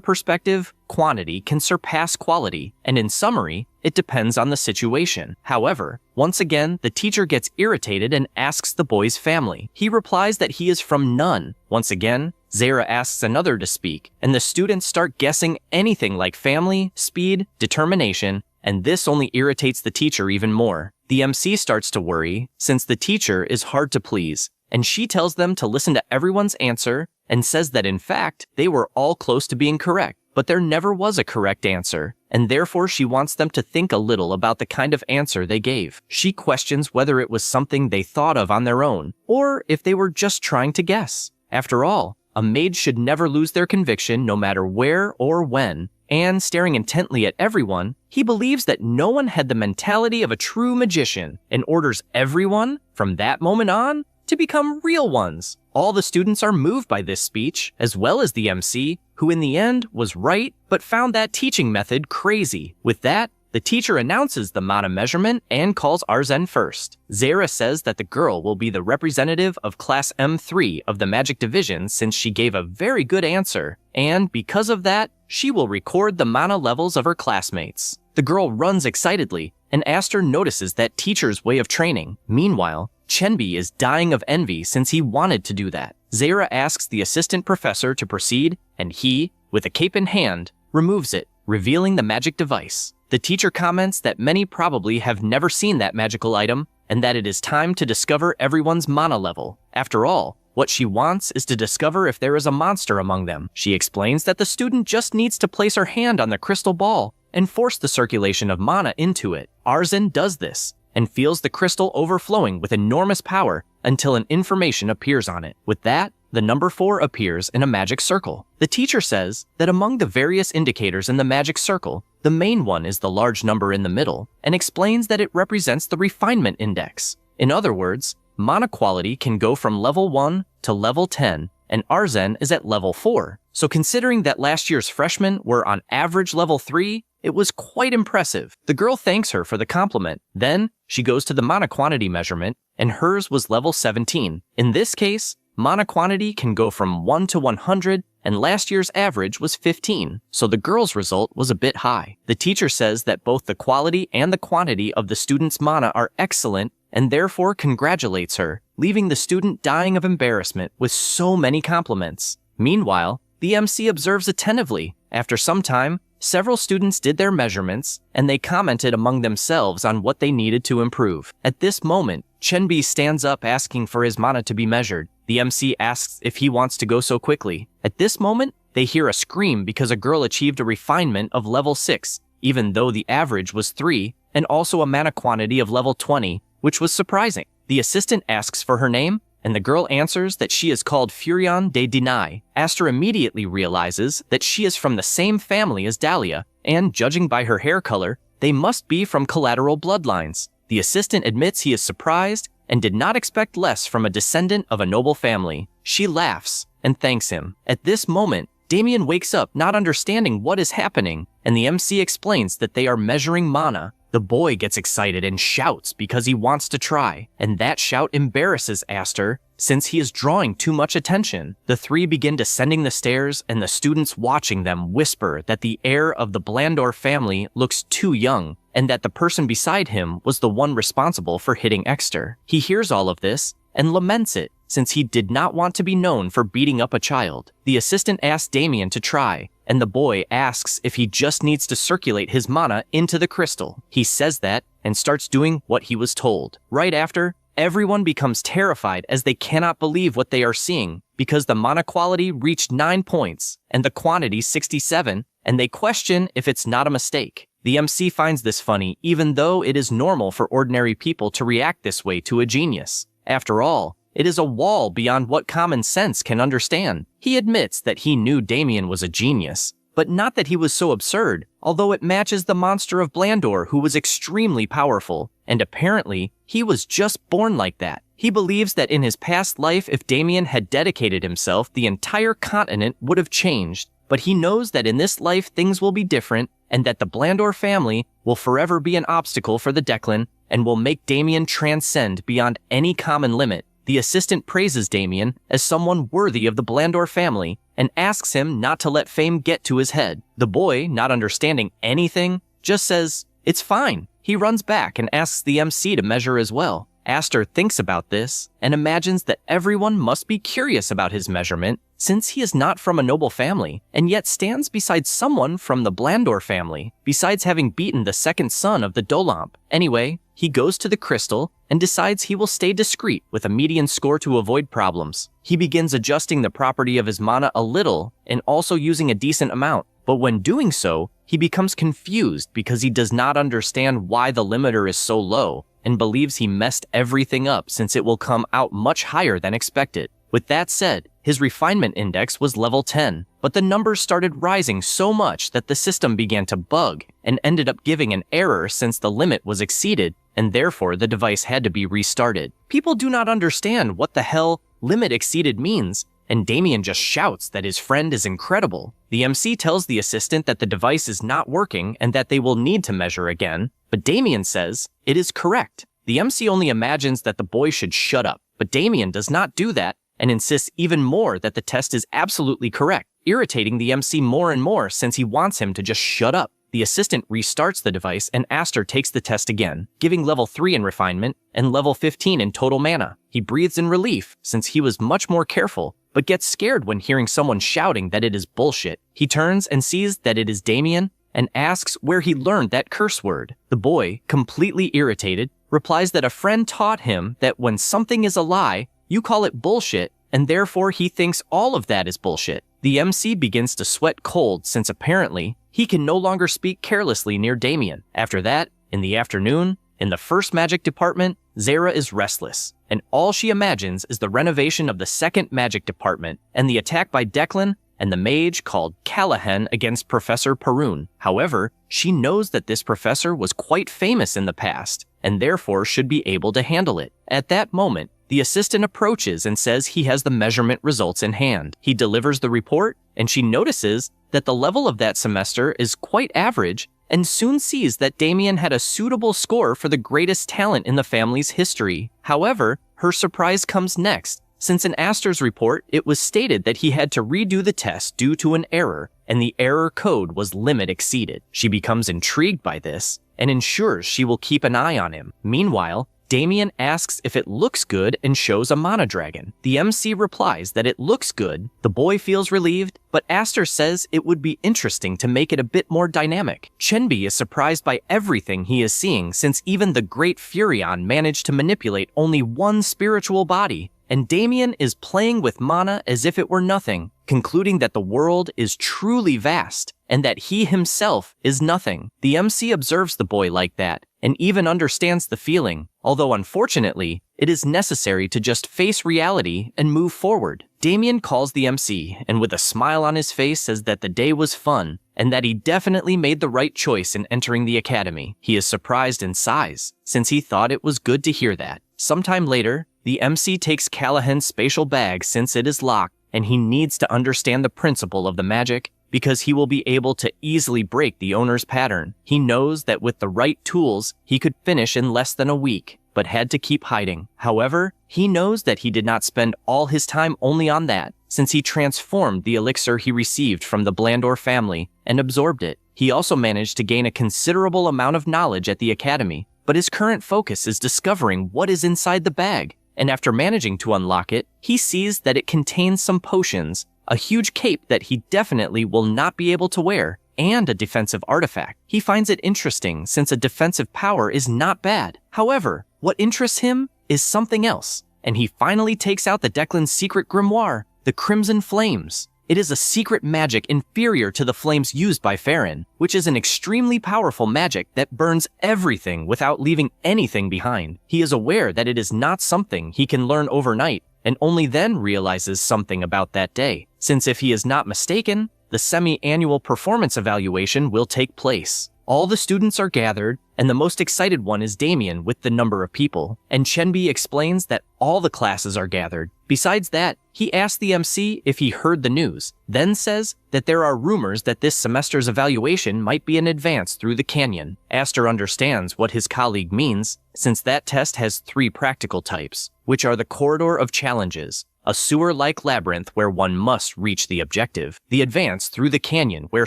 perspective, quantity can surpass quality, and in summary, it depends on the situation. However, once again, the teacher gets irritated and asks the boy's family. He replies that he is from none. Once again, Zara asks another to speak, and the students start guessing anything like family, speed, determination, and this only irritates the teacher even more. The MC starts to worry, since the teacher is hard to please, and she tells them to listen to everyone's answer and says that in fact, they were all close to being correct, but there never was a correct answer, and therefore she wants them to think a little about the kind of answer they gave. She questions whether it was something they thought of on their own, or if they were just trying to guess. After all, a mage should never lose their conviction no matter where or when, and staring intently at everyone, he believes that no one had the mentality of a true magician and orders everyone, from that moment on, to become real ones. All the students are moved by this speech, as well as the MC, who in the end was right, but found that teaching method crazy. With that, the teacher announces the mana measurement and calls Arzen first. Zara says that the girl will be the representative of Class M3 of the Magic Division since she gave a very good answer, and because of that, she will record the mana levels of her classmates. The girl runs excitedly, and Aster notices that teacher's way of training. Meanwhile, Chenbi is dying of envy since he wanted to do that. Zara asks the assistant professor to proceed, and he, with a cape in hand, removes it, revealing the magic device. The teacher comments that many probably have never seen that magical item, and that it is time to discover everyone's mana level. After all, what she wants is to discover if there is a monster among them. She explains that the student just needs to place her hand on the crystal ball and force the circulation of mana into it. Arzen does this, and feels the crystal overflowing with enormous power until an information appears on it. With that, the number 4 appears in a magic circle. The teacher says that among the various indicators in the magic circle, the main one is the large number in the middle, and explains that it represents the refinement index. In other words, mana quality can go from level 1 to level 10, and Arzen is at level 4. So considering that last year's freshmen were on average level 3, it was quite impressive. The girl thanks her for the compliment. Then, she goes to the mana quantity measurement, and hers was level 17. In this case, mana quantity can go from 1 to 100, and last year's average was 15, so the girl's result was a bit high. The teacher says that both the quality and the quantity of the student's mana are excellent, and therefore congratulates her, leaving the student dying of embarrassment with so many compliments. Meanwhile, the MC observes attentively. After some time, several students did their measurements, and they commented among themselves on what they needed to improve. At this moment, Chenbi stands up asking for his mana to be measured. The MC asks if he wants to go so quickly. At this moment, they hear a scream because a girl achieved a refinement of level 6, even though the average was 3, and also a mana quantity of level 20, which was surprising. The assistant asks for her name, and the girl answers that she is called Furion de Denai. Aster immediately realizes that she is from the same family as Dahlia, and judging by her hair color, they must be from collateral bloodlines. The assistant admits he is surprised and did not expect less from a descendant of a noble family. She laughs and thanks him. At this moment, Damien wakes up not understanding what is happening, and the MC explains that they are measuring mana. The boy gets excited and shouts because he wants to try, and that shout embarrasses Aster since he is drawing too much attention. The three begin descending the stairs, and the students watching them whisper that the heir of the Blandor family looks too young, and that the person beside him was the one responsible for hitting Exter. He hears all of this and laments it, since he did not want to be known for beating up a child. The assistant asks Damien to try, and the boy asks if he just needs to circulate his mana into the crystal. He says that, and starts doing what he was told. Right after, everyone becomes terrified as they cannot believe what they are seeing. because the mana quality reached 9 points and the quantity 67, and they question if it's not a mistake. The MC finds this funny, even though it is normal for ordinary people to react this way to a genius. After all, it is a wall beyond what common sense can understand. He admits that he knew Damien was a genius, but not that he was so absurd, although it matches the monster of Blandor, who was extremely powerful, and apparently, he was just born like that. He believes that in his past life, if Damien had dedicated himself, the entire continent would have changed, but he knows that in this life things will be different, and that the Blandor family will forever be an obstacle for the Declan, and will make Damien transcend beyond any common limit. The assistant praises Damien as someone worthy of the Blandor family, and asks him not to let fame get to his head. The boy, not understanding anything, just says, "It's fine." He runs back and asks the MC to measure as well. Aster thinks about this and imagines that everyone must be curious about his measurement since he is not from a noble family and yet stands beside someone from the Blandor family, besides having beaten the second son of the Dolamp. Anyway, he goes to the crystal and decides he will stay discreet with a median score to avoid problems. He begins adjusting the property of his mana a little and also using a decent amount, but when doing so, he becomes confused because he does not understand why the limiter is so low and believes he messed everything up since it will come out much higher than expected. With that said, his refinement index was level 10, but the numbers started rising so much that the system began to bug and ended up giving an error since the limit was exceeded, and therefore the device had to be restarted. People do not understand what the hell limit exceeded means, and Damien just shouts that his friend is incredible. The MC tells the assistant that the device is not working and that they will need to measure again, but Damien says it is correct. The MC only imagines that the boy should shut up, but Damien does not do that and insists even more that the test is absolutely correct, irritating the MC more and more since he wants him to just shut up. The assistant restarts the device and Aster takes the test again, giving level 3 in refinement and level 15 in total mana. He breathes in relief since he was much more careful, but gets scared when hearing someone shouting that it is bullshit. He turns and sees that it is Damien and asks where he learned that curse word. The boy, completely irritated, replies that a friend taught him that when something is a lie, you call it bullshit, and therefore he thinks all of that is bullshit. The MC begins to sweat cold since apparently he can no longer speak carelessly near Damien. After that, in the afternoon, in the first magic department, Zara is restless, and all she imagines is the renovation of the second magic department and the attack by Declan and the mage called Callahan against Professor Perun. However, she knows that this professor was quite famous in the past, and therefore should be able to handle it. At that moment, the assistant approaches and says he has the measurement results in hand. He delivers the report, and she notices that the level of that semester is quite average, and soon sees that Damien had a suitable score for the greatest talent in the family's history. However, her surprise comes next, since in Aster's report, it was stated that he had to redo the test due to an error, and the error code was limit exceeded. She becomes intrigued by this, and ensures she will keep an eye on him. Meanwhile, Damien asks if it looks good and shows a mana dragon. The MC replies that it looks good. The boy feels relieved, but Aster says it would be interesting to make it a bit more dynamic. Chenbi is surprised by everything he is seeing since even the great Furion managed to manipulate only one spiritual body, and Damien is playing with mana as if it were nothing, concluding that the world is truly vast and that he himself is nothing. The MC observes the boy like that and even understands the feeling, although unfortunately, it is necessary to just face reality and move forward. Damien calls the MC and with a smile on his face says that the day was fun and that he definitely made the right choice in entering the academy. He is surprised and sighs, since he thought it was good to hear that. Sometime later, the MC takes Callahan's spatial bag since it is locked, and he needs to understand the principle of the magic because he will be able to easily break the owner's pattern. He knows that with the right tools, he could finish in less than a week, but had to keep hiding. However, he knows that he did not spend all his time only on that, since he transformed the elixir he received from the Blandor family and absorbed it. He also managed to gain a considerable amount of knowledge at the academy, but his current focus is discovering what is inside the bag. And after managing to unlock it, he sees that it contains some potions, a huge cape that he definitely will not be able to wear, and a defensive artifact. He finds it interesting since a defensive power is not bad. However, what interests him is something else, and he finally takes out the Declan's secret grimoire. the crimson flames. It is a secret magic inferior to the flames used by Farron, which is an extremely powerful magic that burns everything without leaving anything behind. He is aware that it is not something he can learn overnight, and only then realizes something about that day, since if he is not mistaken, the semi-annual performance evaluation will take place. All the students are gathered, and the most excited one is Damien with the number of people, and Chenbi explains that all the classes are gathered. Besides that, he asks the MC if he heard the news, then says that there are rumors that this semester's evaluation might be an advance through the canyon. Aster understands what his colleague means, since that test has 3 practical types, which are the corridor of challenges, a sewer-like labyrinth where one must reach the objective, the advance through the canyon where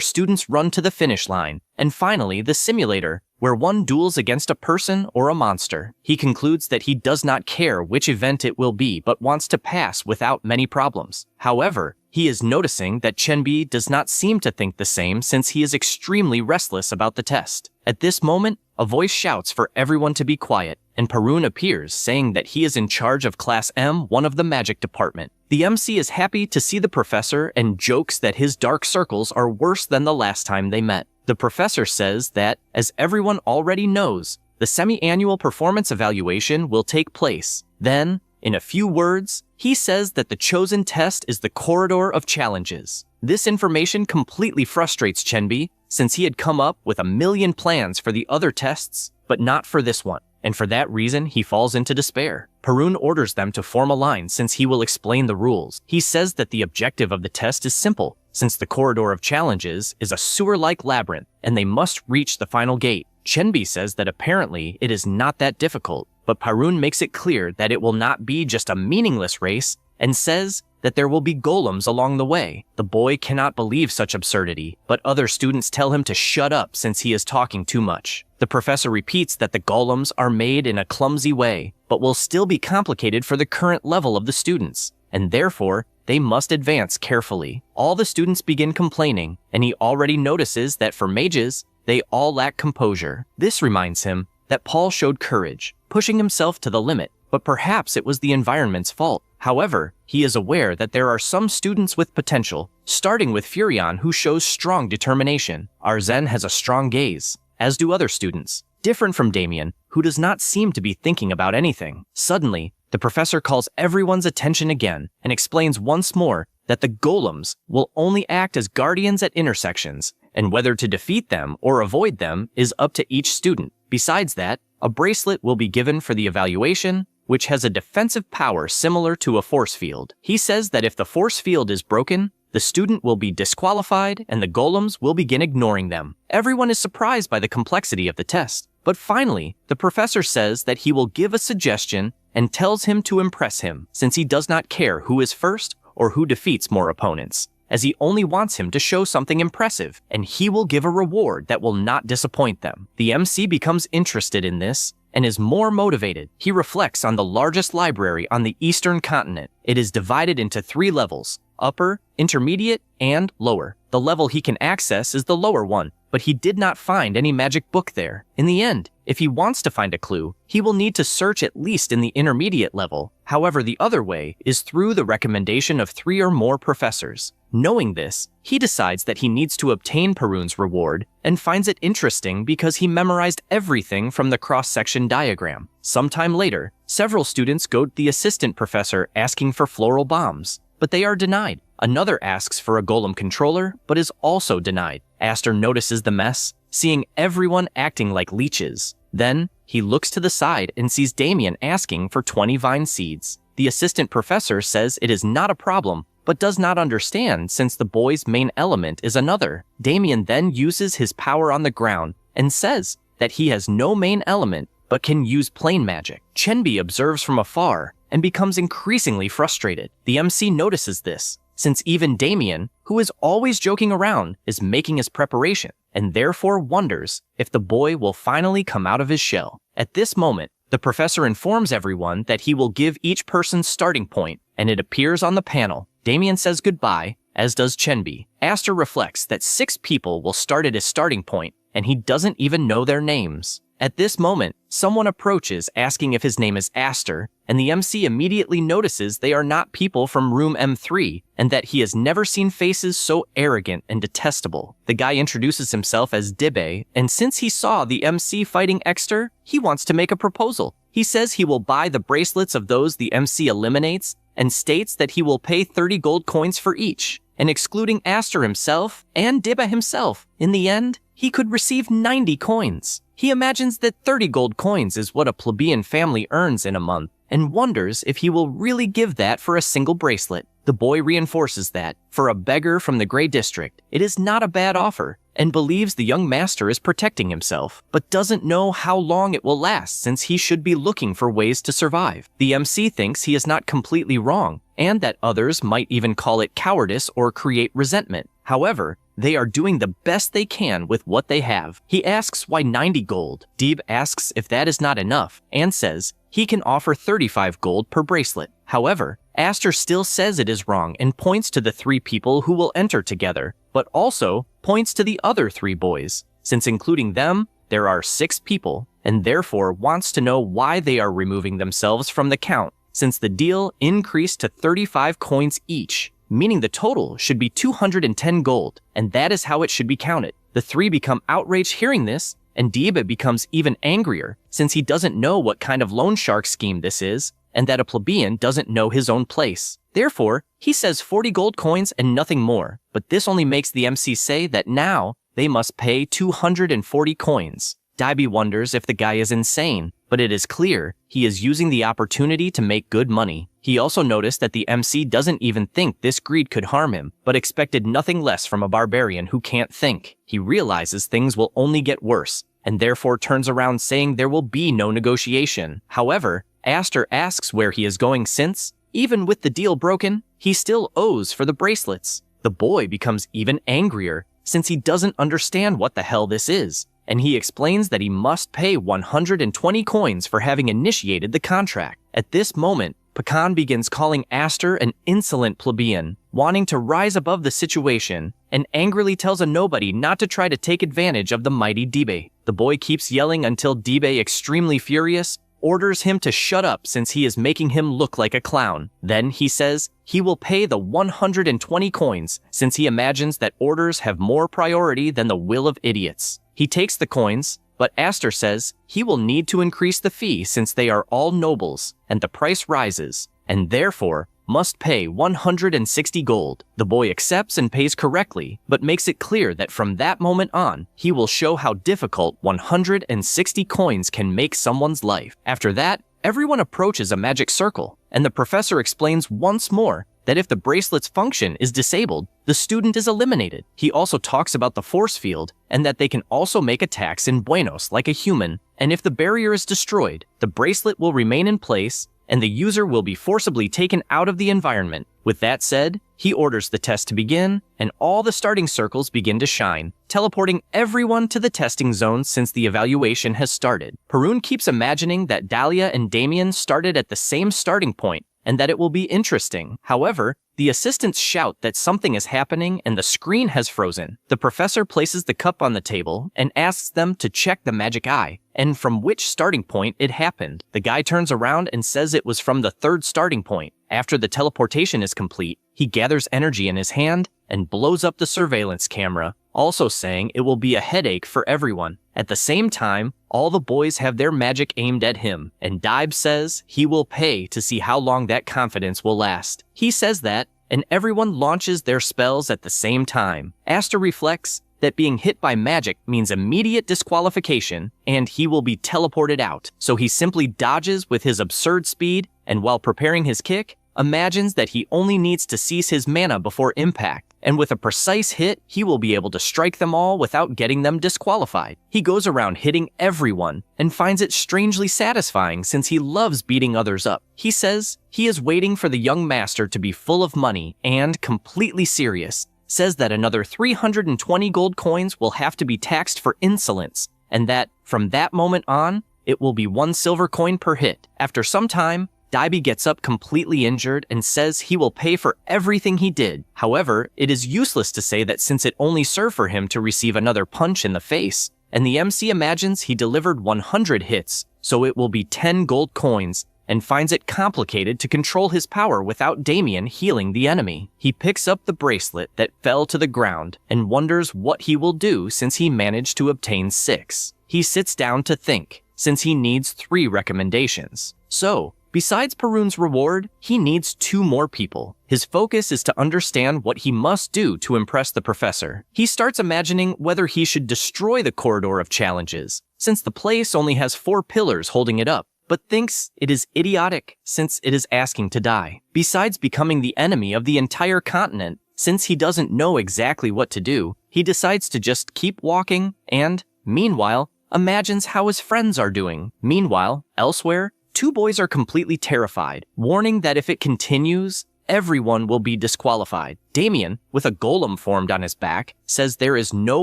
students run to the finish line, and finally the simulator, where one duels against a person or a monster. He concludes that he does not care which event it will be but wants to pass without many problems. However, he is noticing that Chenbi does not seem to think the same since he is extremely restless about the test. At this moment, a voice shouts for everyone to be quiet, and Parun appears saying that he is in charge of Class M1 of the Magic Department. The MC is happy to see the professor and jokes that his dark circles are worse than the last time they met. The professor says that, as everyone already knows, the semi-annual performance evaluation will take place. Then, in a few words, he says that the chosen test is the corridor of challenges. This information completely frustrates Chenbi, since he had come up with a million plans for the other tests, but not for this one, and for that reason he falls into despair. Parun orders them to form a line since he will explain the rules. He says that the objective of the test is simple, since the corridor of challenges is a sewer-like labyrinth, and they must reach the final gate. Chenbi says that apparently it is not that difficult, but Parun makes it clear that it will not be just a meaningless race, and says that there will be golems along the way. The boy cannot believe such absurdity, but other students tell him to shut up since he is talking too much. The professor repeats that the golems are made in a clumsy way, but will still be complicated for the current level of the students, and therefore, they must advance carefully. All the students begin complaining, and he already notices that for mages, they all lack composure. This reminds him that Paul showed courage, pushing himself to the limit, but perhaps it was the environment's fault. However, he is aware that there are some students with potential, starting with Furion, who shows strong determination. Arzen has a strong gaze, as do other students, different from Damien, who does not seem to be thinking about anything. Suddenly, the professor calls everyone's attention again and explains once more that the golems will only act as guardians at intersections, and whether to defeat them or avoid them is up to each student. Besides that, a bracelet will be given for the evaluation, which has a defensive power similar to a force field. He says that if the force field is broken, the student will be disqualified and the golems will begin ignoring them. Everyone is surprised by the complexity of the test, but finally, the professor says that he will give a suggestion and tells him to impress him, since he does not care who is first or who defeats more opponents, as he only wants him to show something impressive, and he will give a reward that will not disappoint them. The MC becomes interested in this and is more motivated. He reflects on the largest library on the eastern continent. It is divided into 3 levels: upper, intermediate, and lower. The level he can access is the lower one, but he did not find any magic book there. In the end, if he wants to find a clue, he will need to search at least in the intermediate level. However, the other way is through the recommendation of 3 or more professors. Knowing this, he decides that he needs to obtain Parun's reward and finds it interesting because he memorized everything from the cross-section diagram. Sometime later, several students go to the assistant professor asking for floral bombs, but they are denied. Another asks for a golem controller, but is also denied. Aster notices the mess, seeing everyone acting like leeches. Then, he looks to the side and sees Damien asking for 20 vine seeds. The assistant professor says it is not a problem, but does not understand since the boy's main element is another. Damien then uses his power on the ground and says that he has no main element but can use plain magic. Chenbi observes from afar and becomes increasingly frustrated. The MC notices this, since even Damien, who is always joking around, is making his preparation, and therefore wonders if the boy will finally come out of his shell. At this moment, the professor informs everyone that he will give each person's starting point, and it appears on the panel. Damien says goodbye, as does Chenbi. Aster reflects that 6 people will start at his starting point, and he doesn't even know their names. At this moment, someone approaches asking if his name is Aster, and the MC immediately notices they are not people from room M3, and that he has never seen faces so arrogant and detestable. The guy introduces himself as Dibe, and since he saw the MC fighting Exter, he wants to make a proposal. He says he will buy the bracelets of those the MC eliminates, and states that he will pay 30 gold coins for each, and excluding Aster himself and Diba himself, in the end, he could receive 90 coins. He imagines that 30 gold coins is what a plebeian family earns in a month, and wonders if he will really give that for a single bracelet. The boy reinforces that, for a beggar from the Grey District, it is not a bad offer, and believes the young master is protecting himself, but doesn't know how long it will last since he should be looking for ways to survive. The MC thinks he is not completely wrong, and that others might even call it cowardice or create resentment. However, they are doing the best they can with what they have. He asks why 90 gold. Deeb asks if that is not enough, and says he can offer 35 gold per bracelet. However, Aster still says it is wrong and points to the 3 people who will enter together, but also points to the other 3 boys, since including them, there are 6 people, and therefore wants to know why they are removing themselves from the count, since the deal increased to 35 coins each, meaning the total should be 210 gold, and that is how it should be counted. The 3 become outraged hearing this, and Diebe becomes even angrier, since he doesn't know what kind of loan shark scheme this is, and that a plebeian doesn't know his own place. Therefore, he says 40 gold coins and nothing more, but this only makes the MC say that now they must pay 240 coins. Diebe wonders if the guy is insane, but it is clear he is using the opportunity to make good money. He also noticed that the MC doesn't even think this greed could harm him, but expected nothing less from a barbarian who can't think. He realizes things will only get worse, and therefore turns around saying there will be no negotiation. However, Aster asks where he is going since, even with the deal broken, he still owes for the bracelets. The boy becomes even angrier, since he doesn't understand what the hell this is, and he explains that he must pay 120 coins for having initiated the contract. At this moment, Pekan begins calling Aster an insolent plebeian, wanting to rise above the situation, and angrily tells a nobody not to try to take advantage of the mighty Dibe. The boy keeps yelling until Dibe, extremely furious, orders him to shut up since he is making him look like a clown. Then he says he will pay the 120 coins since he imagines that orders have more priority than the will of idiots. He takes the coins, but Aster says he will need to increase the fee since they are all nobles, and the price rises, and therefore must pay 160 gold. The boy accepts and pays correctly, but makes it clear that from that moment on, he will show how difficult 160 coins can make someone's life. After that, everyone approaches a magic circle, and the professor explains once more that if the bracelet's function is disabled, the student is eliminated. He also talks about the force field, and that they can also make attacks in Buenos like a human, and if the barrier is destroyed, the bracelet will remain in place, and the user will be forcibly taken out of the environment. With that said, he orders the test to begin, and all the starting circles begin to shine, teleporting everyone to the testing zone since the evaluation has started. Perun keeps imagining that Dahlia and Damien started at the same starting point, and that it will be interesting. However, the assistants shout that something is happening and the screen has frozen. The professor places the cup on the table and asks them to check the magic eye, and from which starting point it happened. The guy turns around and says it was from the 3rd starting point. After the teleportation is complete, he gathers energy in his hand and blows up the surveillance camera, also saying it will be a headache for everyone. At the same time, all the boys have their magic aimed at him, and Dibe says he will pay to see how long that confidence will last. He says that, and everyone launches their spells at the same time. Aster reflects that being hit by magic means immediate disqualification, and he will be teleported out, so he simply dodges with his absurd speed, and while preparing his kick, imagines that he only needs to seize his mana before impact, and with a precise hit, he will be able to strike them all without getting them disqualified. He goes around hitting everyone, and finds it strangely satisfying since he loves beating others up. He says he is waiting for the young master to be full of money and completely serious, says that another 320 gold coins will have to be taxed for insolence, and that, from that moment on, it will be 1 silver coin per hit. After some time, Dibe gets up completely injured and says he will pay for everything he did. However, it is useless to say that since it only served for him to receive another punch in the face, and the MC imagines he delivered 100 hits, so it will be 10 gold coins, and finds it complicated to control his power without Damien healing the enemy. He picks up the bracelet that fell to the ground and wonders what he will do since he managed to obtain 6. He sits down to think, since he needs 3 recommendations. So, besides Perun's reward, he needs 2 more people. His focus is to understand what he must do to impress the professor. He starts imagining whether he should destroy the corridor of challenges, since the place only has 4 pillars holding it up, but thinks it is idiotic since it is asking to die. Besides becoming the enemy of the entire continent, since he doesn't know exactly what to do, he decides to just keep walking and, meanwhile, imagines how his friends are doing. Meanwhile, elsewhere, 2 boys are completely terrified, warning that if it continues, everyone will be disqualified. Damien, with a golem formed on his back, says there is no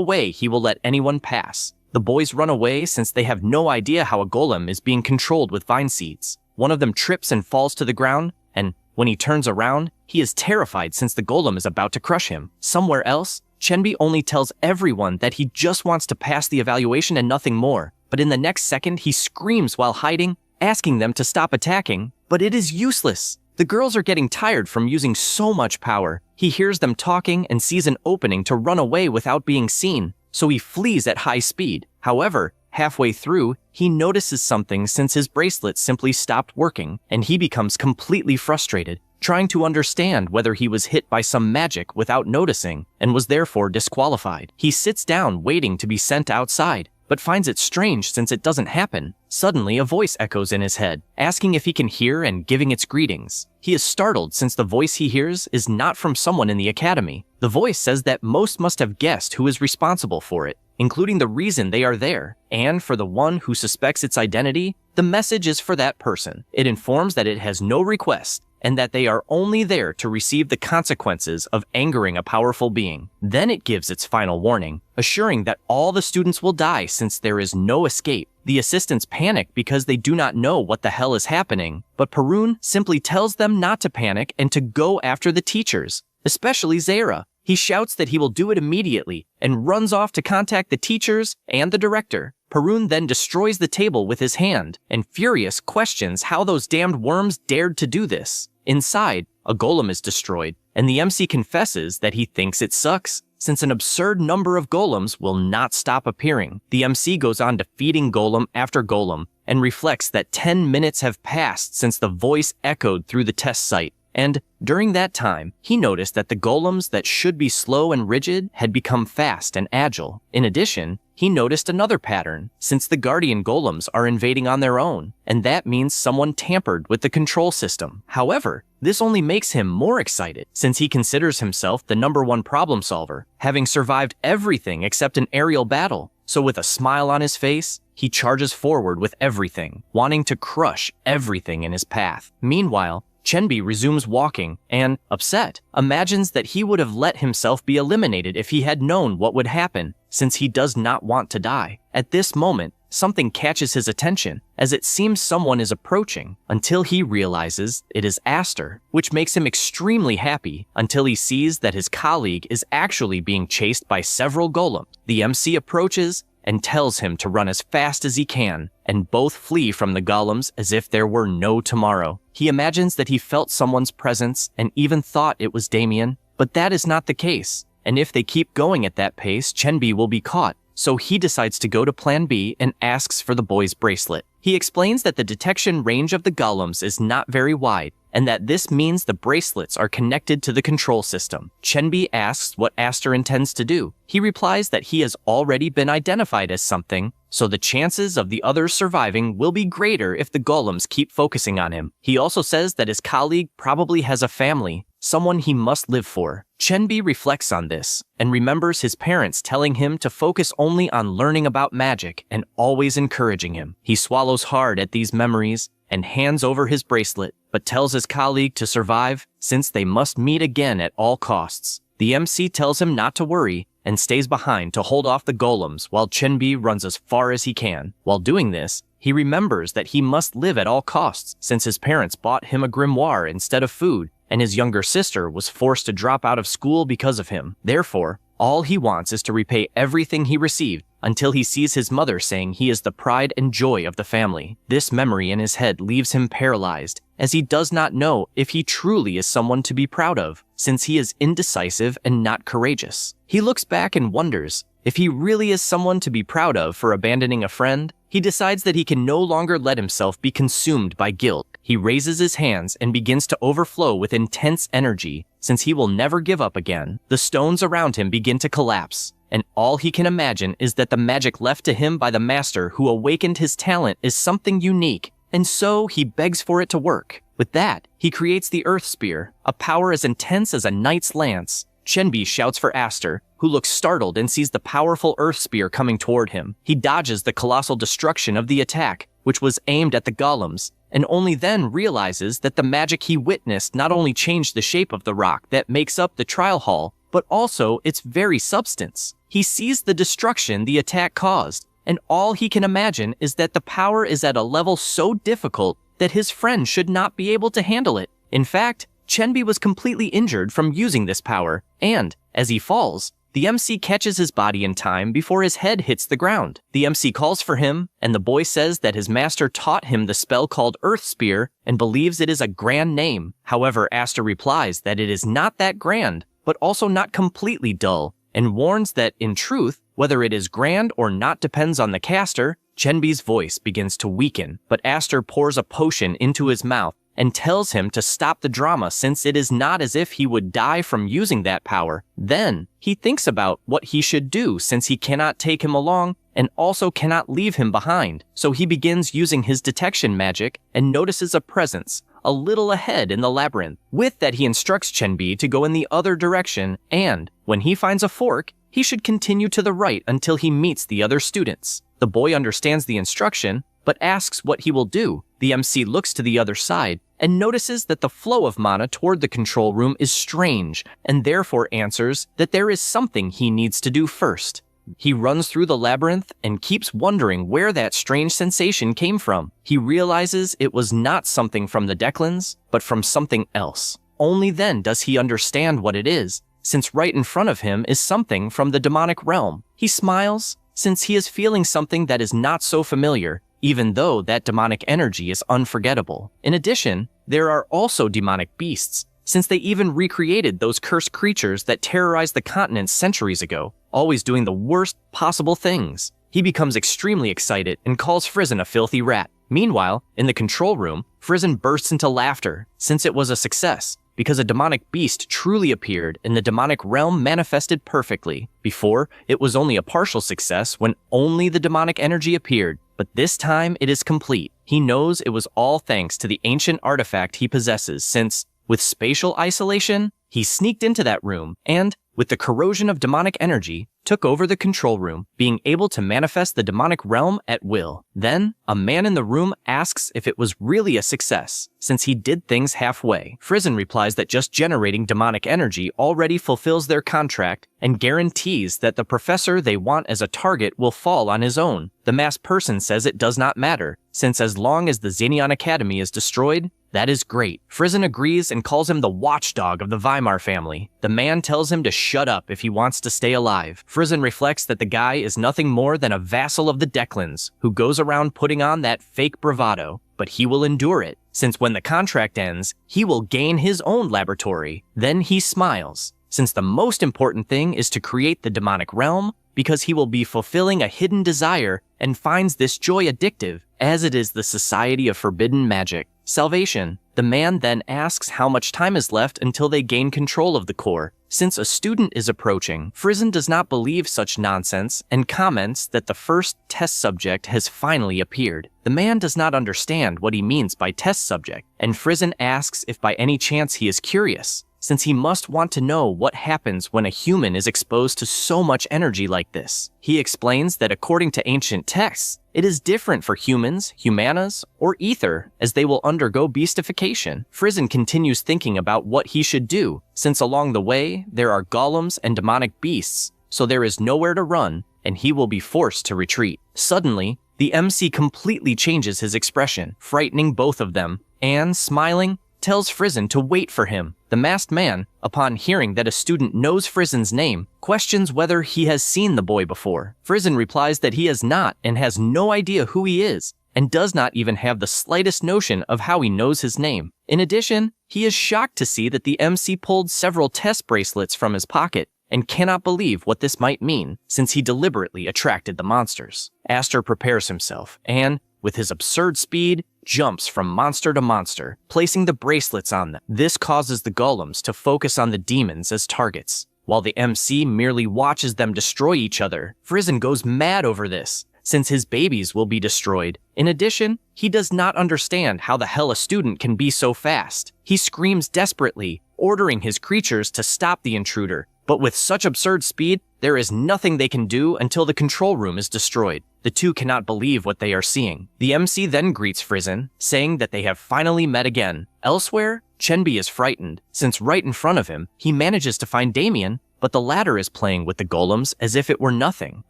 way he will let anyone pass. The boys run away since they have no idea how a golem is being controlled with vine seeds. One of them trips and falls to the ground, and when he turns around, he is terrified since the golem is about to crush him. Somewhere else, Chenbi only tells everyone that he just wants to pass the evaluation and nothing more, but in the next second he screams while hiding, asking them to stop attacking, but it is useless. The girls are getting tired from using so much power. He hears them talking and sees an opening to run away without being seen, so he flees at high speed. However, halfway through, he notices something since his bracelet simply stopped working, and he becomes completely frustrated, trying to understand whether he was hit by some magic without noticing, and was therefore disqualified. He sits down waiting to be sent outside, but finds it strange since it doesn't happen. Suddenly, a voice echoes in his head, asking if he can hear and giving its greetings. He is startled since the voice he hears is not from someone in the academy. The voice says that most must have guessed who is responsible for it, including the reason they are there, and for the one who suspects its identity, the message is for that person. It informs that it has no request, and that they are only there to receive the consequences of angering a powerful being. Then it gives its final warning, assuring that all the students will die since there is no escape. The assistants panic because they do not know what the hell is happening, but Perun simply tells them not to panic and to go after the teachers, especially Zara. He shouts that he will do it immediately and runs off to contact the teachers and the director. Perun then destroys the table with his hand, and furious questions how those damned worms dared to do this. Inside, a golem is destroyed, and the MC confesses that he thinks it sucks, since an absurd number of golems will not stop appearing. The MC goes on defeating golem after golem, and reflects that 10 minutes have passed since the voice echoed through the test site. And during that time, he noticed that the golems that should be slow and rigid had become fast and agile. In addition, he noticed another pattern, since the guardian golems are invading on their own, and that means someone tampered with the control system. However, this only makes him more excited, since he considers himself the #1 problem solver, having survived everything except an aerial battle. So with a smile on his face, he charges forward with everything, wanting to crush everything in his path. Meanwhile, Chenbi resumes walking and, upset, imagines that he would have let himself be eliminated if he had known what would happen, since he does not want to die. At this moment, something catches his attention, as it seems someone is approaching, until he realizes it is Aster, which makes him extremely happy until he sees that his colleague is actually being chased by several golems. The MC approaches and tells him to run as fast as he can, and both flee from the golems as if there were no tomorrow. He imagines that he felt someone's presence and even thought it was Damien, but that is not the case, and if they keep going at that pace, Chenbi will be caught. So he decides to go to Plan B and asks for the boy's bracelet. He explains that the detection range of the golems is not very wide, and that this means the bracelets are connected to the control system. Chenbi asks what Aster intends to do. He replies that he has already been identified as something, so the chances of the others surviving will be greater if the golems keep focusing on him. He also says that his colleague probably has a family, someone he must live for. Chenbi reflects on this, and remembers his parents telling him to focus only on learning about magic and always encouraging him. He swallows hard at these memories, and hands over his bracelet, but tells his colleague to survive, since they must meet again at all costs. The MC tells him not to worry, and stays behind to hold off the golems while Chenbi runs as far as he can. While doing this, he remembers that he must live at all costs, since his parents bought him a grimoire instead of food, and his younger sister was forced to drop out of school because of him. Therefore, all he wants is to repay everything he received until he sees his mother saying he is the pride and joy of the family. This memory in his head leaves him paralyzed, as he does not know if he truly is someone to be proud of, since he is indecisive and not courageous. He looks back and wonders if he really is someone to be proud of for abandoning a friend. He decides that he can no longer let himself be consumed by guilt. He raises his hands and begins to overflow with intense energy, since he will never give up again. The stones around him begin to collapse, and all he can imagine is that the magic left to him by the master who awakened his talent is something unique, and so he begs for it to work. With that, he creates the Earth Spear, a power as intense as a knight's lance. Chenbi shouts for Aster, who looks startled and sees the powerful Earth Spear coming toward him. He dodges the colossal destruction of the attack, which was aimed at the golems, and only then realizes that the magic he witnessed not only changed the shape of the rock that makes up the trial hall, but also its very substance. He sees the destruction the attack caused, and all he can imagine is that the power is at a level so difficult that his friend should not be able to handle it. In fact, Chenbi was completely injured from using this power, and, as he falls, the MC catches his body in time before his head hits the ground. The MC calls for him, and the boy says that his master taught him the spell called Earth Spear and believes it is a grand name. However, Aster replies that it is not that grand, but also not completely dull, and warns that, in truth, whether it is grand or not depends on the caster. Chenbi's voice begins to weaken, but Aster pours a potion into his mouth and tells him to stop the drama since it is not as if he would die from using that power. Then, he thinks about what he should do since he cannot take him along and also cannot leave him behind. So he begins using his detection magic and notices a presence a little ahead in the labyrinth. With that, he instructs Chenbi to go in the other direction, and when he finds a fork, he should continue to the right until he meets the other students. The boy understands the instruction, but asks what he will do. The MC looks to the other side and notices that the flow of mana toward the control room is strange, and therefore answers that there is something he needs to do first. He runs through the labyrinth and keeps wondering where that strange sensation came from. He realizes it was not something from the Declans, but from something else. Only then does he understand what it is, since right in front of him is something from the demonic realm. He smiles, since he is feeling something that is not so familiar, even though that demonic energy is unforgettable. In addition, there are also demonic beasts, since they even recreated those cursed creatures that terrorized the continent centuries ago, always doing the worst possible things. He becomes extremely excited and calls Frizen a filthy rat. Meanwhile, in the control room, Frizen bursts into laughter, since it was a success, because a demonic beast truly appeared and the demonic realm manifested perfectly. Before, it was only a partial success when only the demonic energy appeared, but this time it is complete. He knows it was all thanks to the ancient artifact he possesses, since, with spatial isolation, he sneaked into that room and, with the corrosion of demonic energy, took over the control room, being able to manifest the demonic realm at will. Then, a man in the room asks if it was really a success, since he did things halfway. Frizen replies that just generating demonic energy already fulfills their contract and guarantees that the professor they want as a target will fall on his own. The masked person says it does not matter, since as long as the Xenion Academy is destroyed, that is great. Frizen agrees and calls him the watchdog of the Weimar family. The man tells him to shut up if he wants to stay alive. Frizen reflects that the guy is nothing more than a vassal of the Declans, who goes around putting on that fake bravado, but he will endure it, since when the contract ends, he will gain his own laboratory. Then he smiles, since the most important thing is to create the demonic realm, because he will be fulfilling a hidden desire and finds this joy addictive, as it is the Society of Forbidden Magic. Salvation. The man then asks how much time is left until they gain control of the core. Since a student is approaching, Frizen does not believe such nonsense and comments that the first test subject has finally appeared. The man does not understand what he means by test subject, and Frizen asks if by any chance he is curious, since he must want to know what happens when a human is exposed to so much energy like this. He explains that according to ancient texts, it is different for humans, humanas, or ether, as they will undergo beastification. Frizen continues thinking about what he should do, since along the way, there are golems and demonic beasts, so there is nowhere to run, and he will be forced to retreat. Suddenly, the MC completely changes his expression, frightening both of them, and, smiling, tells Frizen to wait for him. The masked man, upon hearing that a student knows Frizen's name, questions whether he has seen the boy before. Frizen replies that he has not and has no idea who he is, and does not even have the slightest notion of how he knows his name. In addition, he is shocked to see that the MC pulled several test bracelets from his pocket, and cannot believe what this might mean, since he deliberately attracted the monsters. Aster prepares himself, and, with his absurd speed, jumps from monster to monster, placing the bracelets on them. This causes the golems to focus on the demons as targets, while the MC merely watches them destroy each other. Frizen goes mad over this, since his babies will be destroyed. In addition, he does not understand how the hell a student can be so fast. He screams desperately, ordering his creatures to stop the intruder, but with such absurd speed, there is nothing they can do until the control room is destroyed. The two cannot believe what they are seeing. The MC then greets Frizen, saying that they have finally met again. Elsewhere, Chenbi is frightened, since right in front of him, he manages to find Damien, but the latter is playing with the golems as if it were nothing.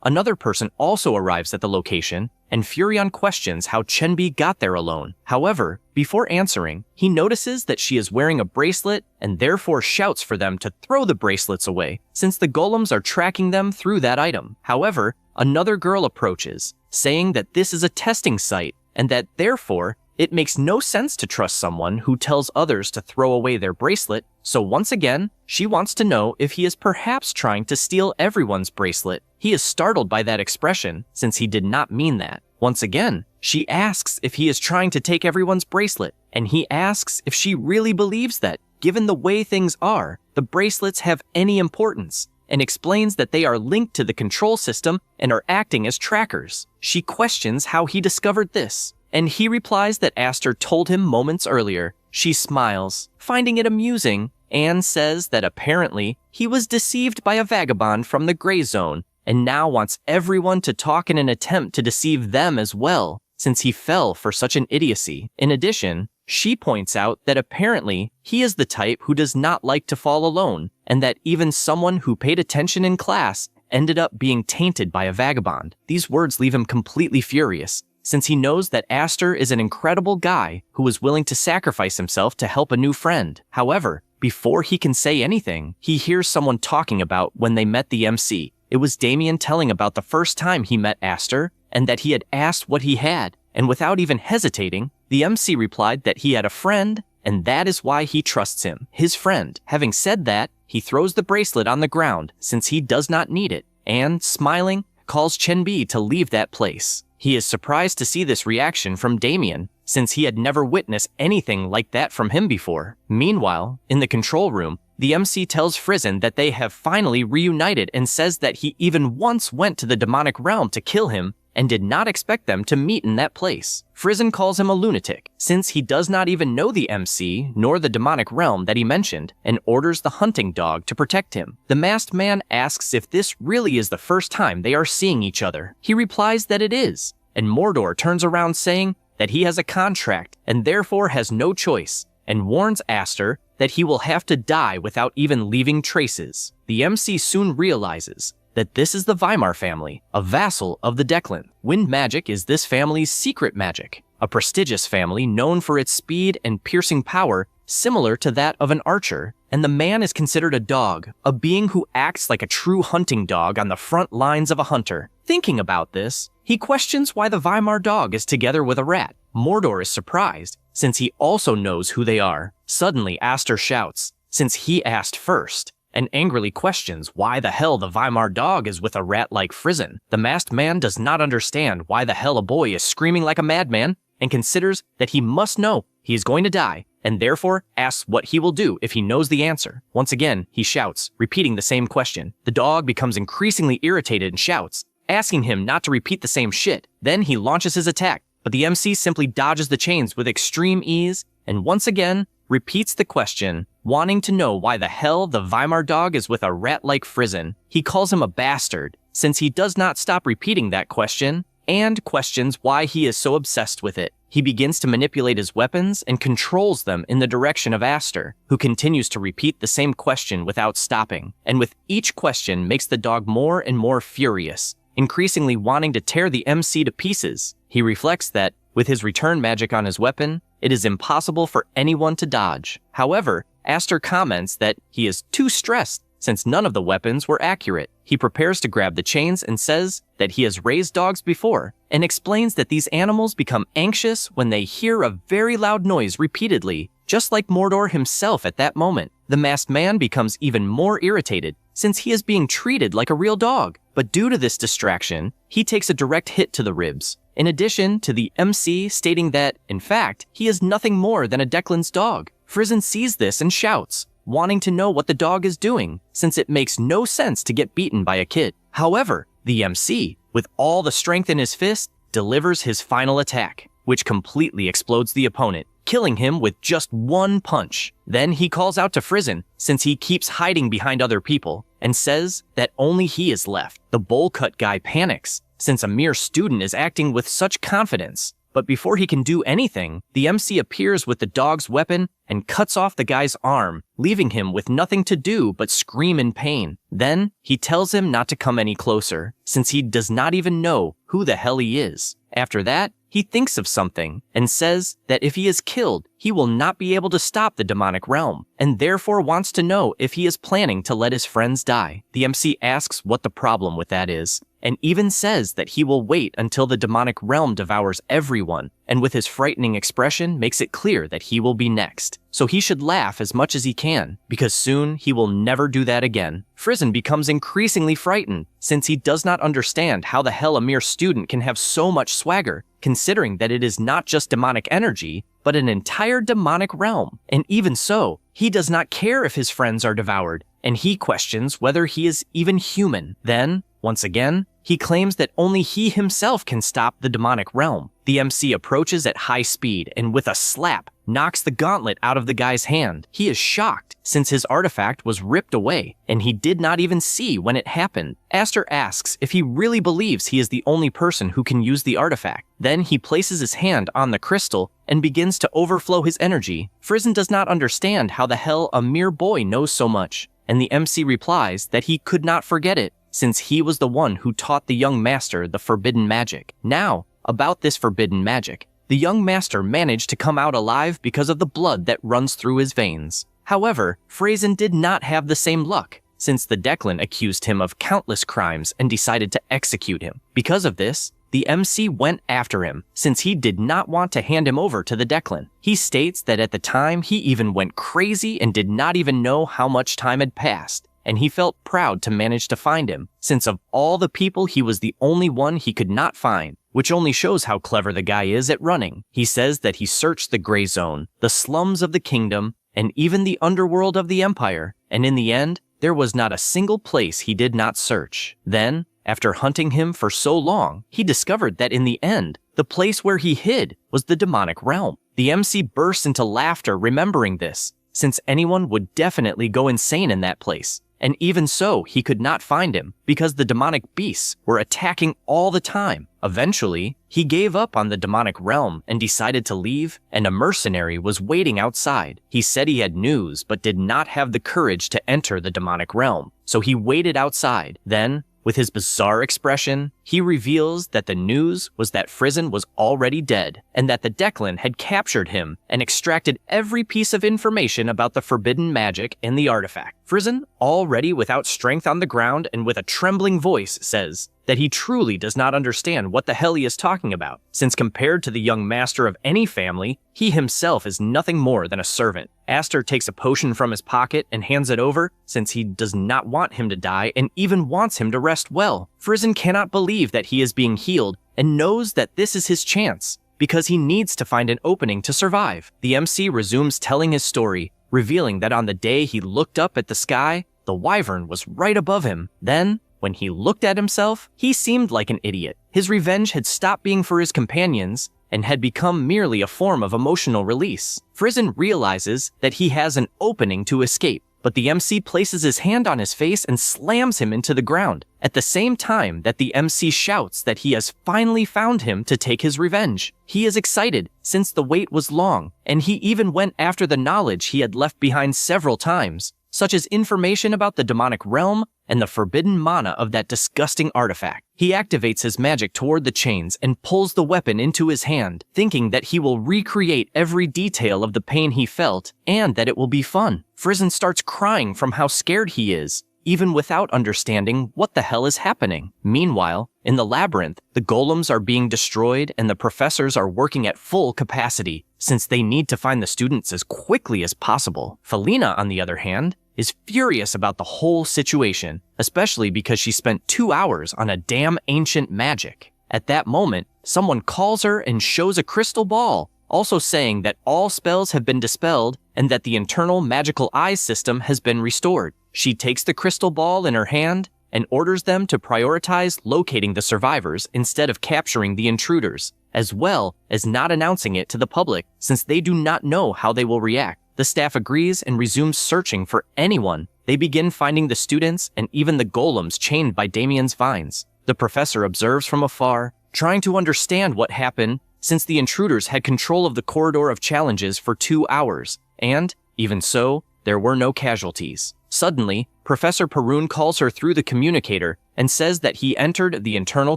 Another person also arrives at the location, and Furion questions how Chenbi got there alone. However, before answering, he notices that she is wearing a bracelet and therefore shouts for them to throw the bracelets away, since the golems are tracking them through that item. However, another girl approaches, saying that this is a testing site, and that therefore, it makes no sense to trust someone who tells others to throw away their bracelet, so once again, she wants to know if he is perhaps trying to steal everyone's bracelet. He is startled by that expression, since he did not mean that. Once again, she asks if he is trying to take everyone's bracelet, and he asks if she really believes that, given the way things are, the bracelets have any importance, and explains that they are linked to the control system and are acting as trackers. She questions how he discovered this, and he replies that Aster told him moments earlier. She smiles, finding it amusing, and says that apparently he was deceived by a vagabond from the gray zone, and now wants everyone to talk in an attempt to deceive them as well, since he fell for such an idiocy. In addition, she points out that apparently he is the type who does not like to fall alone, and that even someone who paid attention in class ended up being tainted by a vagabond. These words leave him completely furious, since he knows that Aster is an incredible guy who is willing to sacrifice himself to help a new friend. However, before he can say anything, he hears someone talking about when they met the MC. It was Damien telling about the first time he met Aster, and that he had asked what he had, and without even hesitating, the MC replied that he had a friend, and that is why he trusts him, his friend. Having said that, he throws the bracelet on the ground, since he does not need it, and, smiling, calls Chenbi to leave that place. He is surprised to see this reaction from Damien, since he had never witnessed anything like that from him before. Meanwhile, in the control room, the MC tells Frizen that they have finally reunited and says that he even once went to the demonic realm to kill him and did not expect them to meet in that place. Frizen calls him a lunatic, since he does not even know the MC nor the demonic realm that he mentioned, and orders the hunting dog to protect him. The masked man asks if this really is the first time they are seeing each other. He replies that it is, and Mordor turns around saying that he has a contract and therefore has no choice, and warns Aster that he will have to die without even leaving traces. The MC soon realizes that this is the Weimar family, a vassal of the Declan. Wind magic is this family's secret magic, a prestigious family known for its speed and piercing power similar to that of an archer, and the man is considered a dog, a being who acts like a true hunting dog on the front lines of a hunter. Thinking about this, he questions why the Weimar dog is together with a rat. Mordor is surprised, since he also knows who they are. Suddenly, Aster shouts, since he asked first, and angrily questions why the hell the Weimar dog is with a rat like Frizen. The masked man does not understand why the hell a boy is screaming like a madman, and considers that he must know he is going to die, and therefore asks what he will do if he knows the answer. Once again, he shouts, repeating the same question. The dog becomes increasingly irritated and shouts, asking him not to repeat the same shit. Then he launches his attack, but the MC simply dodges the chains with extreme ease, and once again, repeats the question, wanting to know why the hell the Weimar dog is with a rat like Frizen. He calls him a bastard, since he does not stop repeating that question, and questions why he is so obsessed with it. He begins to manipulate his weapons and controls them in the direction of Aster, who continues to repeat the same question without stopping, and with each question makes the dog more and more furious, increasingly wanting to tear the MC to pieces. He reflects that, with his return magic on his weapon, it is impossible for anyone to dodge. However, Aster comments that he is too stressed since none of the weapons were accurate. He prepares to grab the chains and says that he has raised dogs before, and explains that these animals become anxious when they hear a very loud noise repeatedly, just like Mordor himself at that moment. The masked man becomes even more irritated since he is being treated like a real dog. But due to this distraction, he takes a direct hit to the ribs. In addition to the MC stating that, in fact, he is nothing more than a Declan's dog. Frisian sees this and shouts, wanting to know what the dog is doing, since it makes no sense to get beaten by a kid. However, the MC, with all the strength in his fist, delivers his final attack, which completely explodes the opponent, killing him with just one punch. Then he calls out to Frisian, since he keeps hiding behind other people, and says that only he is left. The bowl cut guy panics, since a mere student is acting with such confidence. But before he can do anything, the MC appears with the dog's weapon and cuts off the guy's arm, leaving him with nothing to do but scream in pain. Then, he tells him not to come any closer, since he does not even know who the hell he is. After that, he thinks of something and says that if he is killed, he will not be able to stop the demonic realm, and therefore wants to know if he is planning to let his friends die. The MC asks what the problem with that is, and even says that he will wait until the demonic realm devours everyone, and with his frightening expression makes it clear that he will be next. So he should laugh as much as he can, because soon he will never do that again. Frisian becomes increasingly frightened, since he does not understand how the hell a mere student can have so much swagger, considering that it is not just demonic energy, but an entire demonic realm. And even so, he does not care if his friends are devoured, and he questions whether he is even human. Then, once again, he claims that only he himself can stop the demonic realm. The MC approaches at high speed and with a slap, knocks the gauntlet out of the guy's hand. He is shocked, since his artifact was ripped away, and he did not even see when it happened. Aster asks if he really believes he is the only person who can use the artifact. Then he places his hand on the crystal and begins to overflow his energy. Frisian does not understand how the hell a mere boy knows so much, and the MC replies that he could not forget it, since he was the one who taught the young master the forbidden magic. Now, about this forbidden magic. The young master managed to come out alive because of the blood that runs through his veins. However, Frisian did not have the same luck, since the Declan accused him of countless crimes and decided to execute him. Because of this, the MC went after him, since he did not want to hand him over to the Declan. He states that at the time he even went crazy and did not even know how much time had passed, and he felt proud to manage to find him, since of all the people he was the only one he could not find, which only shows how clever the guy is at running. He says that he searched the gray zone, the slums of the kingdom, and even the underworld of the empire, and in the end, there was not a single place he did not search. Then, after hunting him for so long, he discovered that in the end, the place where he hid was the demonic realm. The MC bursts into laughter remembering this, since anyone would definitely go insane in that place. And even so, he could not find him, because the demonic beasts were attacking all the time. Eventually, he gave up on the demonic realm and decided to leave, and a mercenary was waiting outside. He said he had news, but did not have the courage to enter the demonic realm, so he waited outside. Then, with his bizarre expression, he reveals that the news was that Frisian was already dead, and that the Declan had captured him and extracted every piece of information about the forbidden magic and the artifact. Frisian, already without strength on the ground and with a trembling voice, says that he truly does not understand what the hell he is talking about, since compared to the young master of any family, he himself is nothing more than a servant. Aster takes a potion from his pocket and hands it over, since he does not want him to die and even wants him to rest well. Frisian cannot believe that he is being healed and knows that this is his chance, because he needs to find an opening to survive. The MC resumes telling his story, revealing that on the day he looked up at the sky, the wyvern was right above him. Then, when he looked at himself, he seemed like an idiot. His revenge had stopped being for his companions and had become merely a form of emotional release. Frisian realizes that he has an opening to escape, but the MC places his hand on his face and slams him into the ground, at the same time that the MC shouts that he has finally found him to take his revenge. He is excited, since the wait was long, and he even went after the knowledge he had left behind several times, such as information about the demonic realm and the forbidden mana of that disgusting artifact. He activates his magic toward the chains and pulls the weapon into his hand, thinking that he will recreate every detail of the pain he felt and that it will be fun. Frizen starts crying from how scared he is, even without understanding what the hell is happening. Meanwhile, in the labyrinth, the golems are being destroyed and the professors are working at full capacity, since they need to find the students as quickly as possible. Felina, on the other hand, is furious about the whole situation, especially because she spent 2 hours on a damn ancient magic. At that moment, someone calls her and shows a crystal ball, also saying that all spells have been dispelled and that the internal magical eye system has been restored. She takes the crystal ball in her hand and orders them to prioritize locating the survivors instead of capturing the intruders, as well as not announcing it to the public since they do not know how they will react. The staff agrees and resumes searching for anyone. They begin finding the students and even the golems chained by Damien's vines. The professor observes from afar, trying to understand what happened since the intruders had control of the corridor of challenges for 2 hours, and, even so, there were no casualties. Suddenly, Professor Perun calls her through the communicator and says that he entered the internal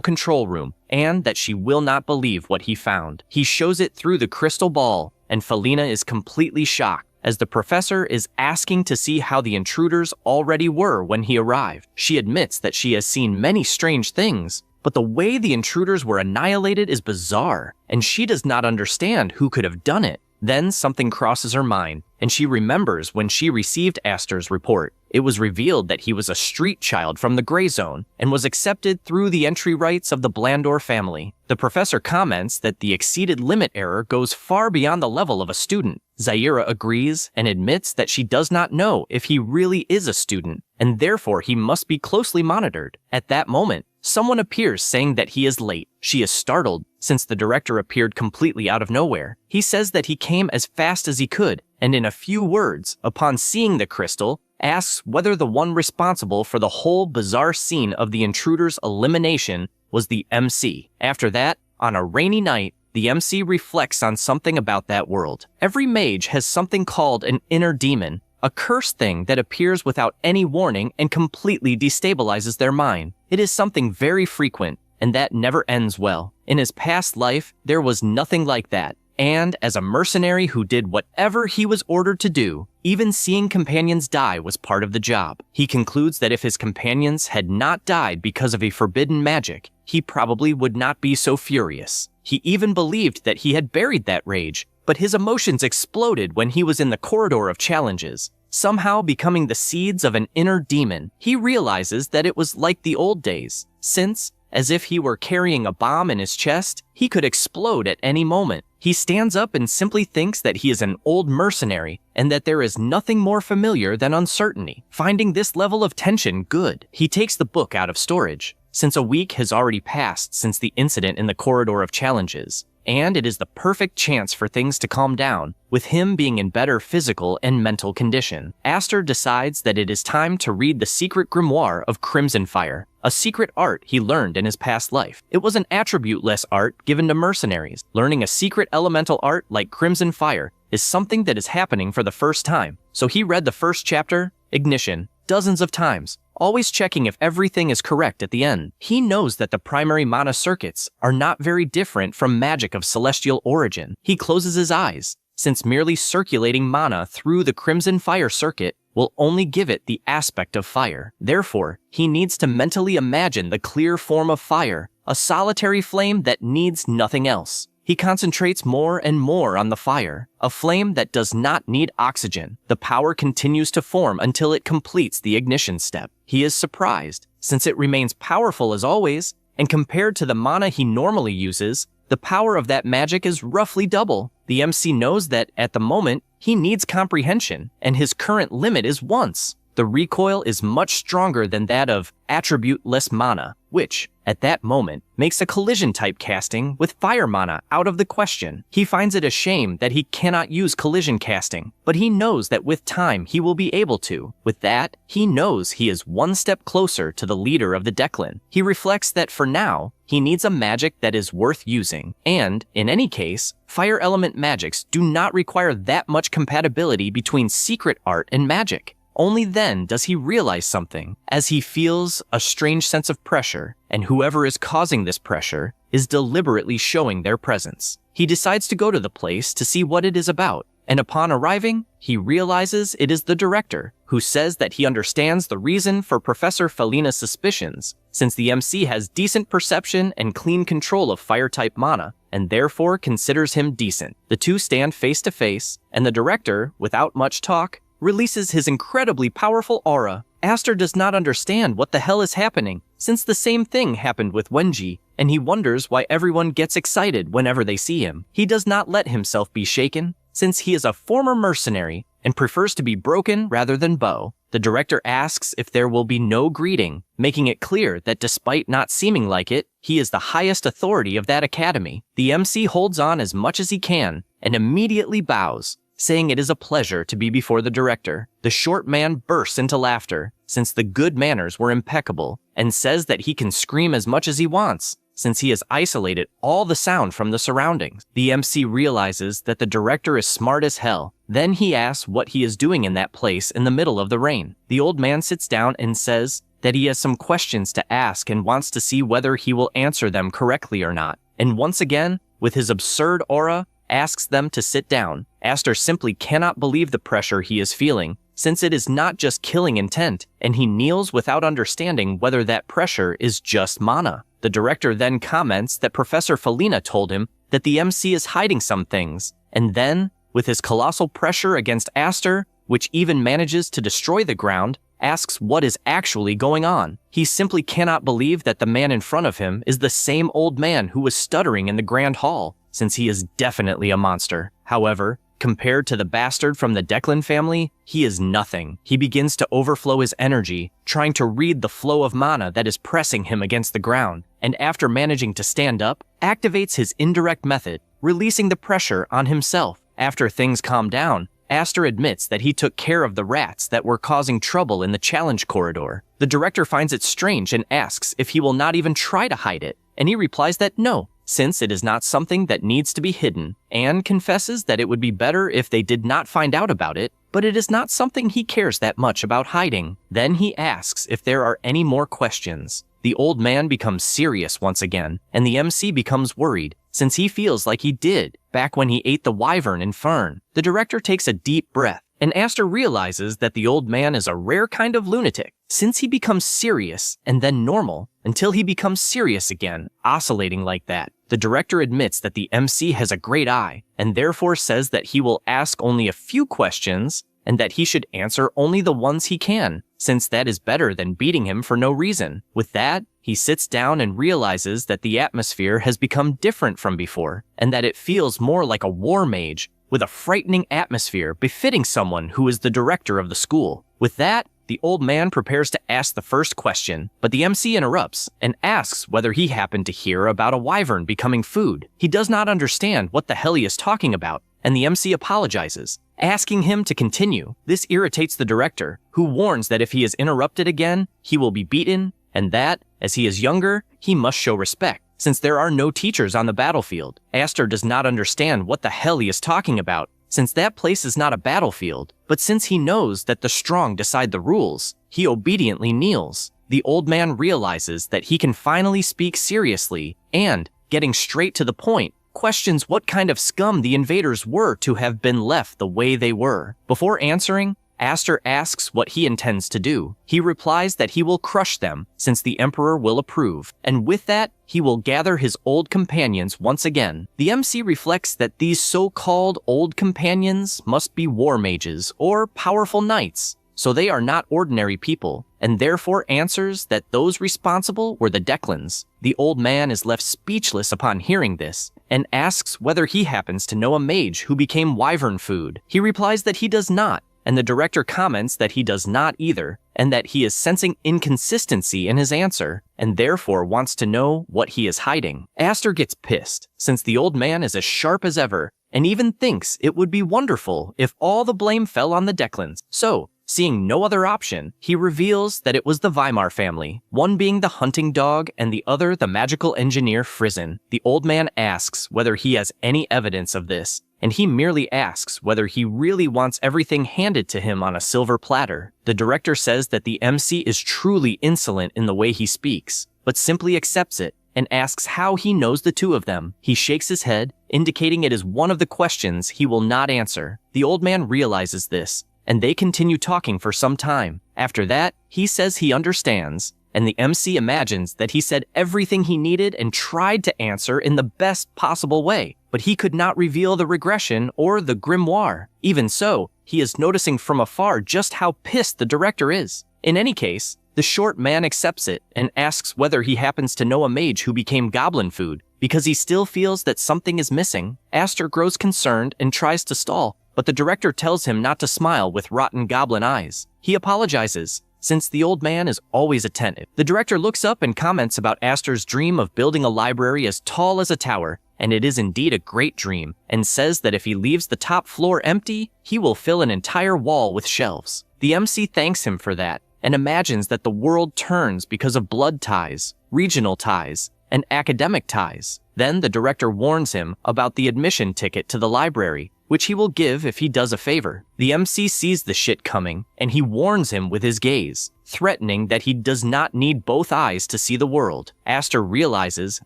control room and that she will not believe what he found. He shows it through the crystal ball, and Felina is completely shocked as the professor is asking to see how the intruders already were when he arrived. She admits that she has seen many strange things, but the way the intruders were annihilated is bizarre, and she does not understand who could have done it. Then something crosses her mind, and she remembers when she received Aster's report. It was revealed that he was a street child from the Gray Zone and was accepted through the entry rights of the Blandor family. The professor comments that the exceeded limit error goes far beyond the level of a student. Zaira agrees and admits that she does not know if he really is a student, and therefore he must be closely monitored. At that moment, someone appears saying that he is late. She is startled, since the director appeared completely out of nowhere. He says that he came as fast as he could, and in a few words, upon seeing the crystal, asks whether the one responsible for the whole bizarre scene of the intruder's elimination was the MC. After that, on a rainy night, the MC reflects on something about that world. Every mage has something called an inner demon, a cursed thing that appears without any warning and completely destabilizes their mind. It is something very frequent, and that never ends well. In his past life, there was nothing like that, and as a mercenary who did whatever he was ordered to do, even seeing companions die was part of the job. He concludes that if his companions had not died because of a forbidden magic, he probably would not be so furious. He even believed that he had buried that rage, but his emotions exploded when he was in the corridor of challenges, somehow becoming the seeds of an inner demon. He realizes that it was like the old days, since, as if he were carrying a bomb in his chest, he could explode at any moment. He stands up and simply thinks that he is an old mercenary and that there is nothing more familiar than uncertainty. Finding this level of tension good, he takes the book out of storage, since a week has already passed since the incident in the corridor of challenges, and it is the perfect chance for things to calm down, with him being in better physical and mental condition. Aster decides that it is time to read the secret grimoire of Crimson Fire, a secret art he learned in his past life. It was an attribute-less art given to mercenaries. Learning a secret elemental art like Crimson Fire is something that is happening for the first time, so he read the first chapter, Ignition, dozens of times, always checking if everything is correct at the end. He knows that the primary mana circuits are not very different from magic of celestial origin. He closes his eyes, since merely circulating mana through the Crimson Fire circuit will only give it the aspect of fire. Therefore, he needs to mentally imagine the clear form of fire, a solitary flame that needs nothing else. He concentrates more and more on the fire, a flame that does not need oxygen. The power continues to form until it completes the ignition step. He is surprised, since it remains powerful as always, and compared to the mana he normally uses, the power of that magic is roughly double. The MC knows that, at the moment, he needs comprehension, and his current limit is once. The recoil is much stronger than that of attribute-less mana, which, at that moment, makes a collision-type casting with fire mana out of the question. He finds it a shame that he cannot use collision casting, but he knows that with time he will be able to. With that, he knows he is one step closer to the leader of the Declan. He reflects that for now, he needs a magic that is worth using, and, in any case, fire element magics do not require that much compatibility between secret art and magic. Only then does he realize something, as he feels a strange sense of pressure, and whoever is causing this pressure is deliberately showing their presence. He decides to go to the place to see what it is about, and upon arriving, he realizes it is the director, who says that he understands the reason for Professor Felina's suspicions, since the MC has decent perception and clean control of fire-type mana, and therefore considers him decent. The two stand face to face, and the director, without much talk, releases his incredibly powerful aura. Aster does not understand what the hell is happening, since the same thing happened with Wenji, and he wonders why everyone gets excited whenever they see him. He does not let himself be shaken, since he is a former mercenary and prefers to be broken rather than bow. The director asks if there will be no greeting, making it clear that despite not seeming like it, he is the highest authority of that academy. The MC holds on as much as he can and immediately bows, saying it is a pleasure to be before the director. The short man bursts into laughter, since the good manners were impeccable, and says that he can scream as much as he wants, since he has isolated all the sound from the surroundings. The MC realizes that the director is smart as hell. Then he asks what he is doing in that place in the middle of the rain. The old man sits down and says that he has some questions to ask and wants to see whether he will answer them correctly or not. And once again, with his absurd aura, asks them to sit down. Aster simply cannot believe the pressure he is feeling, since it is not just killing intent, and he kneels without understanding whether that pressure is just mana. The director then comments that Professor Felina told him that the MC is hiding some things, and then, with his colossal pressure against Aster, which even manages to destroy the ground, asks what is actually going on. He simply cannot believe that the man in front of him is the same old man who was stuttering in the Grand Hall, since he is definitely a monster. However, compared to the bastard from the Declan family, he is nothing. He begins to overflow his energy, trying to read the flow of mana that is pressing him against the ground, and after managing to stand up, activates his indirect method, releasing the pressure on himself. After things calm down, Aster admits that he took care of the rats that were causing trouble in the challenge corridor. The director finds it strange and asks if he will not even try to hide it, and he replies that no, since it is not something that needs to be hidden, and confesses that it would be better if they did not find out about it, but it is not something he cares that much about hiding. Then he asks if there are any more questions. The old man becomes serious once again, and the MC becomes worried, since he feels like he did back when he ate the wyvern in Fern. The director takes a deep breath, and Aster realizes that the old man is a rare kind of lunatic, since he becomes serious and then normal, until he becomes serious again, oscillating like that. The director admits that the MC has a great eye, and therefore says that he will ask only a few questions, and that he should answer only the ones he can, since that is better than beating him for no reason. With that, he sits down and realizes that the atmosphere has become different from before, and that it feels more like a war mage, with a frightening atmosphere befitting someone who is the director of the school. With that, the old man prepares to ask the first question, but the MC interrupts and asks whether he happened to hear about a wyvern becoming food. He does not understand what the hell he is talking about, and the MC apologizes, asking him to continue. This irritates the director, who warns that if he is interrupted again, he will be beaten, and that, as he is younger, he must show respect, since there are no teachers on the battlefield. Aster does not understand what the hell he is talking about, since that place is not a battlefield, but since he knows that the strong decide the rules, he obediently kneels. The old man realizes that he can finally speak seriously, and, getting straight to the point, questions what kind of scum the invaders were to have been left the way they were. Before answering, Aster asks what he intends to do. He replies that he will crush them, since the Emperor will approve, and with that, he will gather his old companions once again. The MC reflects that these so-called old companions must be war mages or powerful knights, so they are not ordinary people, and therefore answers that those responsible were the Declans. The old man is left speechless upon hearing this, and asks whether he happens to know a mage who became wyvern food. He replies that he does not, and the director comments that he does not either, and that he is sensing inconsistency in his answer, and therefore wants to know what he is hiding. Aster gets pissed, since the old man is as sharp as ever, and even thinks it would be wonderful if all the blame fell on the Declans. So, seeing no other option, he reveals that it was the Weimar family, one being the hunting dog and the other the magical engineer Frizen. The old man asks whether he has any evidence of this, and he merely asks whether he really wants everything handed to him on a silver platter. The director says that the MC is truly insolent in the way he speaks, but simply accepts it and asks how he knows the two of them. He shakes his head, indicating it is one of the questions he will not answer. The old man realizes this, and they continue talking for some time. After that, he says he understands, and the MC imagines that he said everything he needed and tried to answer in the best possible way, but he could not reveal the regression or the grimoire. Even so, he is noticing from afar just how pissed the director is. In any case, the short man accepts it and asks whether he happens to know a mage who became goblin food, because he still feels that something is missing. Aster grows concerned and tries to stall, but the director tells him not to smile with rotten goblin eyes. He apologizes, since the old man is always attentive. The director looks up and comments about Aster's dream of building a library as tall as a tower, and it is indeed a great dream, and says that if he leaves the top floor empty, he will fill an entire wall with shelves. The MC thanks him for that, and imagines that the world turns because of blood ties, regional ties, and academic ties. Then the director warns him about the admission ticket to the library, which he will give if he does a favor. The MC sees the shit coming, and he warns him with his gaze, threatening that he does not need both eyes to see the world. Aster realizes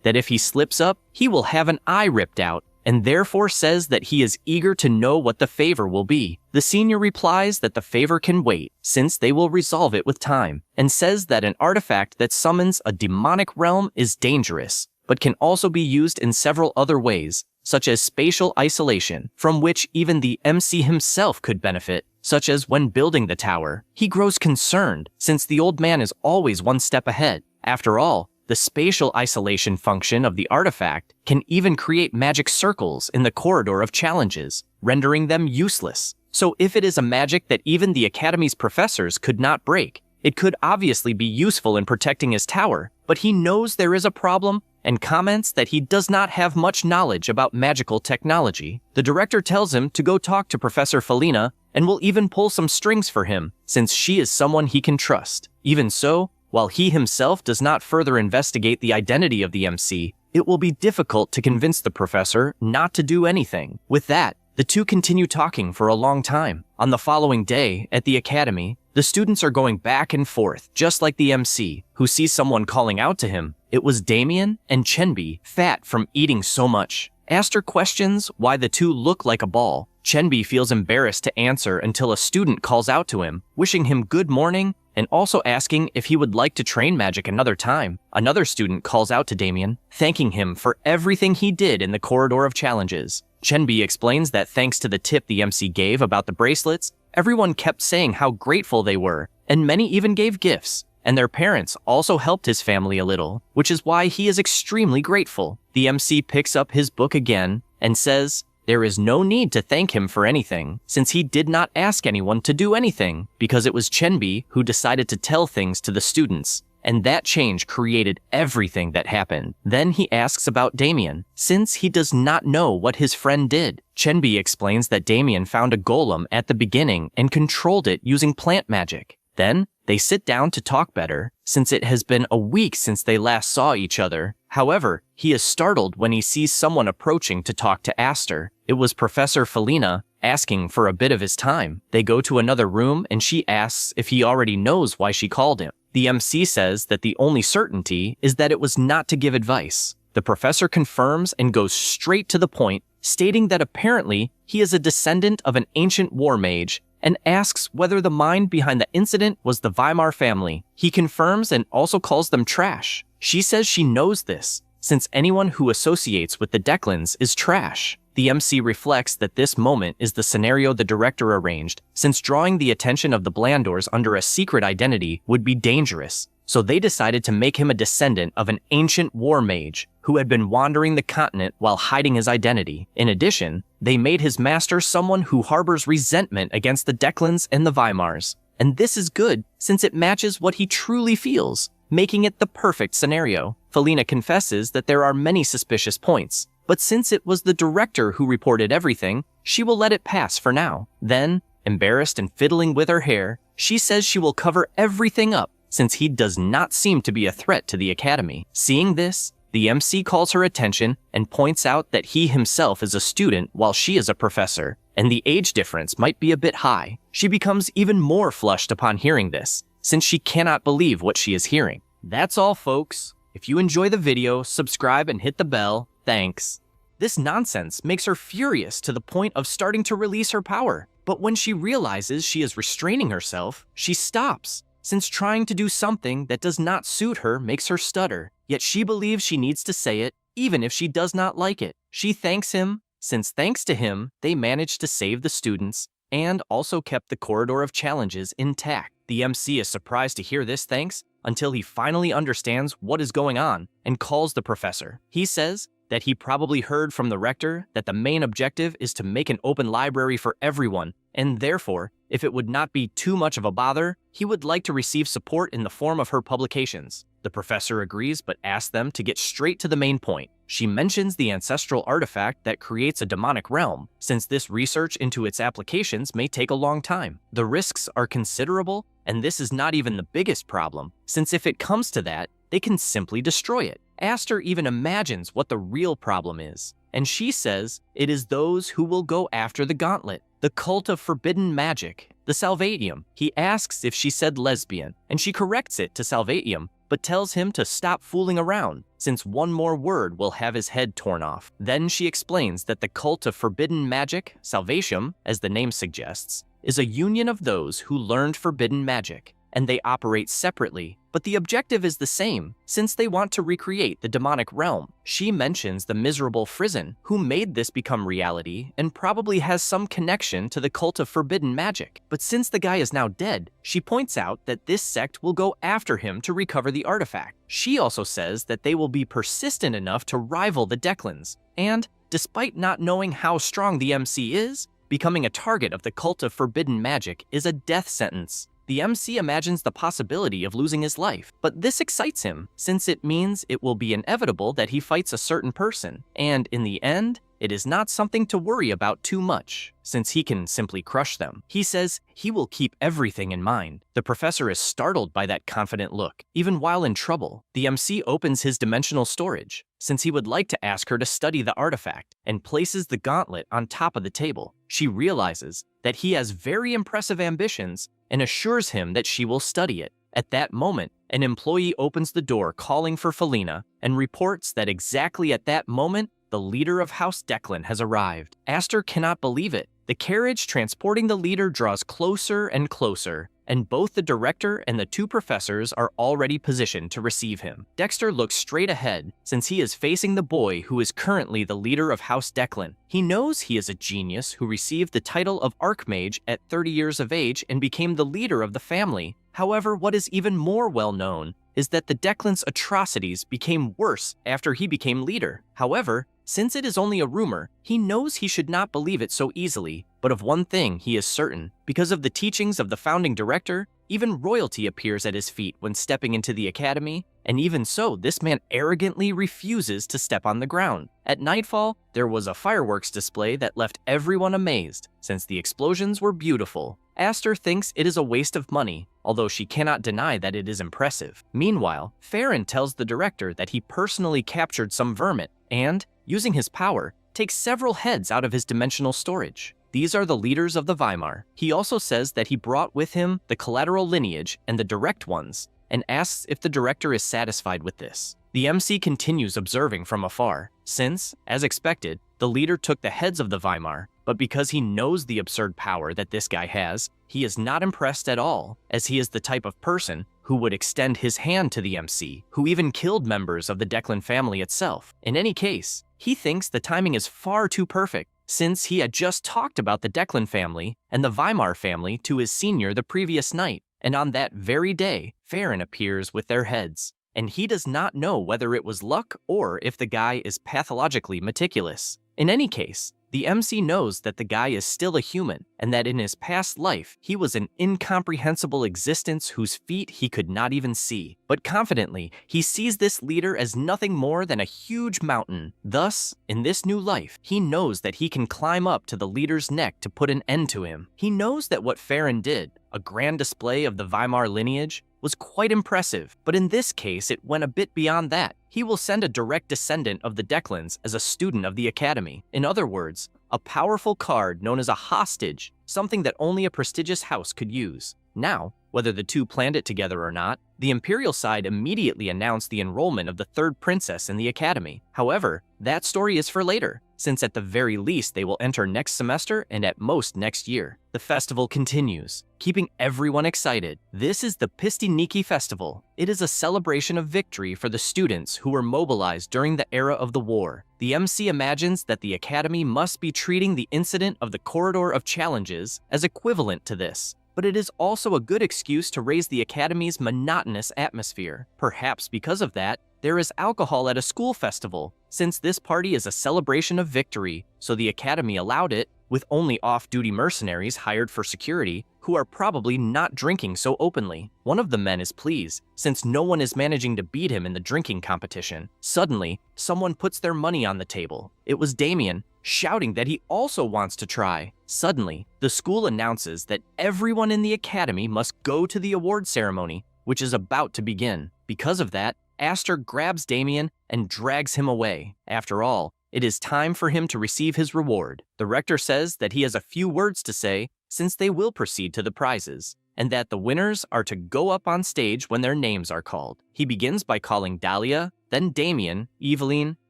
that if he slips up, he will have an eye ripped out, and therefore says that he is eager to know what the favor will be. The senior replies that the favor can wait, since they will resolve it with time, and says that an artifact that summons a demonic realm is dangerous, but can also be used in several other ways, such as spatial isolation, from which even the MC himself could benefit, such as when building the tower. He grows concerned, since the old man is always one step ahead. After all, the spatial isolation function of the artifact can even create magic circles in the corridor of challenges, rendering them useless. So if it is a magic that even the Academy's professors could not break, it could obviously be useful in protecting his tower, but he knows there is a problem and comments that he does not have much knowledge about magical technology. The director tells him to go talk to Professor Felina and will even pull some strings for him, since she is someone he can trust. Even so, while he himself does not further investigate the identity of the MC, it will be difficult to convince the professor not to do anything. With that, the two continue talking for a long time. On the following day, at the academy, the students are going back and forth, just like the MC, who sees someone calling out to him. It was Damien and Chenbi, fat from eating so much. Aster questions why the two look like a ball. Chenbi feels embarrassed to answer until a student calls out to him, wishing him good morning and also asking if he would like to train magic another time. Another student calls out to Damien, thanking him for everything he did in the corridor of challenges. Chenbi explains that thanks to the tip the MC gave about the bracelets, everyone kept saying how grateful they were, and many even gave gifts. And their parents also helped his family a little, which is why he is extremely grateful. The MC picks up his book again and says there is no need to thank him for anything, since he did not ask anyone to do anything, because it was Chenbi who decided to tell things to the students, and that change created everything that happened. Then he asks about Damien, since he does not know what his friend did. Chenbi explains that Damien found a golem at the beginning and controlled it using plant magic. Then, they sit down to talk better, since it has been a week since they last saw each other. However, he is startled when he sees someone approaching to talk to Aster. It was Professor Felina, asking for a bit of his time. They go to another room and she asks if he already knows why she called him. The MC says that the only certainty is that it was not to give advice. The professor confirms and goes straight to the point, stating that apparently he is a descendant of an ancient war mage, and asks whether the mind behind the incident was the Weimar family. He confirms and also calls them trash. She says she knows this, since anyone who associates with the Declans is trash. The MC reflects that this moment is the scenario the director arranged, since drawing the attention of the Blandors under a secret identity would be dangerous. So they decided to make him a descendant of an ancient war mage who had been wandering the continent while hiding his identity. In addition, they made his master someone who harbors resentment against the Declans and the Weimars. And this is good, since it matches what he truly feels, making it the perfect scenario. Felina confesses that there are many suspicious points, but since it was the director who reported everything, she will let it pass for now. Then, embarrassed and fiddling with her hair, she says she will cover everything up, since he does not seem to be a threat to the academy. Seeing this, the MC calls her attention and points out that he himself is a student while she is a professor, and the age difference might be a bit high. She becomes even more flushed upon hearing this, since she cannot believe what she is hearing. That's all, folks. If you enjoy the video, subscribe and hit the bell. Thanks. This nonsense makes her furious to the point of starting to release her power. But when she realizes she is restraining herself, she stops, since trying to do something that does not suit her makes her stutter. Yet she believes she needs to say it, even if she does not like it. She thanks him, since thanks to him, they managed to save the students and also kept the corridor of challenges intact. The MC is surprised to hear this thanks until he finally understands what is going on and calls the professor. He says that he probably heard from the rector that the main objective is to make an open library for everyone, and therefore, if it would not be too much of a bother, he would like to receive support in the form of her publications. The professor agrees but asks them to get straight to the main point. She mentions the ancestral artifact that creates a demonic realm, since this research into its applications may take a long time. The risks are considerable, and this is not even the biggest problem, since if it comes to that, they can simply destroy it. Aster even imagines what the real problem is, and she says it is those who will go after the gauntlet, the cult of forbidden magic, the Salvatium. He asks if she said lesbian, and she corrects it to Salvatium, but tells him to stop fooling around, since one more word will have his head torn off. Then she explains that the cult of forbidden magic, Salvatium, as the name suggests, is a union of those who learned forbidden magic, and they operate separately, but the objective is the same, since they want to recreate the demonic realm. She mentions the miserable Frizen, who made this become reality and probably has some connection to the cult of forbidden magic. But since the guy is now dead, she points out that this sect will go after him to recover the artifact. She also says that they will be persistent enough to rival the Declans, and, despite not knowing how strong the MC is, becoming a target of the cult of forbidden magic is a death sentence. The MC imagines the possibility of losing his life, but this excites him, since it means it will be inevitable that he fights a certain person, and in the end, it is not something to worry about too much, since he can simply crush them. He says he will keep everything in mind. The professor is startled by that confident look. Even while in trouble, the MC opens his dimensional storage, since he would like to ask her to study the artifact, and places the gauntlet on top of the table. She realizes that he has very impressive ambitions and assures him that she will study it. At that moment, an employee opens the door calling for Felina and reports that exactly at that moment, the leader of House Declan has arrived. Aster cannot believe it. The carriage transporting the leader draws closer and closer, and both the director and the two professors are already positioned to receive him. Dexter looks straight ahead, since he is facing the boy who is currently the leader of House Declan. He knows he is a genius who received the title of Archmage at 30 years of age and became the leader of the family. However, what is even more well known is that the Declan's atrocities became worse after he became leader. However, since it is only a rumor, he knows he should not believe it so easily, but of one thing he is certain. Because of the teachings of the founding director, even royalty appears at his feet when stepping into the academy, and even so, this man arrogantly refuses to step on the ground. At nightfall, there was a fireworks display that left everyone amazed, since the explosions were beautiful. Aster thinks it is a waste of money, although she cannot deny that it is impressive. Meanwhile, Farron tells the director that he personally captured some vermin, and, using his power, takes several heads out of his dimensional storage. These are the leaders of the Weimar. He also says that he brought with him the collateral lineage and the direct ones, and asks if the director is satisfied with this. The MC continues observing from afar, since, as expected, the leader took the heads of the Weimar, but because he knows the absurd power that this guy has, he is not impressed at all, as he is the type of person who would extend his hand to the MC, who even killed members of the Declan family itself. In any case, he thinks the timing is far too perfect, since he had just talked about the Declan family and the Weimar family to his senior the previous night, and on that very day, Farron appears with their heads, and he does not know whether it was luck or if the guy is pathologically meticulous. In any case, the MC knows that the guy is still a human, and that in his past life, he was an incomprehensible existence whose feet he could not even see. But confidently, he sees this leader as nothing more than a huge mountain. Thus, in this new life, he knows that he can climb up to the leader's neck to put an end to him. He knows that what Farron did A grand display of the Weimar lineage was quite impressive, but in this case it went a bit beyond that. He will send a direct descendant of the Declans as a student of the academy. In other words, a powerful card known as a hostage, something that only a prestigious house could use. Now, whether the two planned it together or not, the Imperial side immediately announced the enrollment of the third princess in the academy. However, that story is for later, since at the very least they will enter next semester and at most next year. The festival continues, keeping everyone excited. This is the Pistiniki Festival. It is a celebration of victory for the students who were mobilized during the era of the war. The MC imagines that the academy must be treating the incident of the Corridor of Challenges as equivalent to this, but it is also a good excuse to raise the academy's monotonous atmosphere. Perhaps because of that, there is alcohol at a school festival, since this party is a celebration of victory, so the academy allowed it, with only off-duty mercenaries hired for security, who are probably not drinking so openly. One of the men is pleased, since no one is managing to beat him in the drinking competition. Suddenly, someone puts their money on the table. It was Damien, shouting that he also wants to try. Suddenly, the school announces that everyone in the academy must go to the award ceremony, which is about to begin. Because of that, Aster grabs Damien and drags him away. After all, it is time for him to receive his reward. The rector says that he has a few words to say since they will proceed to the prizes, and that the winners are to go up on stage when their names are called. He begins by calling Dahlia, then Damien, Eveline,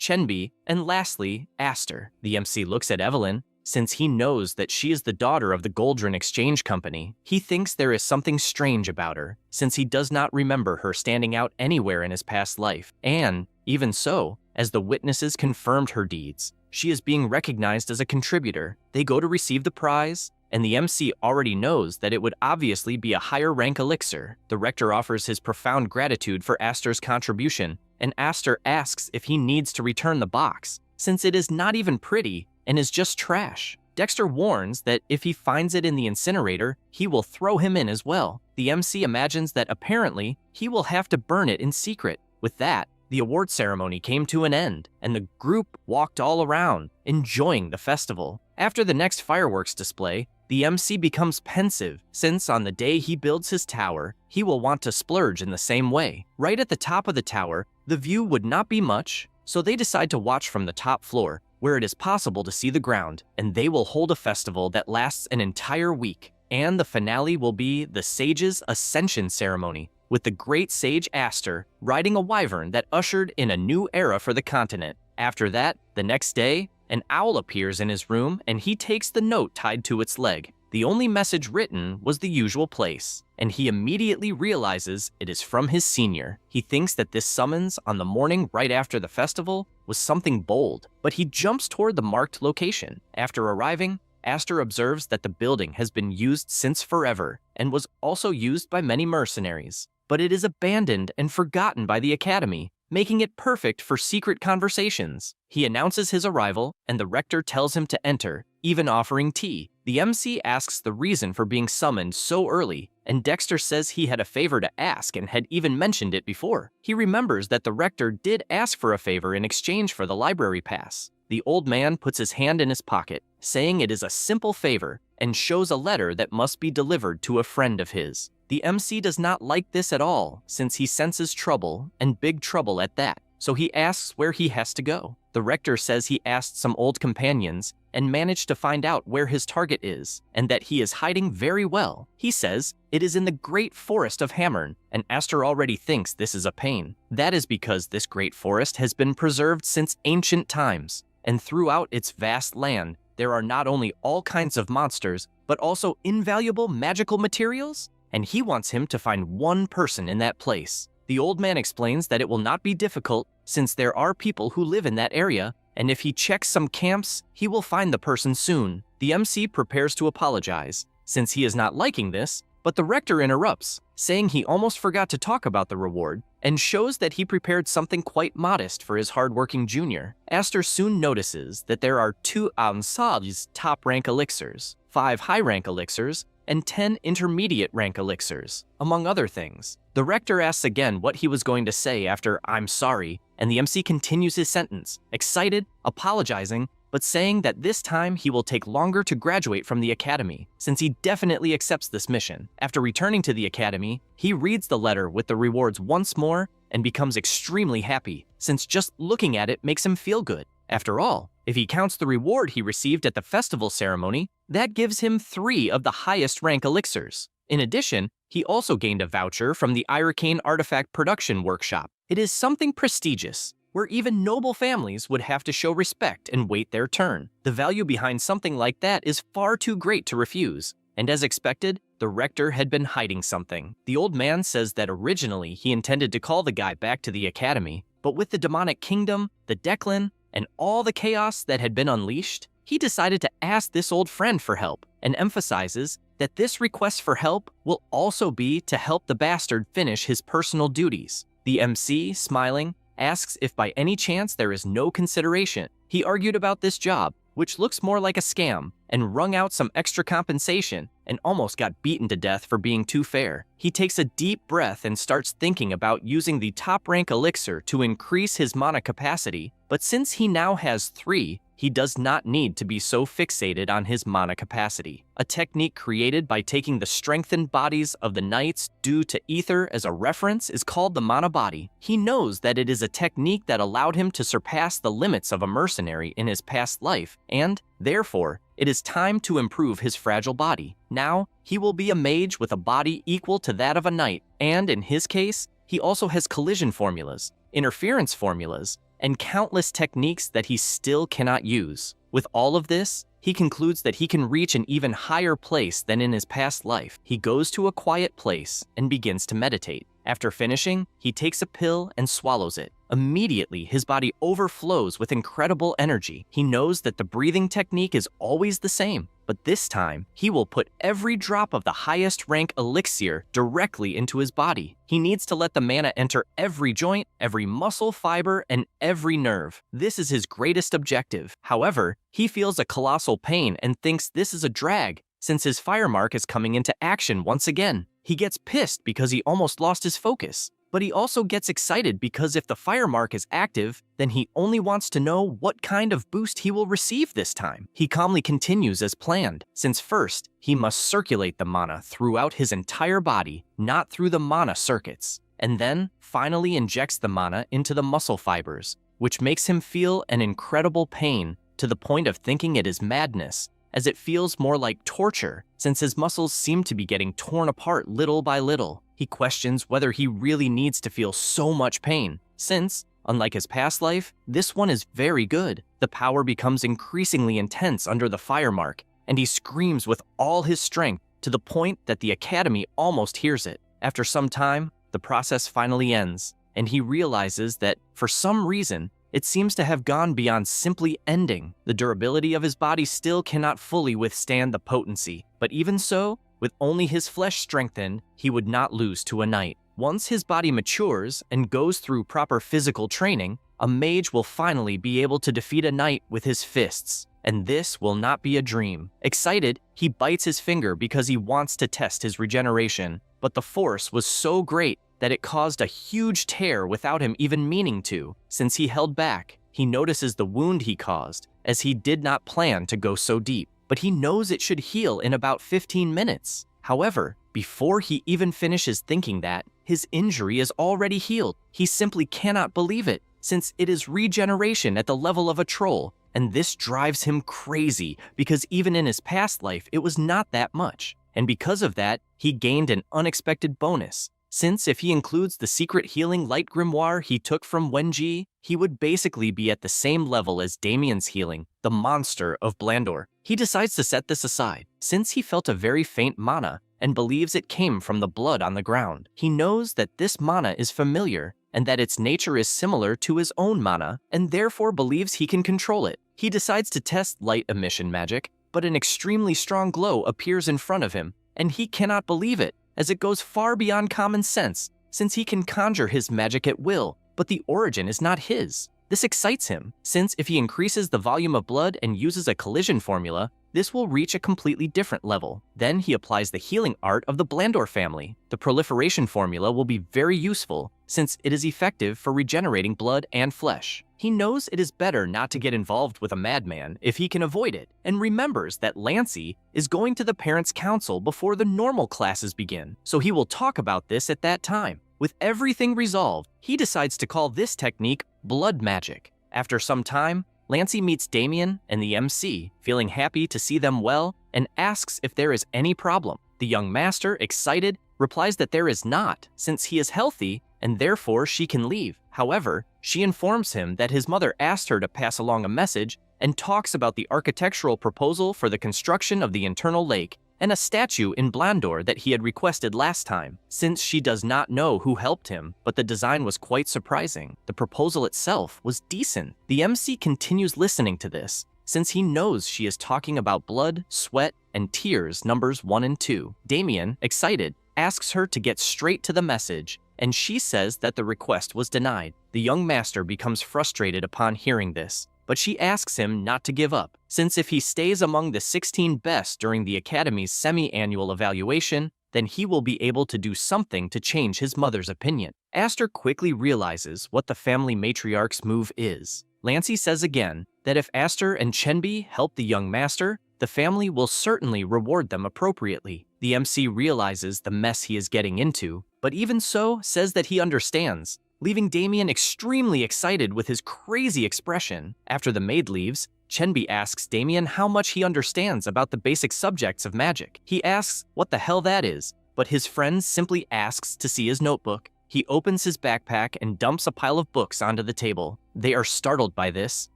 Chenby, and lastly, Aster. The MC looks at Evelyn, since he knows that she is the daughter of the Goldrin Exchange Company. He thinks there is something strange about her, since he does not remember her standing out anywhere in his past life. And, even so, as the witnesses confirmed her deeds, she is being recognized as a contributor. They go to receive the prize, and the MC already knows that it would obviously be a higher rank elixir. The rector offers his profound gratitude for Aster's contribution, and Aster asks if he needs to return the box, since it is not even pretty and is just trash. Dexter warns that if he finds it in the incinerator, he will throw him in as well. The MC imagines that apparently he will have to burn it in secret. With that, the award ceremony came to an end, and the group walked all around, enjoying the festival. After the next fireworks display, the MC becomes pensive, since on the day he builds his tower, he will want to splurge in the same way. Right at the top of the tower, the view would not be much, so they decide to watch from the top floor, where it is possible to see the ground, and they will hold a festival that lasts an entire week. And the finale will be the Sage's Ascension Ceremony, with the great sage Aster riding a wyvern that ushered in a new era for the continent. After that, the next day, an owl appears in his room and he takes the note tied to its leg. The only message written was the usual place, and he immediately realizes it is from his senior. He thinks that this summons on the morning right after the festival was something bold, but he jumps toward the marked location. After arriving, Aster observes that the building has been used since forever and was also used by many mercenaries, but it is abandoned and forgotten by the academy, making it perfect for secret conversations. He announces his arrival, and the rector tells him to enter, even offering tea. The MC asks the reason for being summoned so early, and Dexter says he had a favor to ask and had even mentioned it before. He remembers that the rector did ask for a favor in exchange for the library pass. The old man puts his hand in his pocket, saying it is a simple favor, and shows a letter that must be delivered to a friend of his. The MC does not like this at all, since he senses trouble, and big trouble at that, so he asks where he has to go. The rector says he asked some old companions and managed to find out where his target is, and that he is hiding very well. He says it is in the great forest of Hammern, and Aster already thinks this is a pain. That is because this great forest has been preserved since ancient times, and throughout its vast land, there are not only all kinds of monsters, but also invaluable magical materials, and he wants him to find one person in that place. The old man explains that it will not be difficult since there are people who live in that area, and if he checks some camps, he will find the person soon. The MC prepares to apologize, since he is not liking this, but the rector interrupts, saying he almost forgot to talk about the reward, and shows that he prepared something quite modest for his hardworking junior. Aster soon notices that there are 2 Ansali's top-rank elixirs, 5 high-rank elixirs, and 10 intermediate rank elixirs, among other things. The rector asks again what he was going to say after "I'm sorry," and the MC continues his sentence, excited, apologizing, but saying that this time he will take longer to graduate from the academy, since he definitely accepts this mission. After returning to the academy, he reads the letter with the rewards once more and becomes extremely happy, since just looking at it makes him feel good. After all, if he counts the reward he received at the festival ceremony, that gives him 3 of the highest rank elixirs. In addition, he also gained a voucher from the Iricane Artifact Production Workshop. It is something prestigious, where even noble families would have to show respect and wait their turn. The value behind something like that is far too great to refuse, and as expected, the rector had been hiding something. The old man says that originally he intended to call the guy back to the academy, but with the demonic kingdom, the Declan, and all the chaos that had been unleashed, he decided to ask this old friend for help, and emphasizes that this request for help will also be to help the bastard finish his personal duties. The MC, smiling, asks if by any chance there is no consideration. He argued about this job, which looks more like a scam, and wrung out some extra compensation and almost got beaten to death for being too fair. He takes a deep breath and starts thinking about using the top rank elixir to increase his mana capacity, but since he now has 3, he does not need to be so fixated on his mana capacity. A technique created by taking the strengthened bodies of the knights due to ether as a reference is called the mana body. He knows that it is a technique that allowed him to surpass the limits of a mercenary in his past life, and, therefore, it is time to improve his fragile body. Now, he will be a mage with a body equal to that of a knight, and in his case, he also has collision formulas, interference formulas, and countless techniques that he still cannot use. With all of this, he concludes that he can reach an even higher place than in his past life. He goes to a quiet place and begins to meditate. After finishing, he takes a pill and swallows it. Immediately, his body overflows with incredible energy. He knows that the breathing technique is always the same, but this time, he will put every drop of the highest rank elixir directly into his body. He needs to let the mana enter every joint, every muscle fiber, and every nerve. This is his greatest objective. However, he feels a colossal pain and thinks this is a drag, since his fire mark is coming into action once again. He gets pissed because he almost lost his focus, but he also gets excited because if the fire mark is active, then he only wants to know what kind of boost he will receive this time. He calmly continues as planned, since first, he must circulate the mana throughout his entire body, not through the mana circuits, and then finally injects the mana into the muscle fibers, which makes him feel an incredible pain to the point of thinking it is madness, as it feels more like torture, since his muscles seem to be getting torn apart little by little. He questions whether he really needs to feel so much pain, since, unlike his past life, this one is very good. The power becomes increasingly intense under the fire mark, and he screams with all his strength to the point that the academy almost hears it. After some time, the process finally ends, and he realizes that, for some reason, it seems to have gone beyond simply ending. The durability of his body still cannot fully withstand the potency, but even so, with only his flesh strengthened, he would not lose to a knight. Once his body matures and goes through proper physical training, a mage will finally be able to defeat a knight with his fists, and this will not be a dream. Excited, he bites his finger because he wants to test his regeneration, but the force was so great that it caused a huge tear without him even meaning to. Since he held back, he notices the wound he caused, as he did not plan to go so deep, but he knows it should heal in about 15 minutes. However, before he even finishes thinking that, his injury is already healed. He simply cannot believe it, since it is regeneration at the level of a troll, and this drives him crazy because even in his past life, it was not that much. And because of that, he gained an unexpected bonus. Since if he includes the secret healing light grimoire he took from Wenji, he would basically be at the same level as Damien's healing, the monster of Blandor. He decides to set this aside, since he felt a very faint mana and believes it came from the blood on the ground. He knows that this mana is familiar and that its nature is similar to his own mana, and therefore believes he can control it. He decides to test light emission magic, but an extremely strong glow appears in front of him, and he cannot believe it, as it goes far beyond common sense, since he can conjure his magic at will, but the origin is not his. This excites him, since if he increases the volume of blood and uses a collision formula, this will reach a completely different level. Then he applies the healing art of the Blandor family. The proliferation formula will be very useful since it is effective for regenerating blood and flesh. He knows it is better not to get involved with a madman if he can avoid it, and remembers that Lancey is going to the parents' council before the normal classes begin, so he will talk about this at that time. With everything resolved, he decides to call this technique blood magic. After some time, Lancey meets Damien and the MC, feeling happy to see them well, and asks if there is any problem. The young master, excited, replies that there is not, since he is healthy and therefore she can leave. However, she informs him that his mother asked her to pass along a message and talks about the architectural proposal for the construction of the internal lake and a statue in Blandor that he had requested last time. Since she does not know who helped him, but the design was quite surprising, the proposal itself was decent. The MC continues listening to this, since he knows she is talking about blood, sweat, and tears numbers 1 and 2. Damien, excited, asks her to get straight to the message, and she says that the request was denied. The young master becomes frustrated upon hearing this, but she asks him not to give up, since if he stays among the 16 best during the Academy's semi-annual evaluation, then he will be able to do something to change his mother's opinion. Aster quickly realizes what the family matriarch's move is. Lancey says again that if Aster and Chenbi help the young master, the family will certainly reward them appropriately. The MC realizes the mess he is getting into, but even so says that he understands, leaving Damien extremely excited with his crazy expression. After the maid leaves, Chenbi asks Damien how much he understands about the basic subjects of magic. He asks what the hell that is, but his friend simply asks to see his notebook. He opens his backpack and dumps a pile of books onto the table. They are startled by this,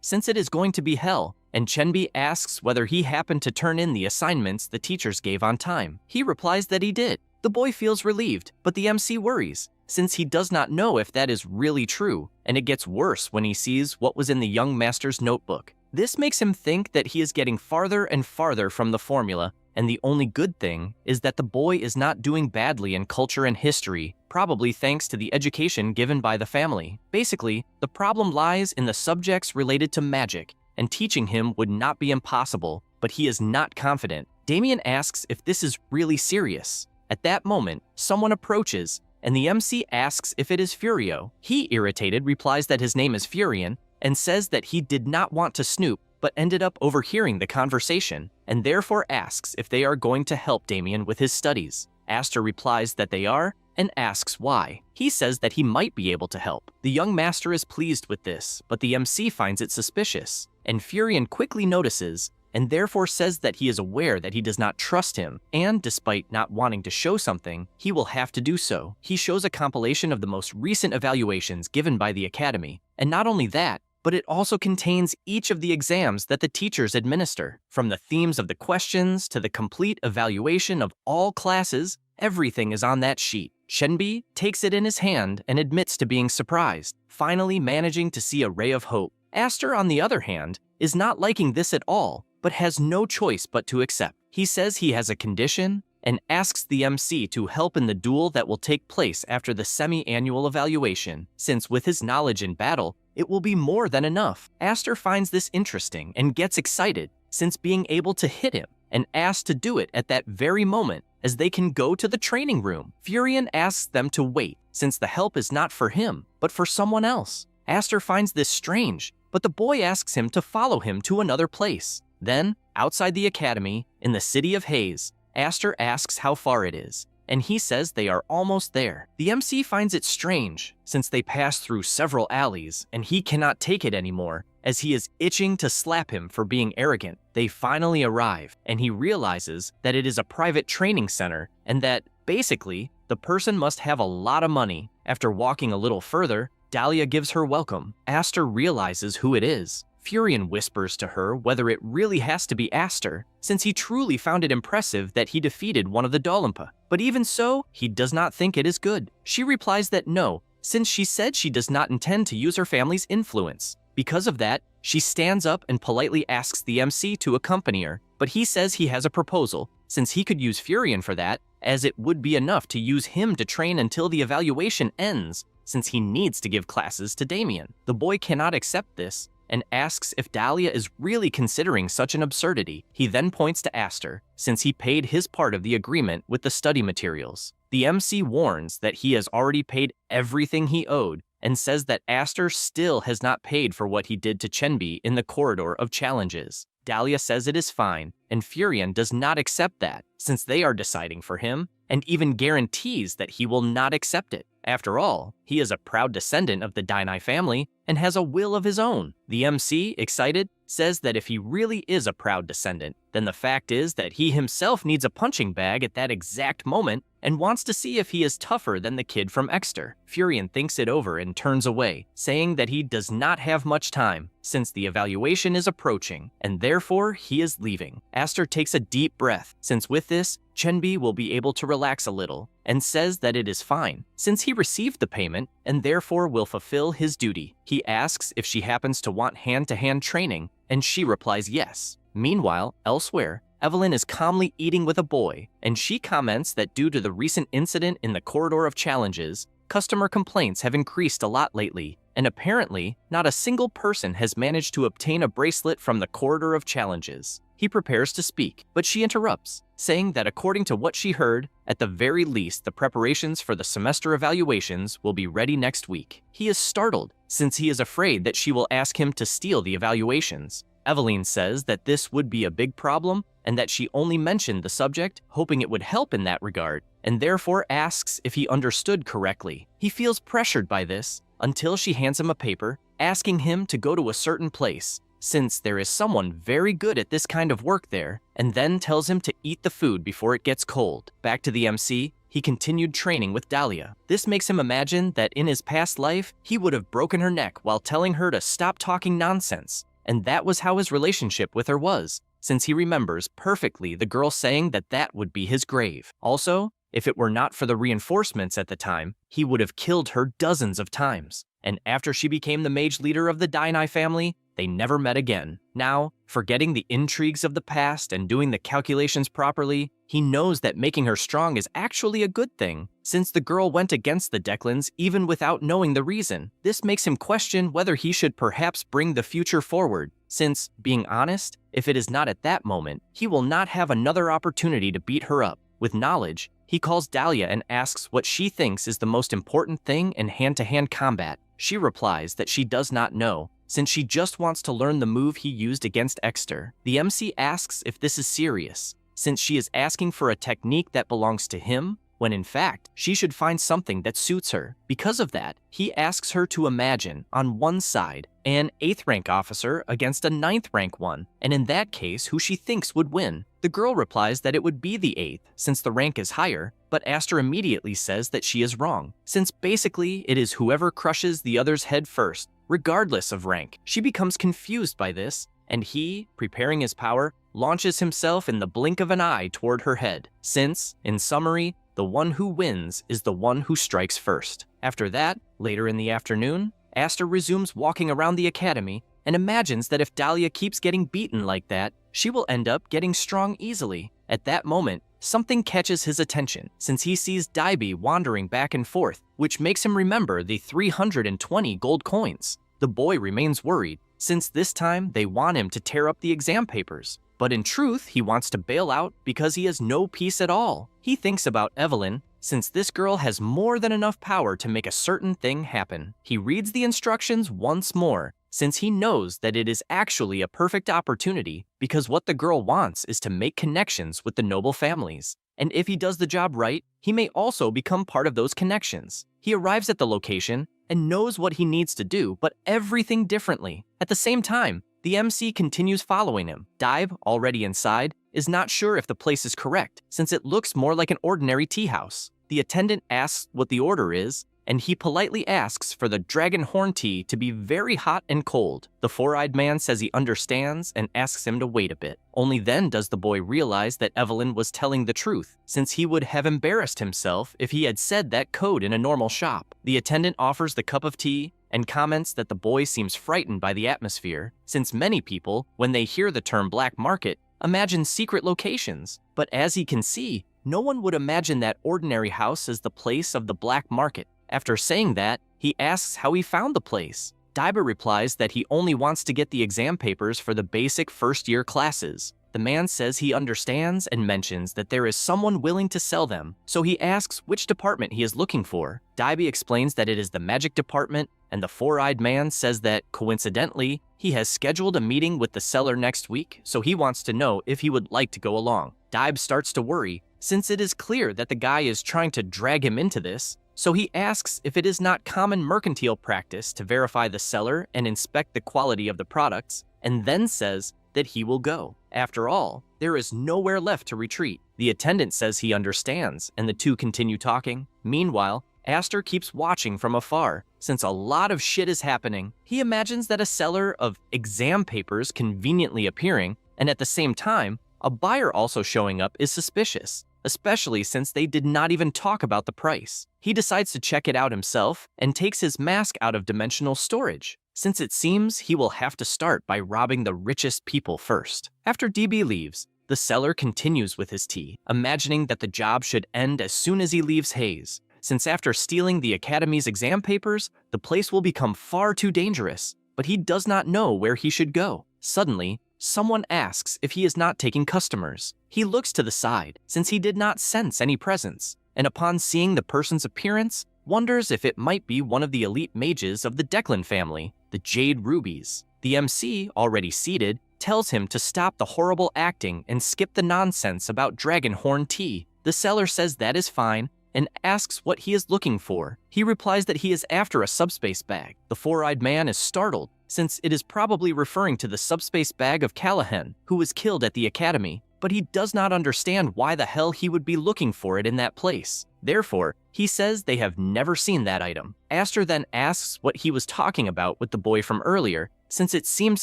since it is going to be hell, and Chenbi asks whether he happened to turn in the assignments the teachers gave on time. He replies that he did. The boy feels relieved, but the MC worries, since he does not know if that is really true, and it gets worse when he sees what was in the young master's notebook. This makes him think that he is getting farther and farther from the formula, and the only good thing is that the boy is not doing badly in culture and history, probably thanks to the education given by the family. Basically, the problem lies in the subjects related to magic, and teaching him would not be impossible, but he is not confident. Damien asks if this is really serious. At that moment, someone approaches, and the MC asks if it is Furio. He, irritated, replies that his name is Furion, and says that he did not want to snoop, but ended up overhearing the conversation, and therefore asks if they are going to help Damien with his studies. Aster replies that they are, and asks why. He says that he might be able to help. The young master is pleased with this, but the MC finds it suspicious, and Furion quickly notices, and therefore says that he is aware that he does not trust him, and despite not wanting to show something, he will have to do so. He shows a compilation of the most recent evaluations given by the Academy, and not only that, but it also contains each of the exams that the teachers administer. From the themes of the questions to the complete evaluation of all classes, everything is on that sheet. Chenbi takes it in his hand and admits to being surprised, finally managing to see a ray of hope. Aster, on the other hand, is not liking this at all, but has no choice but to accept. He says he has a condition and asks the MC to help in the duel that will take place after the semi-annual evaluation, since with his knowledge in battle, it will be more than enough. Aster finds this interesting and gets excited, since being able to hit him, and asks to do it at that very moment, as they can go to the training room. Furion asks them to wait, since the help is not for him, but for someone else. Aster finds this strange, but the boy asks him to follow him to another place. Then, outside the academy, in the city of Haze, Aster asks how far it is, and he says they are almost there. The MC finds it strange, since they pass through several alleys, and he cannot take it anymore, as he is itching to slap him for being arrogant. They finally arrive, and he realizes that it is a private training center, and that, basically, the person must have a lot of money. After walking a little further, Dahlia gives her welcome. Aster realizes who it is. Furion whispers to her whether it really has to be Aster, since he truly found it impressive that he defeated one of the Dolimpa. But even so, he does not think it is good. She replies that no, since she said she does not intend to use her family's influence. Because of that, she stands up and politely asks the MC to accompany her, but he says he has a proposal, since he could use Furion for that, as it would be enough to use him to train until the evaluation ends, since he needs to give classes to Damien. The boy cannot accept this, and asks if Dahlia is really considering such an absurdity. He then points to Aster, since he paid his part of the agreement with the study materials. The MC warns that he has already paid everything he owed and says that Aster still has not paid for what he did to Chenbi in the corridor of challenges. Dahlia says it is fine, and Furion does not accept that, since they are deciding for him, and even guarantees that he will not accept it. After all, he is a proud descendant of the Dainai family and has a will of his own. The MC, excited, says that if he really is a proud descendant, then the fact is that he himself needs a punching bag at that exact moment and wants to see if he is tougher than the kid from Exeter. Furion thinks it over and turns away, saying that he does not have much time, since the evaluation is approaching, and therefore he is leaving. Aster takes a deep breath, since with this, Chenbi will be able to relax a little, and says that it is fine, since he received the payment and therefore will fulfill his duty. He asks if she happens to want hand-to-hand training, and she replies yes. Meanwhile, elsewhere, Evelyn is calmly eating with a boy, and she comments that due to the recent incident in the corridor of challenges, customer complaints have increased a lot lately, and apparently, not a single person has managed to obtain a bracelet from the corridor of challenges. He prepares to speak, but she interrupts, saying that according to what she heard, at the very least the preparations for the semester evaluations will be ready next week. He is startled, since he is afraid that she will ask him to steal the evaluations. Evelyn says that this would be a big problem, and that she only mentioned the subject, hoping it would help in that regard, and therefore asks if he understood correctly. He feels pressured by this, until she hands him a paper, asking him to go to a certain place, since there is someone very good at this kind of work there, and then tells him to eat the food before it gets cold. Back to the MC, he continued training with Dahlia. This makes him imagine that in his past life, he would have broken her neck while telling her to stop talking nonsense, and that was how his relationship with her was, since he remembers perfectly the girl saying that that would be his grave. Also, if it were not for the reinforcements at the time, he would have killed her dozens of times. And after she became the mage leader of the Dainai family, they never met again. Now, forgetting the intrigues of the past and doing the calculations properly, he knows that making her strong is actually a good thing, since the girl went against the Declans even without knowing the reason. This makes him question whether he should perhaps bring the future forward, since, being honest, if it is not at that moment, he will not have another opportunity to beat her up. With knowledge, he calls Dahlia and asks what she thinks is the most important thing in hand-to-hand combat. She replies that she does not know, since she just wants to learn the move he used against Exeter. The MC asks if this is serious, since she is asking for a technique that belongs to him, when in fact, she should find something that suits her. Because of that, he asks her to imagine, on one side, an 8th rank officer against a 9th rank one, and in that case, who she thinks would win. The girl replies that it would be the 8th, since the rank is higher, but Aster immediately says that she is wrong, since basically it is whoever crushes the other's head first, regardless of rank. She becomes confused by this, and he, preparing his power, launches himself in the blink of an eye toward her head, since, in summary, the one who wins is the one who strikes first. After that, later in the afternoon, Aster resumes walking around the academy and imagines that if Dahlia keeps getting beaten like that, she will end up getting strong easily. At that moment, something catches his attention, since he sees Daibi wandering back and forth, which makes him remember the 320 gold coins. The boy remains worried, since this time they want him to tear up the exam papers. But in truth, he wants to bail out because he has no peace at all. He thinks about Evelyn, since this girl has more than enough power to make a certain thing happen. He reads the instructions once more, since he knows that it is actually a perfect opportunity, because what the girl wants is to make connections with the noble families. And if he does the job right, he may also become part of those connections. He arrives at the location and knows what he needs to do, but everything differently. At the same time, the MC continues following him. Dibe, already inside, is not sure if the place is correct, since it looks more like an ordinary tea house. The attendant asks what the order is, and he politely asks for the dragon horn tea to be very hot and cold. The four-eyed man says he understands and asks him to wait a bit. Only then does the boy realize that Evelyn was telling the truth, since he would have embarrassed himself if he had said that code in a normal shop. The attendant offers the cup of tea and comments that the boy seems frightened by the atmosphere, since many people, when they hear the term black market, imagine secret locations. But as he can see, no one would imagine that ordinary house as the place of the black market. After saying that, he asks how he found the place. Daiba replies that he only wants to get the exam papers for the basic first-year classes. The man says he understands and mentions that there is someone willing to sell them, so he asks which department he is looking for. Daiba explains that it is the magic department, and the four-eyed man says that, coincidentally, he has scheduled a meeting with the seller next week, so he wants to know if he would like to go along. Daiba starts to worry, since it is clear that the guy is trying to drag him into this, so he asks if it is not common mercantile practice to verify the seller and inspect the quality of the products, and then says that he will go. After all, there is nowhere left to retreat. The attendant says he understands, and the two continue talking. Meanwhile, Aster keeps watching from afar. Since a lot of shit is happening, he imagines that a seller of exam papers conveniently appearing, and at the same time, a buyer also showing up is suspicious, especially since they did not even talk about the price. He decides to check it out himself and takes his mask out of dimensional storage, since it seems he will have to start by robbing the richest people first. After DB leaves, the seller continues with his tea, imagining that the job should end as soon as he leaves Hayes, since after stealing the Academy's exam papers, the place will become far too dangerous, but he does not know where he should go. Suddenly, someone asks if he is not taking customers. He looks to the side, since he did not sense any presence, and upon seeing the person's appearance, wonders if it might be one of the elite mages of the Declan family, the Jade Rubies. The MC, already seated, tells him to stop the horrible acting and skip the nonsense about Dragonhorn tea. The seller says that is fine and asks what he is looking for. He replies that he is after a subspace bag. The four-eyed man is startled, since it is probably referring to the subspace bag of Callahan, who was killed at the Academy, but he does not understand why the hell he would be looking for it in that place. Therefore, he says they have never seen that item. Aster then asks what he was talking about with the boy from earlier, since it seems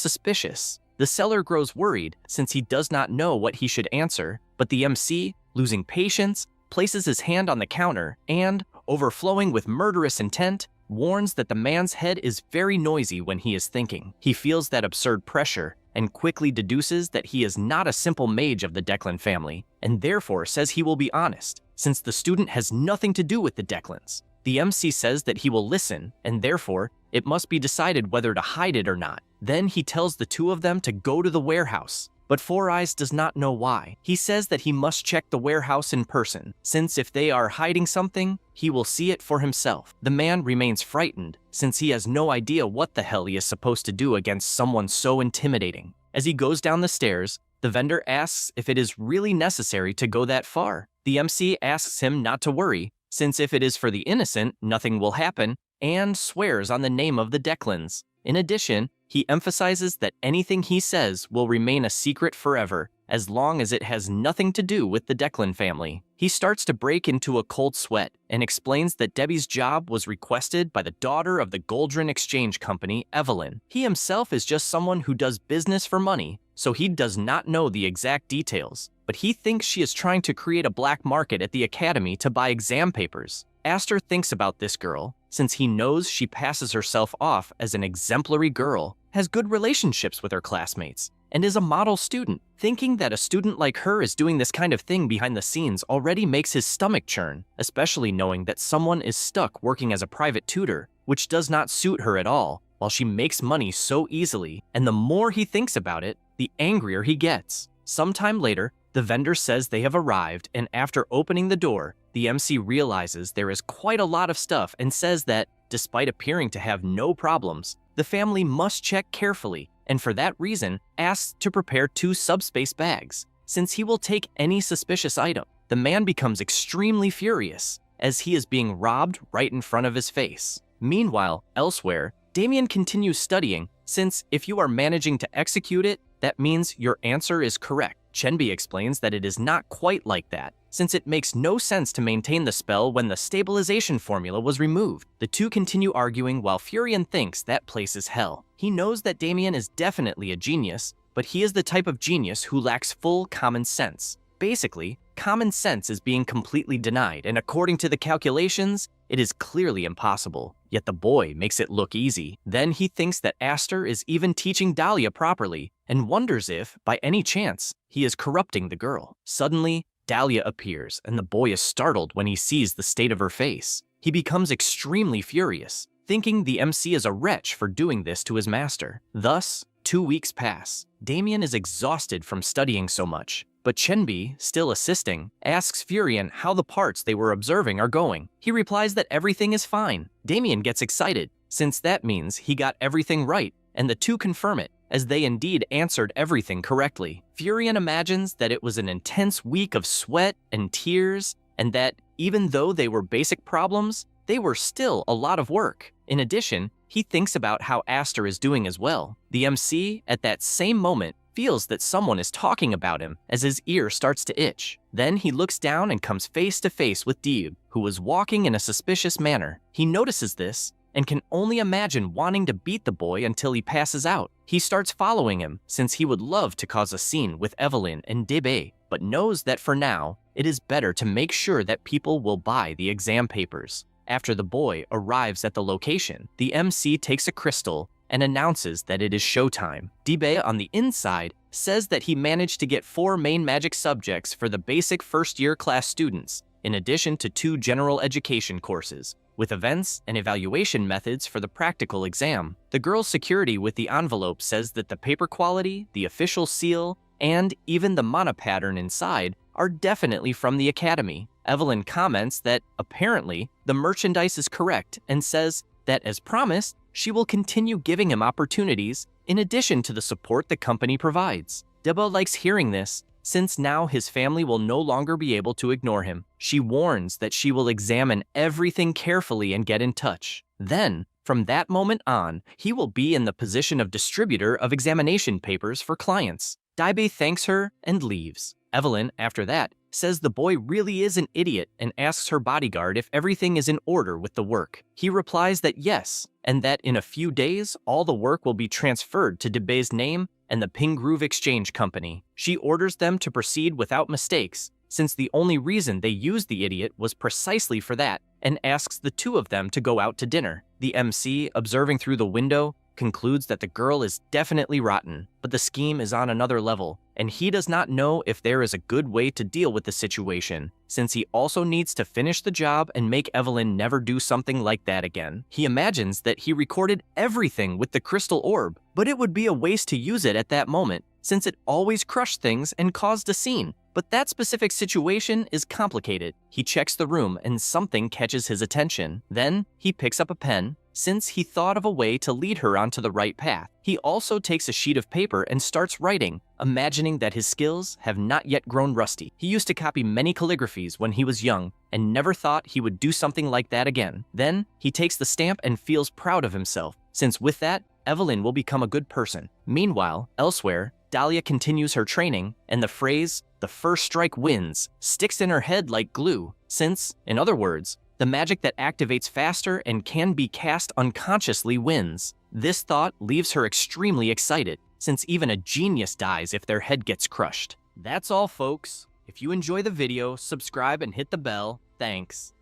suspicious. The seller grows worried, since he does not know what he should answer, but the MC, losing patience, places his hand on the counter and, overflowing with murderous intent, warns that the man's head is very noisy when he is thinking. He feels that absurd pressure and quickly deduces that he is not a simple mage of the Declan family, and therefore says he will be honest, since the student has nothing to do with the Declans. The MC says that he will listen, and therefore, it must be decided whether to hide it or not. Then he tells the two of them to go to the warehouse, but Four Eyes does not know why. He says that he must check the warehouse in person, since if they are hiding something, he will see it for himself. The man remains frightened, since he has no idea what the hell he is supposed to do against someone so intimidating. As he goes down the stairs, the vendor asks if it is really necessary to go that far. The MC asks him not to worry, since if it is for the innocent, nothing will happen, and swears on the name of the Declans. In addition, he emphasizes that anything he says will remain a secret forever, as long as it has nothing to do with the Declan family. He starts to break into a cold sweat and explains that Debbie's job was requested by the daughter of the Goldrin Exchange Company, Evelyn. He himself is just someone who does business for money, so he does not know the exact details, but he thinks she is trying to create a black market at the Academy to buy exam papers. Aster thinks about this girl, since he knows she passes herself off as an exemplary girl, has good relationships with her classmates, and is a model student. Thinking that a student like her is doing this kind of thing behind the scenes already makes his stomach churn, especially knowing that someone is stuck working as a private tutor, which does not suit her at all, while she makes money so easily, and the more he thinks about it, the angrier he gets. Sometime later, the vendor says they have arrived, and after opening the door, the MC realizes there is quite a lot of stuff and says that, despite appearing to have no problems, the family must check carefully, and for that reason, asks to prepare 2 subspace bags, since he will take any suspicious item. The man becomes extremely furious, as he is being robbed right in front of his face. Meanwhile, elsewhere, Damien continues studying, since if you are managing to execute it, that means your answer is correct. Chenbi explains that it is not quite like that, since it makes no sense to maintain the spell when the stabilization formula was removed. The two continue arguing while Furion thinks that place is hell. He knows that Damien is definitely a genius, but he is the type of genius who lacks full common sense. Basically, common sense is being completely denied, and according to the calculations, it is clearly impossible. Yet the boy makes it look easy. Then he thinks that Aster is even teaching Dahlia properly, and wonders if, by any chance, he is corrupting the girl. Suddenly, Dahlia appears, and the boy is startled when he sees the state of her face. He becomes extremely furious, thinking the MC is a wretch for doing this to his master. Thus, 2 weeks pass. Damien is exhausted from studying so much, but Chenbi, still assisting, asks Furion how the parts they were observing are going. He replies that everything is fine. Damien gets excited, since that means he got everything right, and the two confirm it, as they indeed answered everything correctly. Furion imagines that it was an intense week of sweat and tears, and that, even though they were basic problems, they were still a lot of work. In addition, he thinks about how Aster is doing as well. The MC, at that same moment, feels that someone is talking about him as his ear starts to itch. Then he looks down and comes face to face with Deeb, who was walking in a suspicious manner. He notices this and can only imagine wanting to beat the boy until he passes out. He starts following him since he would love to cause a scene with Evelyn and Dibe, but knows that for now, it is better to make sure that people will buy the exam papers. After the boy arrives at the location, the MC takes a crystal and announces that it is showtime. Dibe on the inside says that he managed to get 4 main magic subjects for the basic first-year class students, in addition to 2 general education courses, with events and evaluation methods for the practical exam. The girl's security with the envelope says that the paper quality, the official seal, and even the mana pattern inside are definitely from the academy. Evelyn comments that, apparently, the merchandise is correct and says that, as promised, she will continue giving him opportunities in addition to the support the company provides. Deba likes hearing this, since now his family will no longer be able to ignore him. She warns that she will examine everything carefully and get in touch. Then, from that moment on, he will be in the position of distributor of examination papers for clients. Daibe thanks her and leaves. Evelyn, after that, says the boy really is an idiot and asks her bodyguard if everything is in order with the work. He replies that yes, and that in a few days, all the work will be transferred to Debe's name and the Pingroove Exchange Company. She orders them to proceed without mistakes, since the only reason they used the idiot was precisely for that, and asks the two of them to go out to dinner. The MC, observing through the window, concludes that the girl is definitely rotten, but the scheme is on another level, and he does not know if there is a good way to deal with the situation, since he also needs to finish the job and make Evelyn never do something like that again. He imagines that he recorded everything with the crystal orb, but it would be a waste to use it at that moment, since it always crushed things and caused a scene. But that specific situation is complicated. He checks the room and something catches his attention. Then, he picks up a pen, since he thought of a way to lead her onto the right path. He also takes a sheet of paper and starts writing, imagining that his skills have not yet grown rusty. He used to copy many calligraphies when he was young and never thought he would do something like that again. Then, he takes the stamp and feels proud of himself, since with that, Evelyn will become a good person. Meanwhile, elsewhere, Dahlia continues her training, and the phrase, "the first strike wins," sticks in her head like glue, since, in other words, the magic that activates faster and can be cast unconsciously wins. This thought leaves her extremely excited, since even a genius dies if their head gets crushed. That's all, folks. If you enjoy the video, subscribe and hit the bell. Thanks.